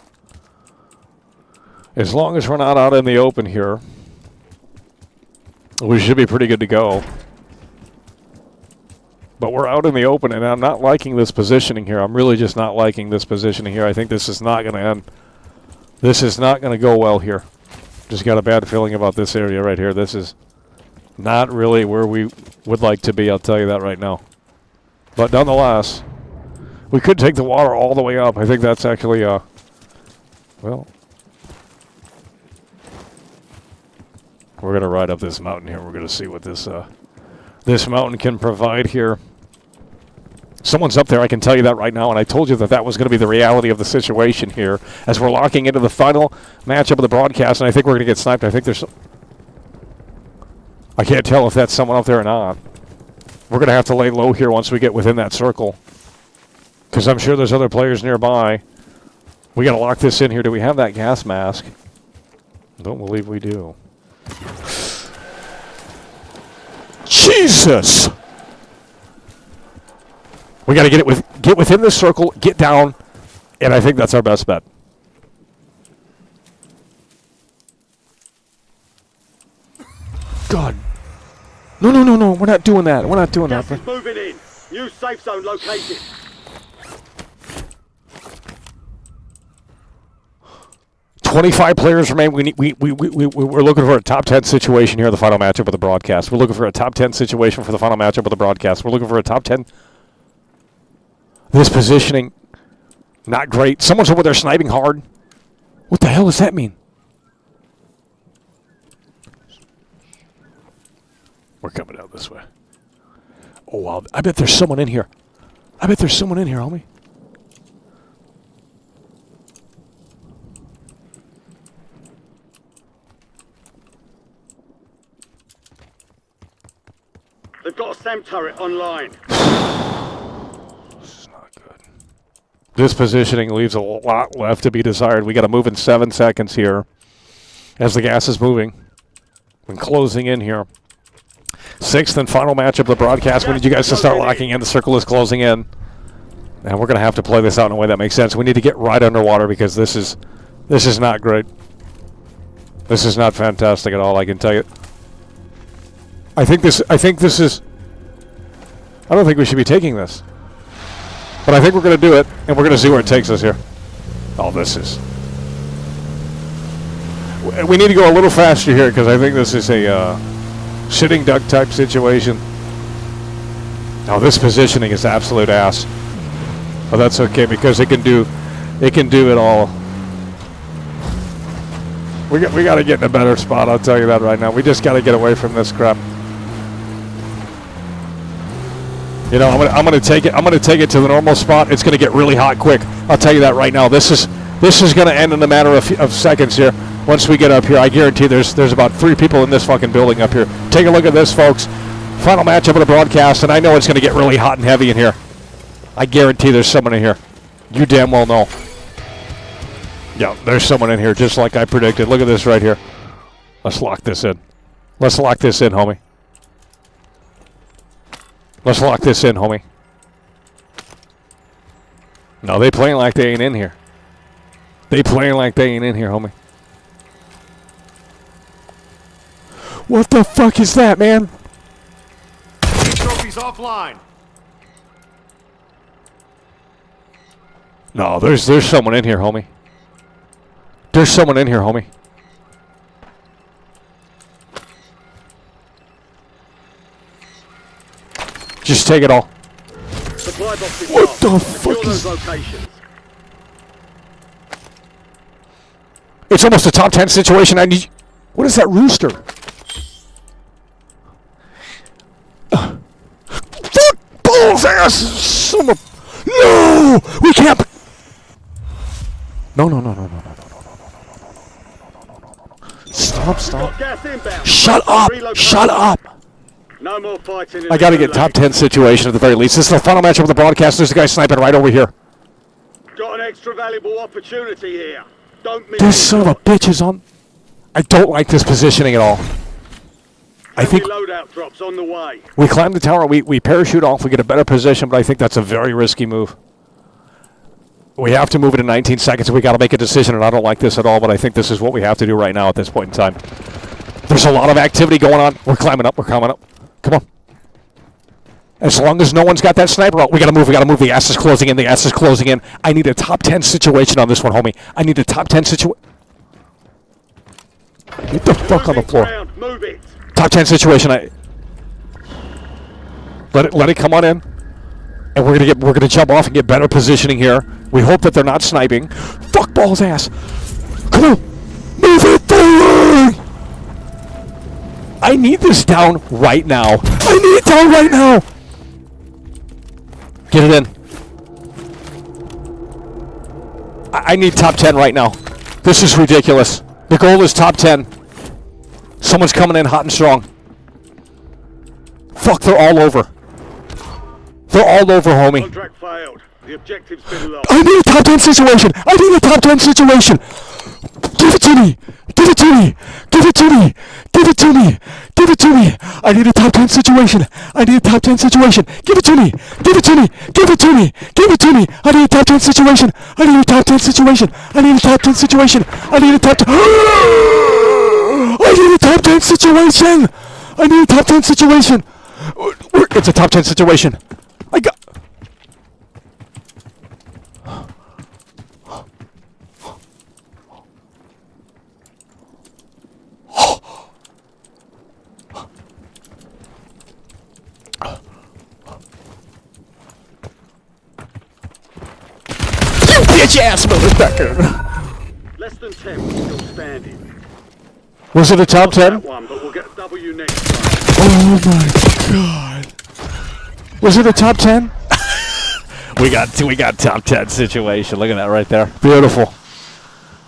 As long as we're not out in the open here, we should be pretty good to go. But we're out in the open, and I'm not liking this positioning here. I'm really just not liking this positioning here. I think this is not going to end. This is not going to go well here. Just got a bad feeling about this area right here. This is not really where we would like to be, I'll tell you that right now. But nonetheless, we could take the water all the way up. I think that's actually, well, we're going to ride up this mountain here. We're going to see what this mountain can provide here. Someone's up there, I can tell you that right now, and I told you that that was going to be the reality of the situation here as we're locking into the final matchup of the broadcast, and I think we're going to get sniped. I think there's I can't tell if that's someone up there or not. We're going to have to lay low here once we get within that circle because I'm sure there's other players nearby. We got to lock this in here. Do we have that gas mask? I don't believe we do. Jesus! We got to get within this circle, get down, and I think that's our best bet. God. No, no, no, no. We're not doing that. We're not doing Gas that. is moving in. New safe zone located. $25 players remain. We're looking for a top 10 situation here in the final matchup of the broadcast. We're looking for a top 10 situation for the final matchup of the broadcast. We're looking for a top 10. This positioning, not great. Someone's over there sniping hard. What the hell does that mean? We're coming out this way. Oh, wow. I bet there's someone in here. I bet there's someone in here, homie. They've got a SAM turret online. This is not good. This positioning leaves a lot left to be desired. We got to move in 7 seconds here as the gas is moving and closing in here. 6th and final matchup of the broadcast. We need you guys to start locking in. The circle is closing in. And we're going to have to play this out in a way that makes sense. We need to get right underwater because this is not great. This is not fantastic at all, I can tell you. I don't think we should be taking this. But I think we're going to do it, and we're going to see where it takes us here. Oh, this is... We need to go a little faster here, because I think this is a sitting duck type situation. Oh, this positioning is absolute ass. But that's okay, because it can do it all. We got to get in a better spot, I'll tell you that right now. We just got to get away from this crap. You know, I'm gonna take it to the normal spot. It's gonna get really hot quick. I'll tell you that right now. This is gonna end in a matter of seconds here. Once we get up here, I guarantee there's about 3 people in this fucking building up here. Take a look at this, folks. Final matchup of the broadcast, and I know it's gonna get really hot and heavy in here. I guarantee there's someone in here. You damn well know. Yeah, there's someone in here, just like I predicted. Look at this right here. Let's lock this in. Let's lock this in, homie. Let's lock this in, homie. No, they playing like they ain't in here. They playing like they ain't in here, homie. What the fuck is that, man? Trophies offline. No, there's someone in here, homie. There's someone in here, homie. Just take it all. Supply boxes What off. the Secure fuck those is... locations. It's almost a top 10 situation. I need... What is that rooster? Football's ass! Son of... No! We can't... No. Stop. Got gas inbound. Shut up! Reload Shut up! No more fighting. in I the gotta new get top lane. 10 situation at the very least. This is the final matchup of the broadcast. There's a guy sniping right over here. Got an extra valuable opportunity here. Don't miss This it. son of a bitch is on. I don't like this positioning at all. I think loadout drops on the way. we climb the tower, we parachute off, we get a better position, but I think that's a very risky move. We have to move it in 19 seconds. We got to make a decision, and I don't like this at all, but I think this is what we have to do right now at this point in time. There's a lot of activity going on. We're climbing up. We're climbing up. Come on. As long as no one's got that sniper out, we got to move. We got to move. The ass is closing in. The ass is closing in. I need a top 10 situation on this one, homie. I need a top 10 situation. Get the fuck on the floor. Ground, move it. Top 10 situation. Let it come on in. And we're gonna jump off and get better positioning here. We hope that they're not sniping. Fuck balls ass. Come on. Move it forward. I need this down right now. I need it down right now. Get it in. I need top 10 right now. This is ridiculous. The goal is top 10. Someone's coming in hot and strong. Fuck, they're all over. They're all over, homie. Contract failed. The objective's been lost. I need a top 10 situation. I need a top 10 situation. Give it to me. Give it to me. Give it to me. Give it to me. Give it to me. I need a top 10 situation. I need a top 10 situation. Give it to me. Give it to me. Give it to me. Give it to me. I need a top 10 situation. I need a top 10 situation. I need a top 10 situation. I need a top 10. I need a top 10 situation. I need a top 10 situation. It's a top 10 situation. I got. You bitch ass motherfucker! Less than 10 still standing. Was it a top 10? That one, but we'll get a W next time. Oh my god. Was it a top 10? we got top 10 situation. Look at that right there. Beautiful.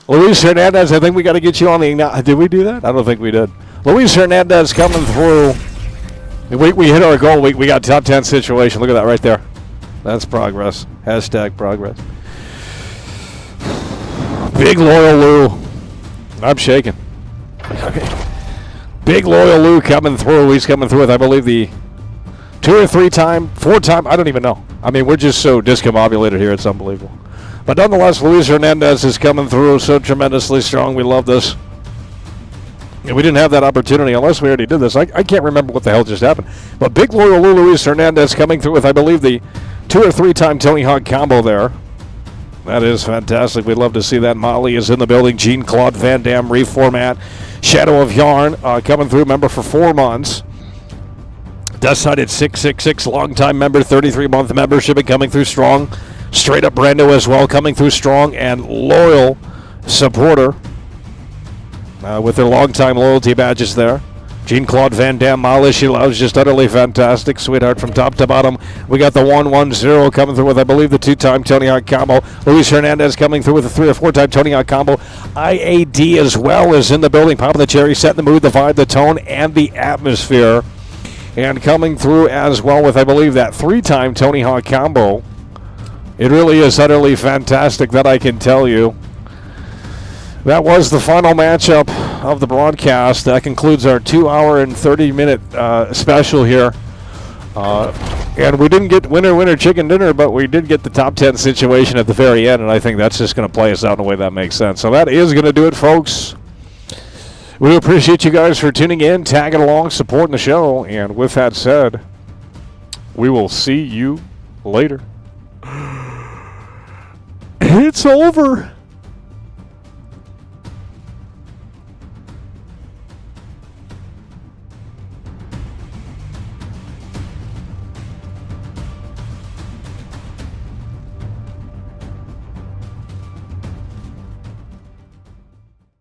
Luis Hernandez, I think we got to get you on the... Did we do that? I don't think we did. Luis Hernandez coming through. We hit our goal. We got top 10 situation. Look at that right there. That's progress. Hashtag progress. Big loyal Lou. I'm shaking. Okay. Big loyal Lou coming through. He's coming through with, I believe, the 2 or 3 time, 4 time. I don't even know. I mean, we're just so discombobulated here. It's unbelievable. But nonetheless, Luis Hernandez is coming through so tremendously strong. We love this. And we didn't have that opportunity unless we already did this. I can't remember what the hell just happened. But big loyal Lou Luis Hernandez coming through with, I believe, the 2 or 3 time Tony Hawk combo there. That is fantastic. We'd love to see that. Molly is in the building. Jean-Claude Van Damme reformat. Shadow of Yarn coming through, member for 4 months. Decided 666, long-time member, 33-month membership, and coming through strong. Straight up Brando as well, coming through strong and loyal supporter with their long-time loyalty badges there. Jean-Claude Van Damme, Molly, she loves, just utterly fantastic. Sweetheart from top to bottom. We got the 110 coming through with, I believe, the 2-time Tony Hawk combo. Luis Hernandez coming through with a 3 or 4 time Tony Hawk combo. IAD as well is in the building, popping the cherry, setting the mood, the vibe, the tone, and the atmosphere. And coming through as well with, I believe, that 3-time Tony Hawk combo. It really is utterly fantastic, that I can tell you. That was the final matchup of the broadcast. That concludes our 2-hour and 30-minute special here. And we didn't get winner, chicken dinner, but we did get the top 10 situation at the very end, and I think that's just going to play us out in a way that makes sense. So that is going to do it, folks. We appreciate you guys for tuning in, tagging along, supporting the show. And with that said, we will see you later. It's over.